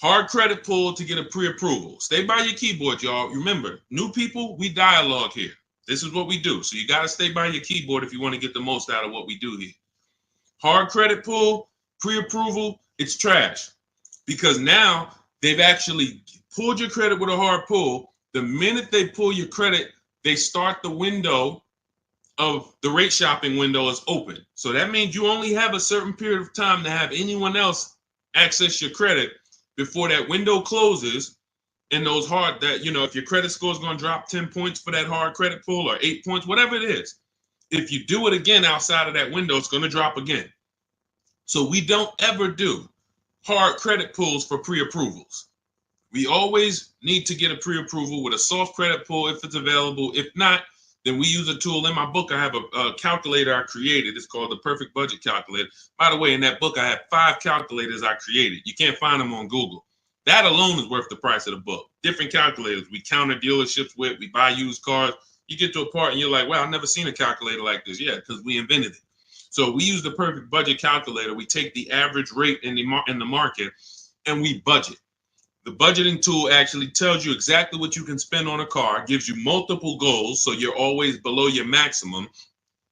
Hard credit pull to get a pre-approval. Stay by your keyboard, y'all. Remember, new people, we dialogue here. This is what we do. So you got to stay by your keyboard if you want to get the most out of what we do here. Hard credit pull, pre-approval, it's trash. Because now they've actually pulled your credit with a hard pull. The minute they pull your credit, they start the window of the rate shopping window is open. So that means you only have a certain period of time to have anyone else access your credit before that window closes. And those hard, that, if your credit score is going to drop 10 points for that hard credit pull or 8 points, whatever it is, If you do it again outside of that window, it's going to drop again. So we don't ever do hard credit pulls for pre-approvals. We always need to get a pre-approval with a soft credit pull if it's available. If not, then we use a tool. In my book, I have a calculator I created. It's called the Perfect Budget Calculator. By the way, in that book, I have 5 calculators I created. You can't find them on Google. That alone is worth the price of the book. Different calculators. We counter dealerships with. We buy used cars. You get to a part and you're like, wow, I've never seen a calculator like this. Yeah, because we invented it. So we use the Perfect Budget Calculator. We take the average rate in the market and we budget. The budgeting tool actually tells you exactly what you can spend on a car, gives you multiple goals, so you're always below your maximum,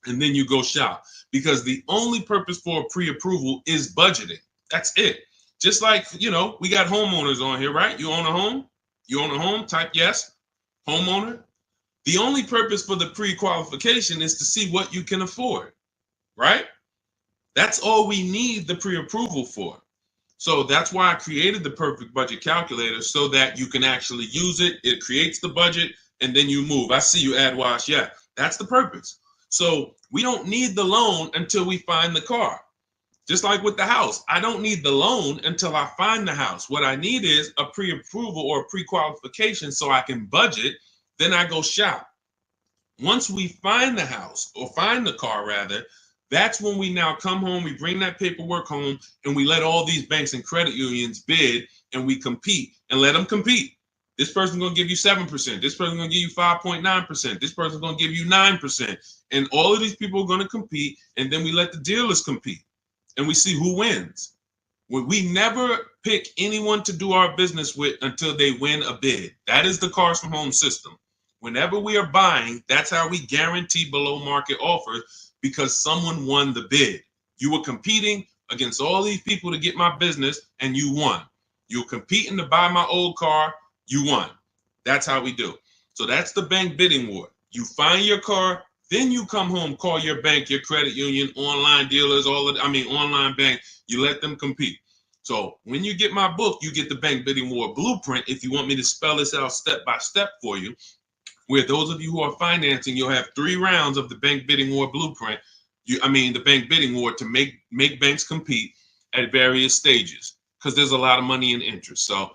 and then you go shop. Because the only purpose for a pre-approval is budgeting. That's it. Just like, you know, we got homeowners on here, right? You own a home? You own a home? Type yes. Homeowner. The only purpose for the pre-qualification is to see what you can afford, right? That's all we need the pre-approval for. So that's why I created the Perfect Budget Calculator, so that you can actually use it. It creates the budget and then you move. I see you, AdWash. Yeah, that's the purpose. So we don't need the loan until we find the car. Just like with the house, I don't need the loan until I find the house. What I need is a pre-approval or a pre-qualification so I can budget. Then I go shop. Once we find the house, or find the car rather, that's when we now come home, we bring that paperwork home, and we let all these banks and credit unions bid, and we compete and let them compete. This person's going to give you 7%. This person's going to give you 5.9%. This person's going to give you 9%. And all of these people are going to compete, and then we let the dealers compete, and we see who wins. We never pick anyone to do our business with until they win a bid. That is the Cars from Home system. Whenever we are buying, that's how we guarantee below market offers, because someone won the bid. You were competing against all these people to get my business, and you won. You were competing to buy my old car, you won. That's how we do. So that's the bank bidding war. You find your car, then you come home, call your bank, your credit union, online dealers, online bank, you let them compete. So when you get my book, you get the bank bidding war blueprint. If you want me to spell this out step by step for you, where those of you who are financing, you'll have 3 rounds of the bank bidding war blueprint. The bank bidding war to make banks compete at various stages, because there's a lot of money and interest. So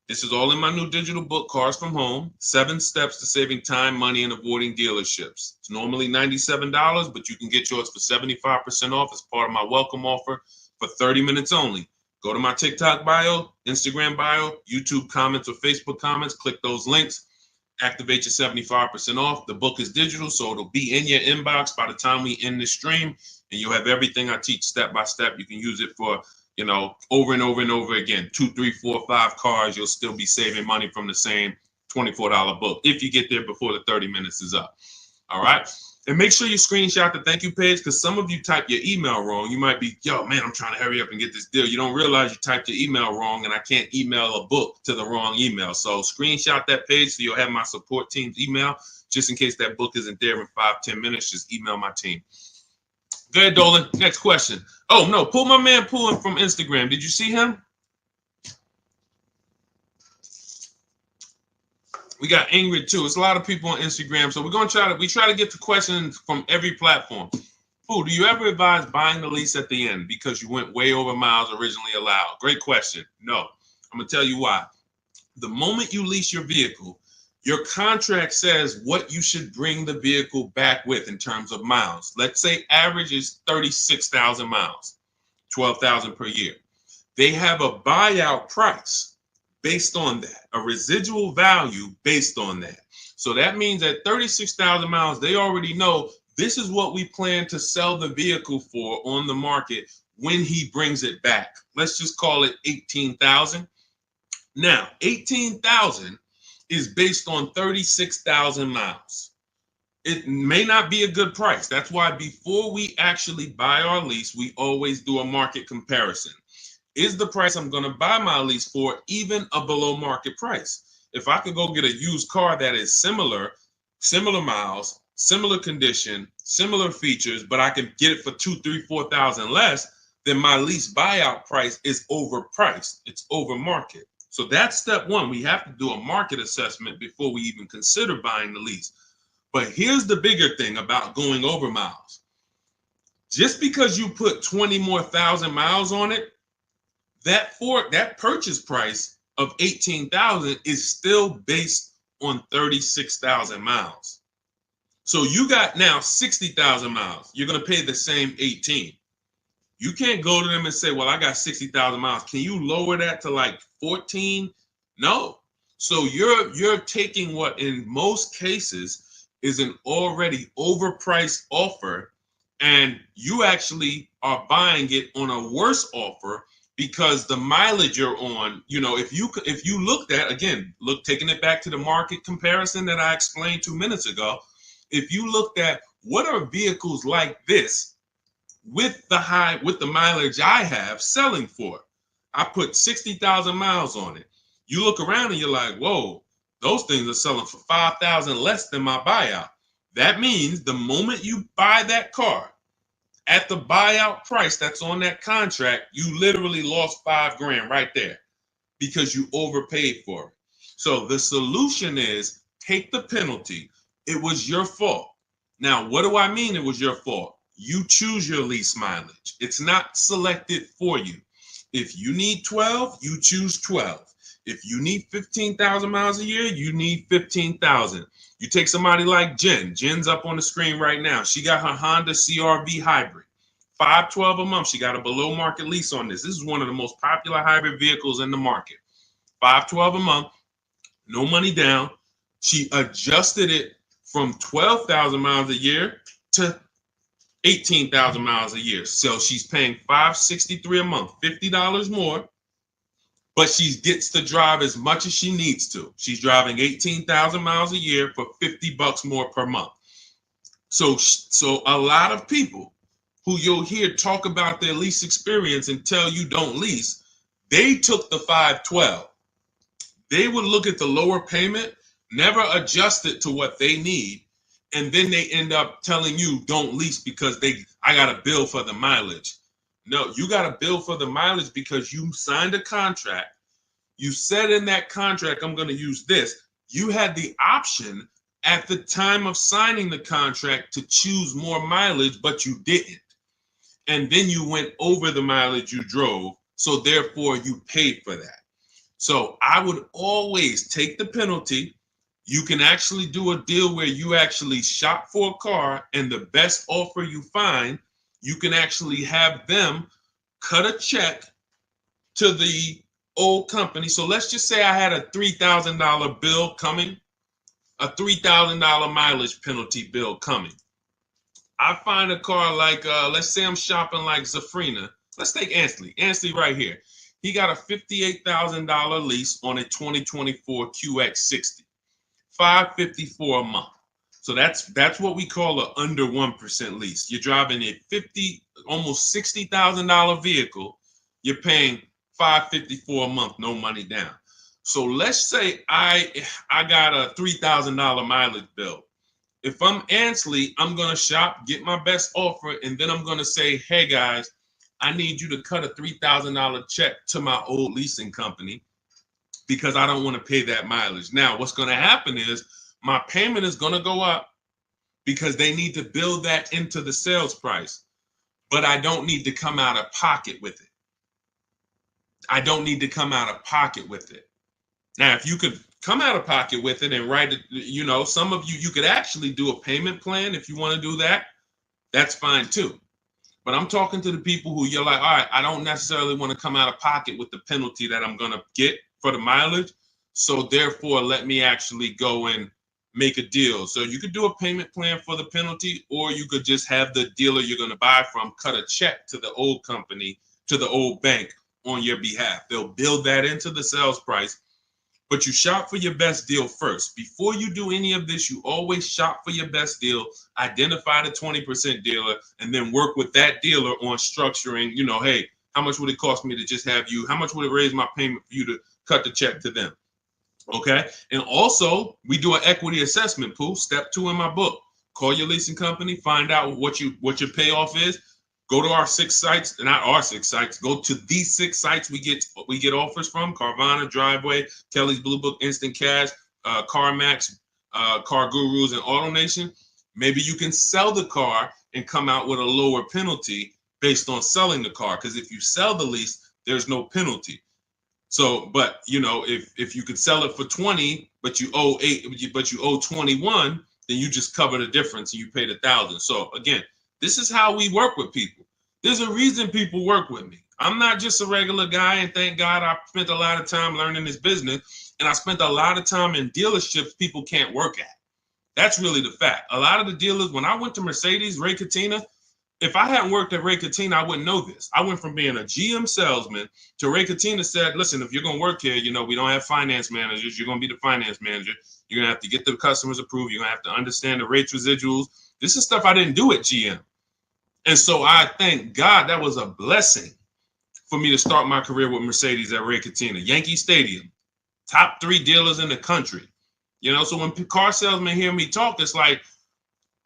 this is all in my new digital book, Cars from Home, 7 Steps to Saving Time, Money, and Avoiding Dealerships. It's normally $97, but you can get yours for 75% off as part of my welcome offer for 30 minutes only. Go to my TikTok bio, Instagram bio, YouTube comments, or Facebook comments. Click those links. Activate your 75% off. The book is digital, so it'll be in your inbox by the time we end this stream, and you'll have everything I teach step by step. You can use it for, over and over and over again. 2, 3, 4, 5 cars. You'll still be saving money from the same $24 book if you get there before the 30 minutes is up. All right. And make sure you screenshot the thank you page, because some of you type your email wrong. You might be, yo, man, I'm trying to hurry up and get this deal. You don't realize you typed your email wrong, and I can't email a book to the wrong email. So screenshot that page so you'll have my support team's email, just in case that book isn't there in 5-10 minutes. Just email my team. Go ahead, Dolan. Next question. Oh, no, pull my man Pulling from Instagram. Did you see him? We got Ingrid too. It's a lot of people on Instagram, so we're gonna try to get to questions from every platform. Do you ever advise buying the lease at the end because you went way over miles originally allowed? Great question. No, I'm gonna tell you why. The moment you lease your vehicle, your contract says what you should bring the vehicle back with in terms of miles. Let's say average is 36,000 miles, 12,000 per year. They have a buyout price based on that, a residual value based on that. So that means at 36,000 miles, they already know this is what we plan to sell the vehicle for on the market when he brings it back. Let's just call it 18,000. Now, 18,000 is based on 36,000 miles. It may not be a good price. That's why before we actually buy our lease, we always do a market comparison. Is the price I'm going to buy my lease for even a below market price? If I could go get a used car that is similar miles, similar condition, similar features, but I can get it for 2, 3, 4,000 less, then my lease buyout price is overpriced. It's over market. So that's step one. We have to do a market assessment before we even consider buying the lease. But here's the bigger thing about going over miles. Just because you put 20 more thousand miles on it, that purchase price of 18,000 is still based on 36,000 miles. So you got now 60,000 miles. You're going to pay the same 18. You can't go to them and say, well, I got 60,000 miles. Can you lower that to like 14? No. So you're taking what in most cases is an already overpriced offer, and you actually are buying it on a worse offer because the mileage you're on, if you looked at, again, taking it back to the market comparison that I explained 2 minutes ago, if you looked at what are vehicles like this with the mileage I have selling for, I put 60,000 miles on it. You look around and you're like, whoa, those things are selling for 5,000 less than my buyout. That means the moment you buy that car at the buyout price that's on that contract, you literally lost $5,000 right there because you overpaid for it. So the solution is take the penalty. It was your fault. Now, what do I mean it was your fault? You choose your lease mileage. It's not selected for you. If you need 12, you choose 12. If you need 15,000 miles a year, you need 15,000. You take somebody like Jen. Jen's up on the screen right now. She got her Honda CR-V hybrid. $512 a month. She got a below market lease on this. This is one of the most popular hybrid vehicles in the market. $512 a month, no money down. She adjusted it from 12,000 miles a year to 18,000 miles a year. So she's paying $563 a month, $50 more, but she gets to drive as much as she needs to. She's driving 18,000 miles a year for $50 more per month. So a lot of people who you'll hear talk about their lease experience and tell you don't lease, they took the 512. They would look at the lower payment, never adjust it to what they need, and then they end up telling you don't lease because I got a bill for the mileage. No, you got a bill for the mileage because you signed a contract. You said in that contract, I'm going to use this. You had the option at the time of signing the contract to choose more mileage, but you didn't. And then you went over the mileage you drove. So therefore you paid for that. So I would always take the penalty. You can actually do a deal where you actually shop for a car, and the best offer you find, you can actually have them cut a check to the old company. So let's just say I had a $3,000 bill coming, a $3,000 mileage penalty bill coming. I find a car like, let's say I'm shopping like Zafrina. Let's take Ansley. Ansley right here. He got a $58,000 lease on a 2024 QX60. $554 a month. So that's what we call an under 1% lease. You're driving a almost $60,000 vehicle. You're paying $554 a month, no money down. So let's say I got a $3,000 mileage bill. If I'm Ansley, I'm gonna shop, get my best offer, and then I'm gonna say, hey guys, I need you to cut a $3,000 check to my old leasing company, because I don't want to pay that mileage. Now, what's going to happen is my payment is going to go up because they need to build that into the sales price, but I don't need to come out of pocket with it. I don't need to come out of pocket with it. Now, if you could come out of pocket with it and write it, some of you could actually do a payment plan if you want to do that. That's fine too. But I'm talking to the people who you're like, all right, I don't necessarily want to come out of pocket with the penalty that I'm going to get for the mileage. So therefore, let me actually go and make a deal. So you could do a payment plan for the penalty, or you could just have the dealer you're going to buy from cut a check to the old company, to the old bank on your behalf. They'll build that into the sales price, but you shop for your best deal first. Before you do any of this, you always shop for your best deal, identify the 20% dealer, and then work with that dealer on structuring, hey, how much would it cost me to just have you? How much would it raise my payment for you to cut the check to them? Okay. And also, we do an equity assessment, Pooh. Step 2 in my book. Call your leasing company, find out what your payoff is. Go to our 6 sites, not our 6 sites. Go to these 6 sites we get offers from: Carvana, Driveway, Kelly's Blue Book, Instant Cash, CarMax, Car Gurus and Auto Nation, maybe you can sell the car and come out with a lower penalty based on selling the car. Because if you sell the lease, there's no penalty. So, but you know, if you could sell it for 20, but you owe 21, then you just cover the difference and you pay the 1,000. So again, this is how we work with people. There's a reason people work with me. I'm not just a regular guy, and thank God I spent a lot of time learning this business, and I spent a lot of time in dealerships people can't work at. That's really the fact. A lot of the dealers, when I went to Mercedes, Ray Catena, if I hadn't worked at Ray Catena, I wouldn't know this. I went from being a GM salesman to Ray Catena said, listen, if you're going to work here, you know, we don't have finance managers. You're going to be the finance manager. You're going to have to get the customers approved. You're going to have to understand the rates residuals. This is stuff I didn't do at GM. And so I thank God that was a blessing for me to start my career with Mercedes at Ray Catena. Yankee Stadium, top 3 dealers in the country. You know, so when car salesmen hear me talk, it's like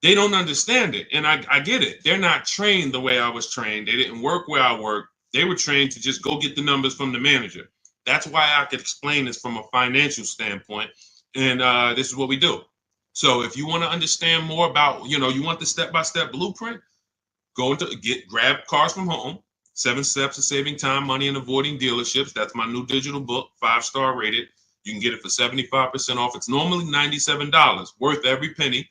they don't understand it. And I get it. They're not trained the way I was trained. They didn't work where I worked. They were trained to just go get the numbers from the manager. That's why I could explain this from a financial standpoint. And this is what we do. So if you want to understand more about, you know, you want the step-by-step blueprint, grab Cars from Home, 7 Steps to Saving Time, Money, and Avoiding Dealerships. That's my new digital book, 5-star rated. You can get it for 75% off. It's normally $97, worth every penny.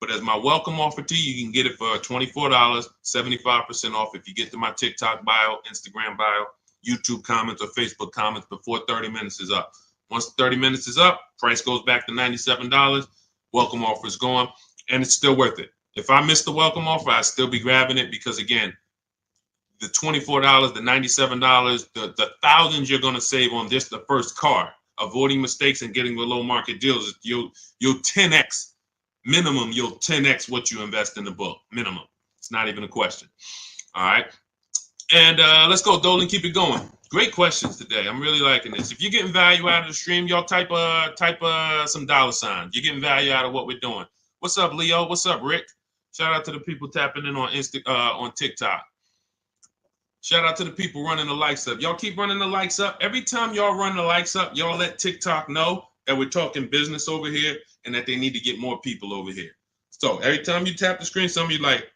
But as my welcome offer to you, you can get it for $24, 75% off if you get to my TikTok bio, Instagram bio, YouTube comments, or Facebook comments before 30 minutes is up. Once 30 minutes is up, price goes back to $97. Welcome offer is gone, and it's still worth it. If I miss the welcome offer, I'd still be grabbing it because, again, the $24, the $97, the thousands you're going to save on this, the first car, avoiding mistakes and getting below market deals, you'll 10x. Minimum, you'll 10x what you invest in the book. Minimum. It's not even a question. All right. And let's go, Dolan. Keep it going. Great questions today. I'm really liking this. If you're getting value out of the stream, y'all type some dollar signs. You're getting value out of what we're doing. What's up, Leo? What's up, Rick? Shout out to the people tapping in on TikTok. Shout out to the people running the likes up. Y'all keep running the likes up. Every time y'all run the likes up, y'all let TikTok know that we're talking business over here and that they need to get more people over here. So every time you tap the screen, some of you like,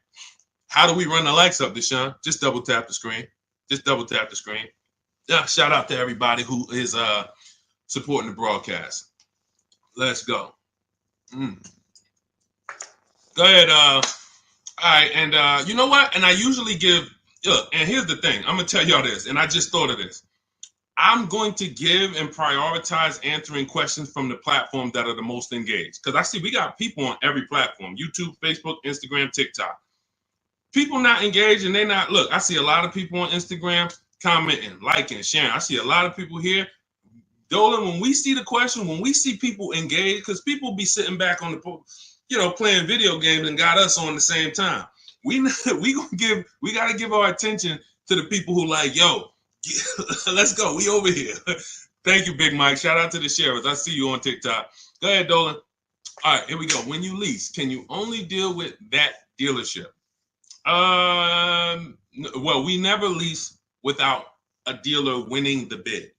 how do we run the likes up, Deshone? Just double tap the screen. Just double tap the screen. Yeah, shout out to everybody who is supporting the broadcast. Let's go. Go ahead. All right, and you know what? And I usually look, and here's the thing. I'm going to tell y'all this, and I just thought of this. I'm going to give and prioritize answering questions from the platforms that are the most engaged. Because I see we got people on every platform, YouTube, Facebook, Instagram, TikTok. People not engaged and they not, look, I see a lot of people on Instagram commenting, liking, sharing. I see a lot of people here. Dolan, when we see the question, when we see people engaged, because people be sitting back on the, you know, playing video games and got us on the same time. We got to give our attention to the people who like, yo, let's go. We over here. Thank you, Big Mike. Shout out to the sheriffs. I see you on TikTok. Go ahead, Dolan. All right, here we go. When you lease, can you only deal with that dealership? Well, we never lease without a dealer winning the bid.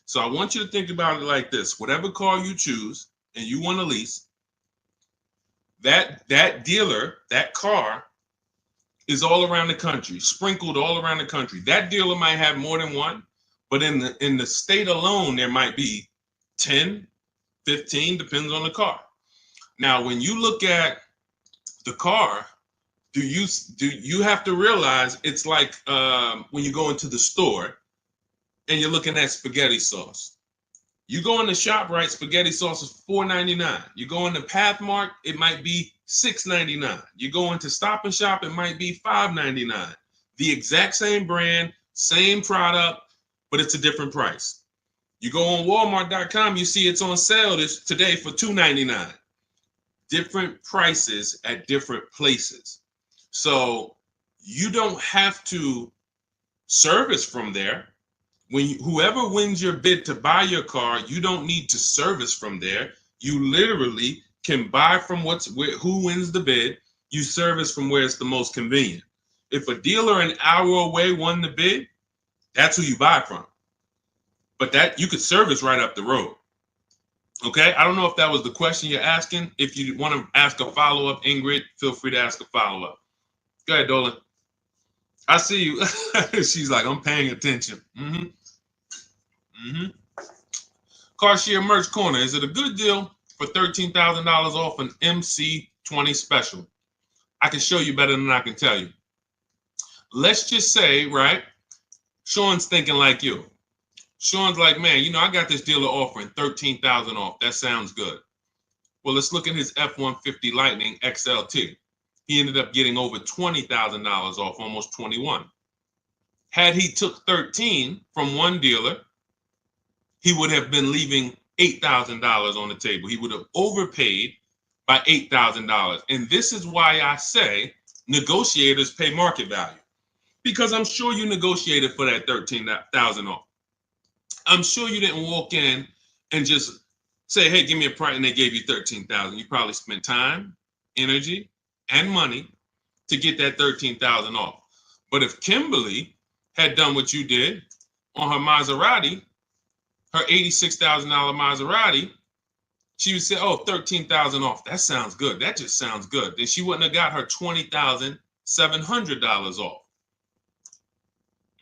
So I want you to think about it like this. Whatever car you choose and you want to lease, that dealer, that car is all around the country, sprinkled all around the country. That dealer might have more than one, but in the state alone, there might be 10, 15, depends on the car. Now, when you look at the car, do you have to realize it's like when you go into the store and you're looking at spaghetti sauce. You go in the ShopRite, spaghetti sauce is $4.99. You go into Pathmark, it might be $6.99. You go into Stop and Shop, it might be $5.99. The exact same brand, same product, but it's a different price. You go on Walmart.com, you see it's on sale today for $2.99. Different prices at different places. So you don't have to service from there. Whoever wins your bid to buy your car, you don't need to service from there. You literally can buy from who wins the bid. You service from where it's the most convenient. If a dealer an hour away won the bid, that's who you buy from. But that you could service right up the road. Okay, I don't know if that was the question you're asking. If you want to ask a follow-up, Ingrid, feel free to ask a follow-up. Go ahead, Dolan. I see you. She's like, I'm paying attention. Car Merch Corner. Is it a good deal for $13,000 off an MC20 special? I can show you better than I can tell you. Let's just say, right, Sean's thinking like you. Sean's like, man, I got this dealer offering $13,000 off. That sounds good. Well, let's look at his F-150 Lightning XLT. He ended up getting over $20,000 off, almost 21. Had he took 13 from one dealer, he would have been leaving $8,000 on the table. He would have overpaid by $8,000. And this is why I say negotiators pay market value. Because I'm sure you negotiated for that $13,000 off. I'm sure you didn't walk in and just say, hey, give me a price, and they gave you $13,000. You probably spent time, energy, and money to get that $13,000 off. But if Kimberly had done what you did on her Maserati, her $86,000 Maserati, she would say, oh, $13,000 off. That sounds good. That just sounds good. Then she wouldn't have got her $20,700 off.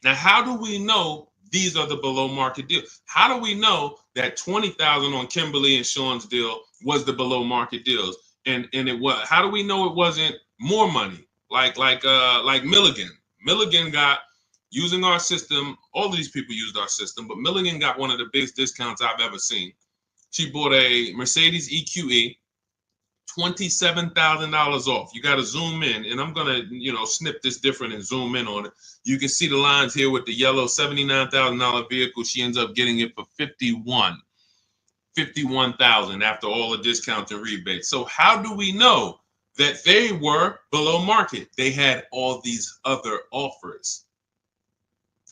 Now, how do we know these are the below market deals? How do we know that $20,000 on Kimberly and Sean's deal was the below market deals? And it was. How do we know it wasn't more money? Like Milligan. Milligan got, using our system, all of these people used our system, but Milligan got one of the biggest discounts I've ever seen. She bought a Mercedes EQE, $27,000 off. You got to zoom in, and I'm gonna, snip this different and zoom in on it. You can see the lines here with the yellow $79,000 vehicle. She ends up getting it for $51,000 after all the discounts and rebates. So how do we know that they were below market? They had all these other offers.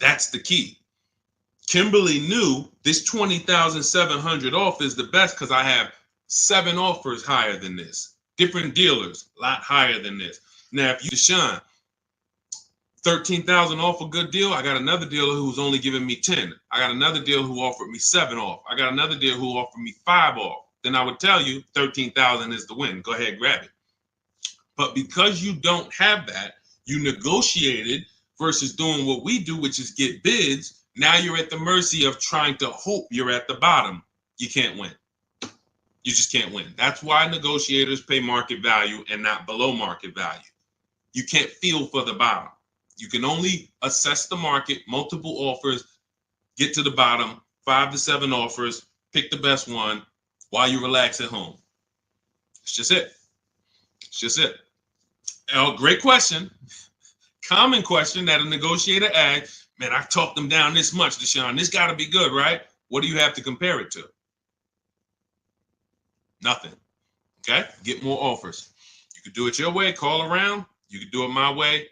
That's the key. Kimberly knew this $20,700 off is the best because I have 7 offers higher than this. Different dealers, a lot higher than this. Now, if you Deshone, $13,000 off a good deal, I got another dealer who's only giving me 10. I got another dealer who offered me 7 off. I got another dealer who offered me 5 off. Then I would tell you 13,000 is the win. Go ahead, grab it. But because you don't have that, you negotiated versus doing what we do, which is get bids. Now you're at the mercy of trying to hope you're at the bottom. You can't win. You just can't win. That's why negotiators pay market value and not below market value. You can't feel for the bottom. You can only assess the market, multiple offers, get to the bottom, 5 to 7 offers, pick the best one while you relax at home. It's just it. It's just it. Great question. Common question that a negotiator asks. Man, I talked them down this much, Deshone. This got to be good, right? What do you have to compare it to? Nothing. Okay? Get more offers. You could do it your way, call around. You could do it my way.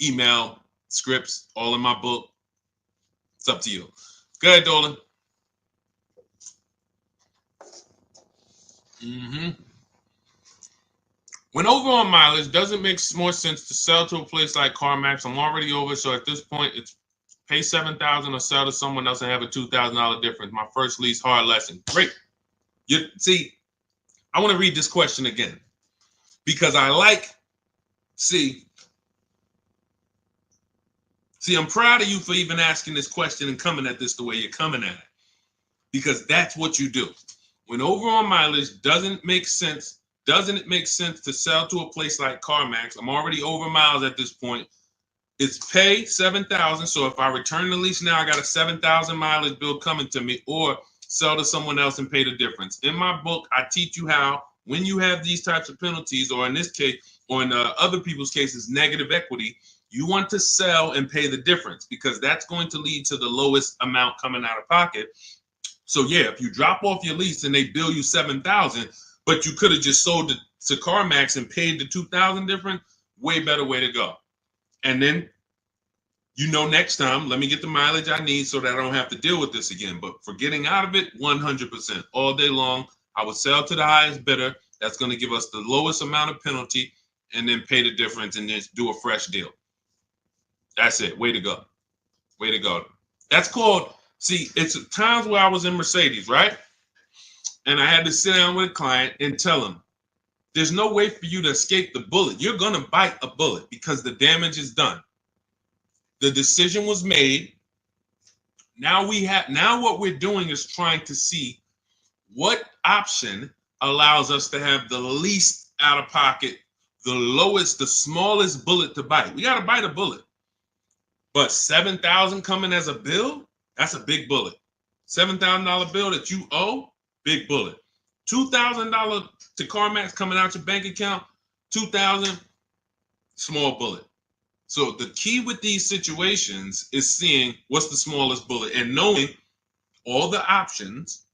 Email, scripts, all in my book. It's up to you. Go ahead, Dolan. When over on mileage, does it make more sense to sell to a place like CarMax? I'm already over, so at this point, it's pay $7,000 or sell to someone else and have a $2,000 difference. My first lease, hard lesson. Great. See, I want to read this question again because I'm proud of you for even asking this question and coming at this the way you're coming at it, because that's what you do. When over on mileage, doesn't it make sense to sell to a place like CarMax? I'm already over miles at this point. It's pay $7,000. So if I return the lease now, I got a 7,000 mileage bill coming to me, or sell to someone else and pay the difference. In my book, I teach you how, when you have these types of penalties, or in this case, or in other people's cases, negative equity, you want to sell and pay the difference, because that's going to lead to the lowest amount coming out of pocket. So yeah, if you drop off your lease and they bill you $7,000, but you could have just sold it to CarMax and paid the $2,000 difference, way better way to go. And then, next time, let me get the mileage I need so that I don't have to deal with this again. But for getting out of it, 100%, all day long, I would sell to the highest bidder. That's going to give us the lowest amount of penalty, and then pay the difference and just do a fresh deal. That's it. Way to go. Way to go. That's called, it's times where I was in Mercedes, right? And I had to sit down with a client and tell him, there's no way for you to escape the bullet. You're going to bite a bullet because the damage is done. The decision was made. Now what we're doing is trying to see what option allows us to have the least out of pocket, the lowest, the smallest bullet to bite. We got to bite a bullet. But $7,000 coming as a bill, that's a big bullet. $7,000 bill that you owe, big bullet. $2,000 to CarMax coming out your bank account, $2,000, small bullet. So the key with these situations is seeing what's the smallest bullet and knowing all the options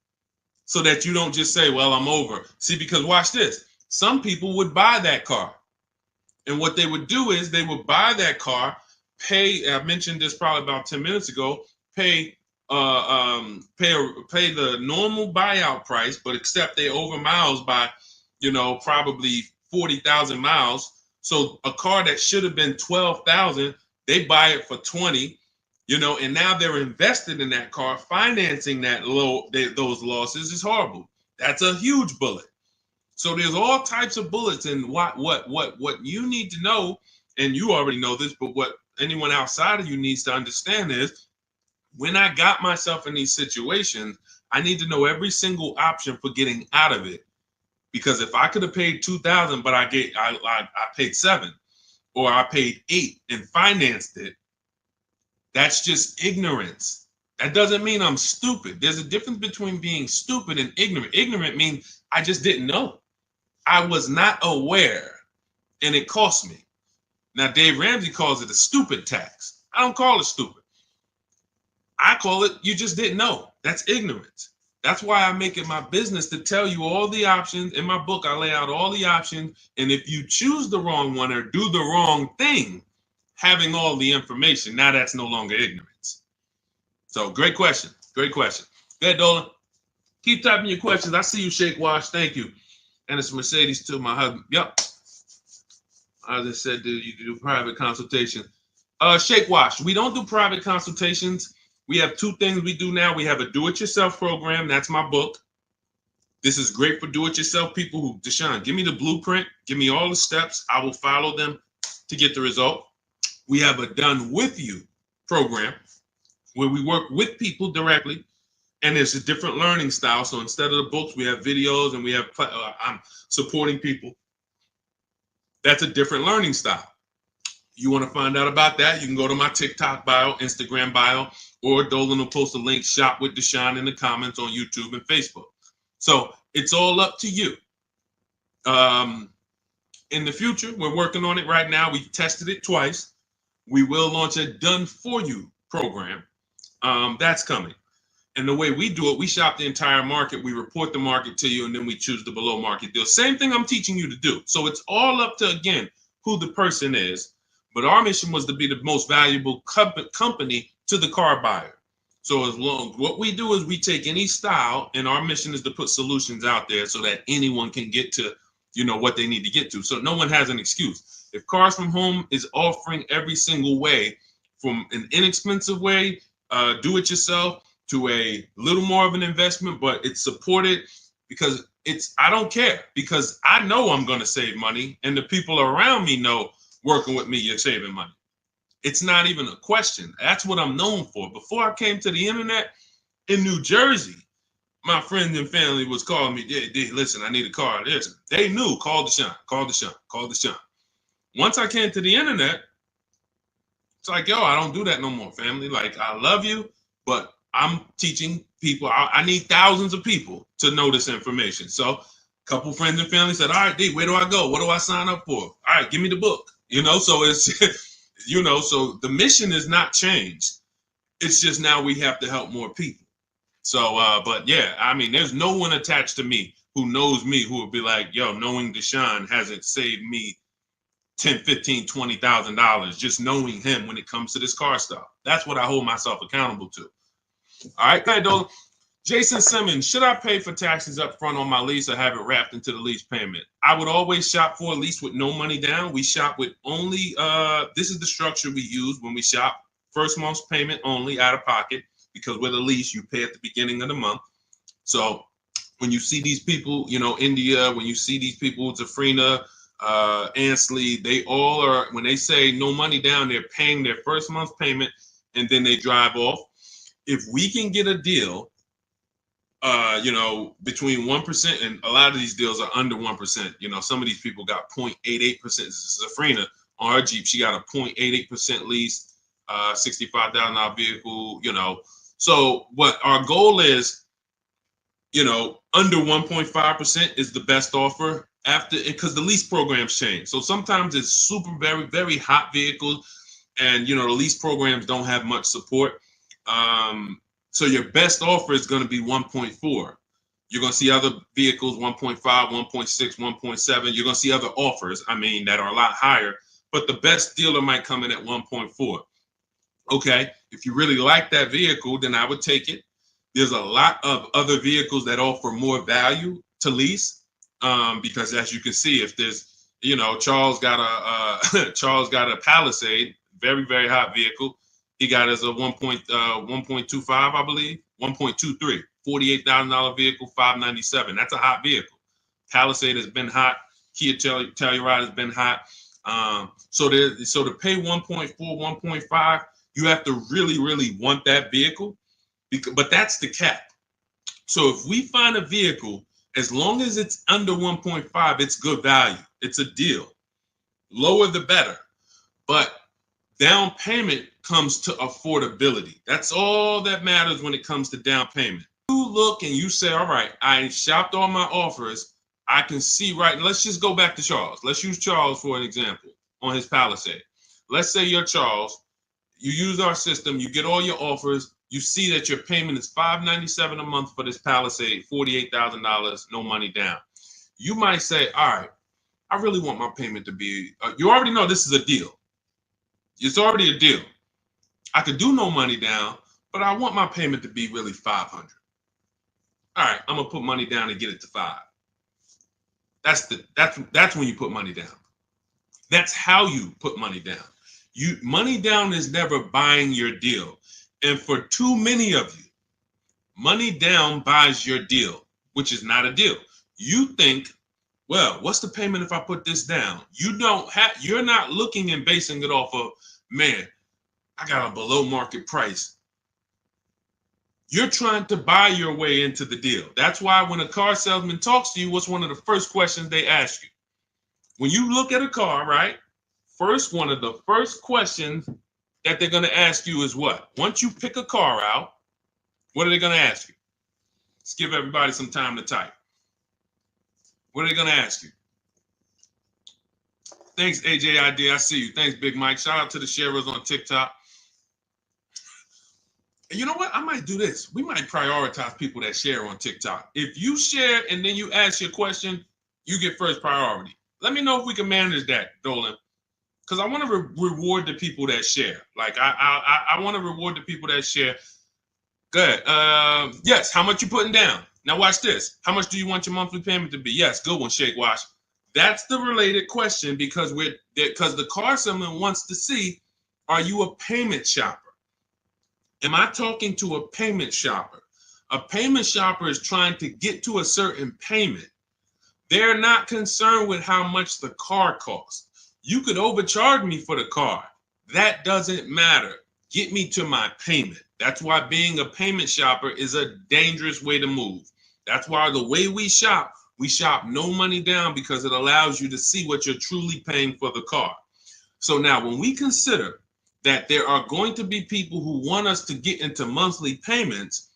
so that you don't just say, well, I'm over. See, because watch this. Some people would buy that car. And what they would do is they would buy that car, pay, I mentioned this probably about 10 minutes ago, pay the normal buyout price, but except they over miles by, probably 40,000 miles. So a car that should have been 12,000, they buy it for 20, and now they're invested in that car. Financing those losses is horrible. That's a huge bullet. So there's all types of bullets, and what you need to know, and you already know this, but what anyone outside of you needs to understand is, when I got myself in these situations, I need to know every single option for getting out of it. Because if I could have paid $2,000, but I paid $7,000, or I paid $8,000 and financed it, that's just ignorance. That doesn't mean I'm stupid. There's a difference between being stupid and ignorant. Ignorant means I just didn't know. I was not aware, and it cost me. Now, Dave Ramsey calls it a stupid tax. I don't call it stupid. I call it you just didn't know. That's ignorance. That's why I make it my business to tell you all the options. In my book, I lay out all the options. And if you choose the wrong one or do the wrong thing, having all the information, now that's no longer ignorance. So great question. Great question. Go ahead, Dolan. Keep typing your questions. I see you, Shake Wash. Thank you. And it's Mercedes to my husband. Yep. I just said, you do private consultation. Shake Wash. We don't do private consultations. We have two things we do now. We have a do-it-yourself program. That's my book. This is great for do-it-yourself people who, Deshone, give me the blueprint. Give me all the steps. I will follow them to get the result. We have a done-with-you program where we work with people directly, and it's a different learning style. So instead of the books, we have videos, and we have I'm supporting people. That's a different learning style. You want to find out about that, you can go to my TikTok bio, Instagram bio, or Dolan will post a link, Shop with Deshone, in the comments on YouTube and Facebook. So it's all up to you. In the future, we're working on it right now. We've tested it twice. We will launch a done-for-you program. That's coming. And the way we do it, we shop the entire market, we report the market to you, and then we choose the below market deal. Same thing I'm teaching you to do. So it's all up to, again, who the person is. But our mission was to be the most valuable company to the car buyer. So what we do is we take any style, and our mission is to put solutions out there so that anyone can get to, what they need to get to. So no one has an excuse. If Cars From Home is offering every single way, from an inexpensive way, do it yourself, to a little more of an investment, but it's supported because I don't care, because I know I'm going to save money, and the people around me know working with me, you're saving money. It's not even a question. That's what I'm known for. Before I came to the internet in New Jersey, my friends and family was calling me, listen, I need a car. Listen, they knew, call Deshone, call Deshone, call Deshone. Once I came to the internet, it's like, yo, I don't do that no more, family. Like, I love you, but I'm teaching people. I need thousands of people to know this information. So a couple friends and family said, all right, D, where do I go? What do I sign up for? All right, give me the book. So it's, so the mission is not changed. It's just now we have to help more people. So, but yeah, I mean, there's no one attached to me who knows me who would be like, yo, knowing Deshone hasn't saved me $10,000, $15,000, $20,000 just knowing him when it comes to this car stuff. That's what I hold myself accountable to. All right, go ahead, Dolan. Jason Simmons, should I pay for taxes up front on my lease or have it wrapped into the lease payment? I would always shop for a lease with no money down. We shop with only, this is the structure we use when we shop. First month's payment only, out of pocket, because with a lease, you pay at the beginning of the month. So when you see these people, India, when you see these people, Zafrina, Ansley, they all are, when they say no money down, they're paying their first month's payment and then they drive off. If we can get a deal, between 1%, and a lot of these deals are under 1%. Some of these people got 0.88%. Zafrina on her Jeep, she got a 0.88% lease, $65,000 vehicle, So what our goal is, under 1.5% is the best offer after, because the lease programs change. So sometimes it's super, very, very hot vehicles, and the lease programs don't have much support. So your best offer is going to be 1.4. You're going to see other vehicles 1.5, 1.6, 1.7. You're going to see other offers, that are a lot higher, but the best dealer might come in at 1.4. Okay, if you really like that vehicle, then I would take it. There's a lot of other vehicles that offer more value to lease, because as you can see, if there's, Charles got a Palisade, very, very hot vehicle. He got as a 1.25, I believe, 1.23, $48,000 vehicle, $597. That's a hot vehicle. Palisade has been hot. Kia Telluride has been hot. So to pay 1.4, 1.5, you have to really, really want that vehicle. But that's the cap. So if we find a vehicle, as long as it's under 1.5, it's good value. It's a deal. Lower the better. But down payment comes to affordability. That's all that matters when it comes to down payment. You look and you say, all right, I shopped all my offers. I can see right. Let's just go back to Charles. Let's use Charles for an example on his Palisade. Let's say you're Charles. You use our system. You get all your offers. You see that your payment is $597 a month for this Palisade, $48,000, no money down. You might say, all right, I really want my payment to be, you already know this is a deal. It's already a deal. I could do no money down, but I want my payment to be really $500. All right, I'm gonna put money down and get it to $5. That's when you put money down. That's how you put money down. Money down is never buying your deal. And for too many of you, money down buys your deal, which is not a deal. You think, well, what's the payment if I put this down? You're not looking and basing it off of, man, I got a below market price. You're trying to buy your way into the deal. That's why when a car salesman talks to you, what's one of the first questions they ask you? When you look at a car, right? One of the first questions that they're going to ask you is what? Once you pick a car out, what are they going to ask you? Let's give everybody some time to type. What are they going to ask you? Thanks, AJID. I see you. Thanks, Big Mike. Shout out to the sharers on TikTok. And you know what? I might do this. We might prioritize people that share on TikTok. If you share and then you ask your question, you get first priority. Let me know if we can manage that, Dolan. Because I want to reward the people that share. Like, I want to reward the people that share. Good. Yes. How much you putting down? Now watch this. How much do you want your monthly payment to be? Yes. Good one, Shake Wash. That's the related question because the car salesman wants to see, are you a payment shopper? Am I talking to a payment shopper? A payment shopper is trying to get to a certain payment. They're not concerned with how much the car costs. You could overcharge me for the car. That doesn't matter. Get me to my payment. That's why being a payment shopper is a dangerous way to move. That's why the way we shop no money down because it allows you to see what you're truly paying for the car. So now when we consider that there are going to be people who want us to get into monthly payments,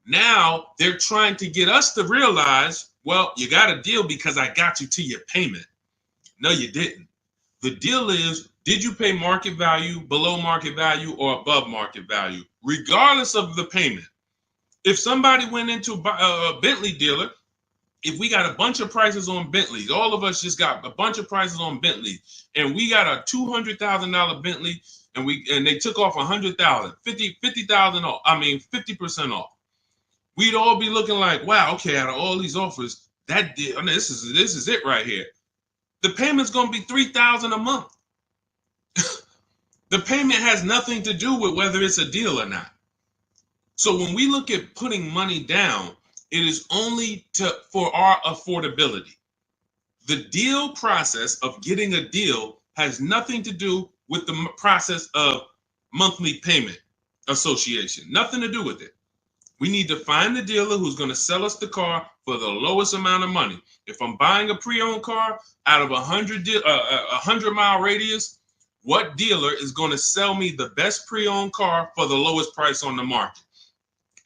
now they're trying to get us to realize, well, you got a deal because I got you to your payment. No, you didn't. The deal is, did you pay market value, below market value, or above market value, regardless of the payment? If somebody went into a Bentley dealer, if we got a bunch of prices on Bentleys, all of us just got a bunch of prices on Bentleys, and we got a $200,000 Bentley, and they took off $100,000, $50,000 off. 50% off. We'd all be looking like, wow, okay, out of all these offers, that deal, this is it right here. The payment's gonna be $3,000 a month. The payment has nothing to do with whether it's a deal or not. So when we look at putting money down, It is only for our affordability. The deal process of getting a deal has nothing to do with the process of monthly payment association. Nothing to do with it. We need to find the dealer who's going to sell us the car for the lowest amount of money. If I'm buying a pre-owned car out of a 100-mile radius, what dealer is going to sell me the best pre-owned car for the lowest price on the market?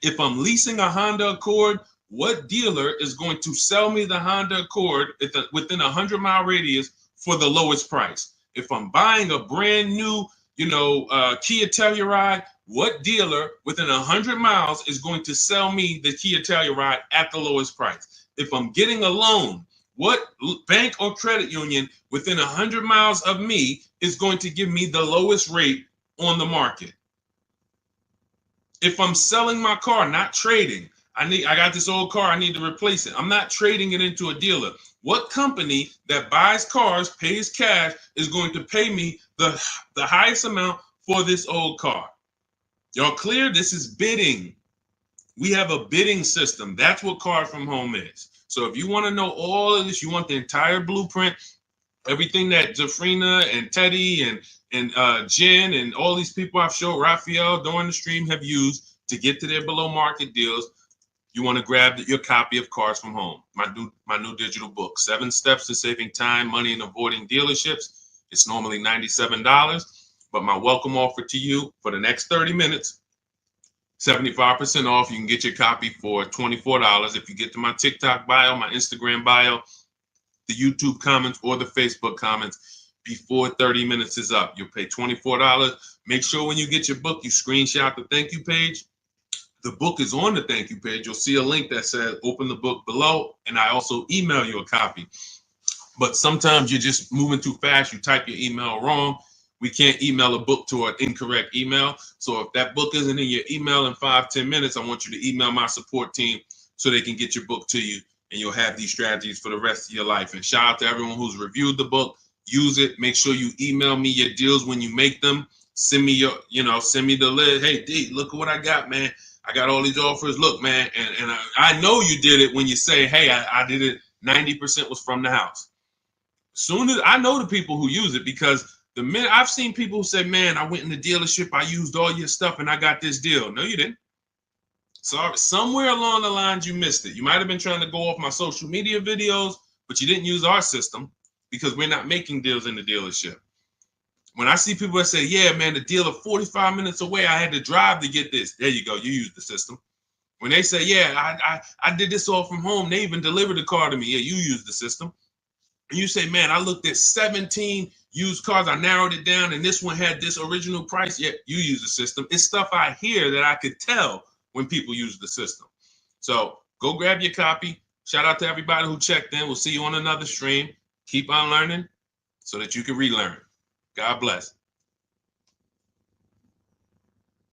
If I'm leasing a Honda Accord, what dealer is going to sell me the Honda Accord within a 100-mile radius for the lowest price? If I'm buying a brand new, Kia Telluride, what dealer within 100 miles is going to sell me the Kia Telluride at the lowest price? If I'm getting a loan, what bank or credit union within 100 miles of me is going to give me the lowest rate on the market? If I'm selling my car, not trading, I got this old car, I need to replace it. I'm not trading it into a dealer. What company that buys cars, pays cash, is going to pay me the highest amount for this old car? Y'all clear? This is bidding. We have a bidding system. That's what Cars from Home is. So if you want to know all of this, you want the entire blueprint, everything that Jafrina and Teddy and Jen and all these people I've showed Raphael during the stream have used to get to their below market deals, you want to grab your copy of Cars from Home, my new digital book, 7 Steps to Saving Time, Money, and Avoiding Dealerships. It's normally $97, but my welcome offer to you for the next 30 minutes, 75% off. You can get your copy for $24 if you get to my TikTok bio, my Instagram bio, the YouTube comments, or the Facebook comments before 30 minutes is up. You'll pay $24. Make sure when you get your book, you screenshot the thank you page. The book is on the thank you page. You'll see a link that says open the book below, and I also email you a copy. But sometimes you're just moving too fast. You type your email wrong. We can't email a book to an incorrect email. So if that book isn't in your email in 5-10 minutes, I want you to email my support team so they can get your book to you, and you'll have these strategies for the rest of your life. And shout out to everyone who's reviewed the book. Use it. Make sure you email me your deals when you make them. Send me send me the list. Hey, D, look at what I got, man. I got all these offers. Look, man, and I know you did it when you say, hey, I did it. 90% was from the house. Soon as I know the people who use it, because the minute I've seen people who say, man, I went in the dealership, I used all your stuff, and I got this deal. No, you didn't. Sorry, somewhere along the lines you missed it. You might have been trying to go off my social media videos, but you didn't use our system because we're not making deals in the dealership. When I see people that say, yeah, man, the dealer 45 minutes away, I had to drive to get this. There you go. You use the system. When they say, yeah, I did this all from home, they even delivered the car to me. Yeah, you use the system. And you say, man, I looked at 17 used cars. I narrowed it down, and this one had this original price. Yeah, you use the system. It's stuff I hear that I could tell when people use the system. So go grab your copy. Shout out to everybody who checked in. We'll see you on another stream. Keep on learning so that you can relearn. God bless.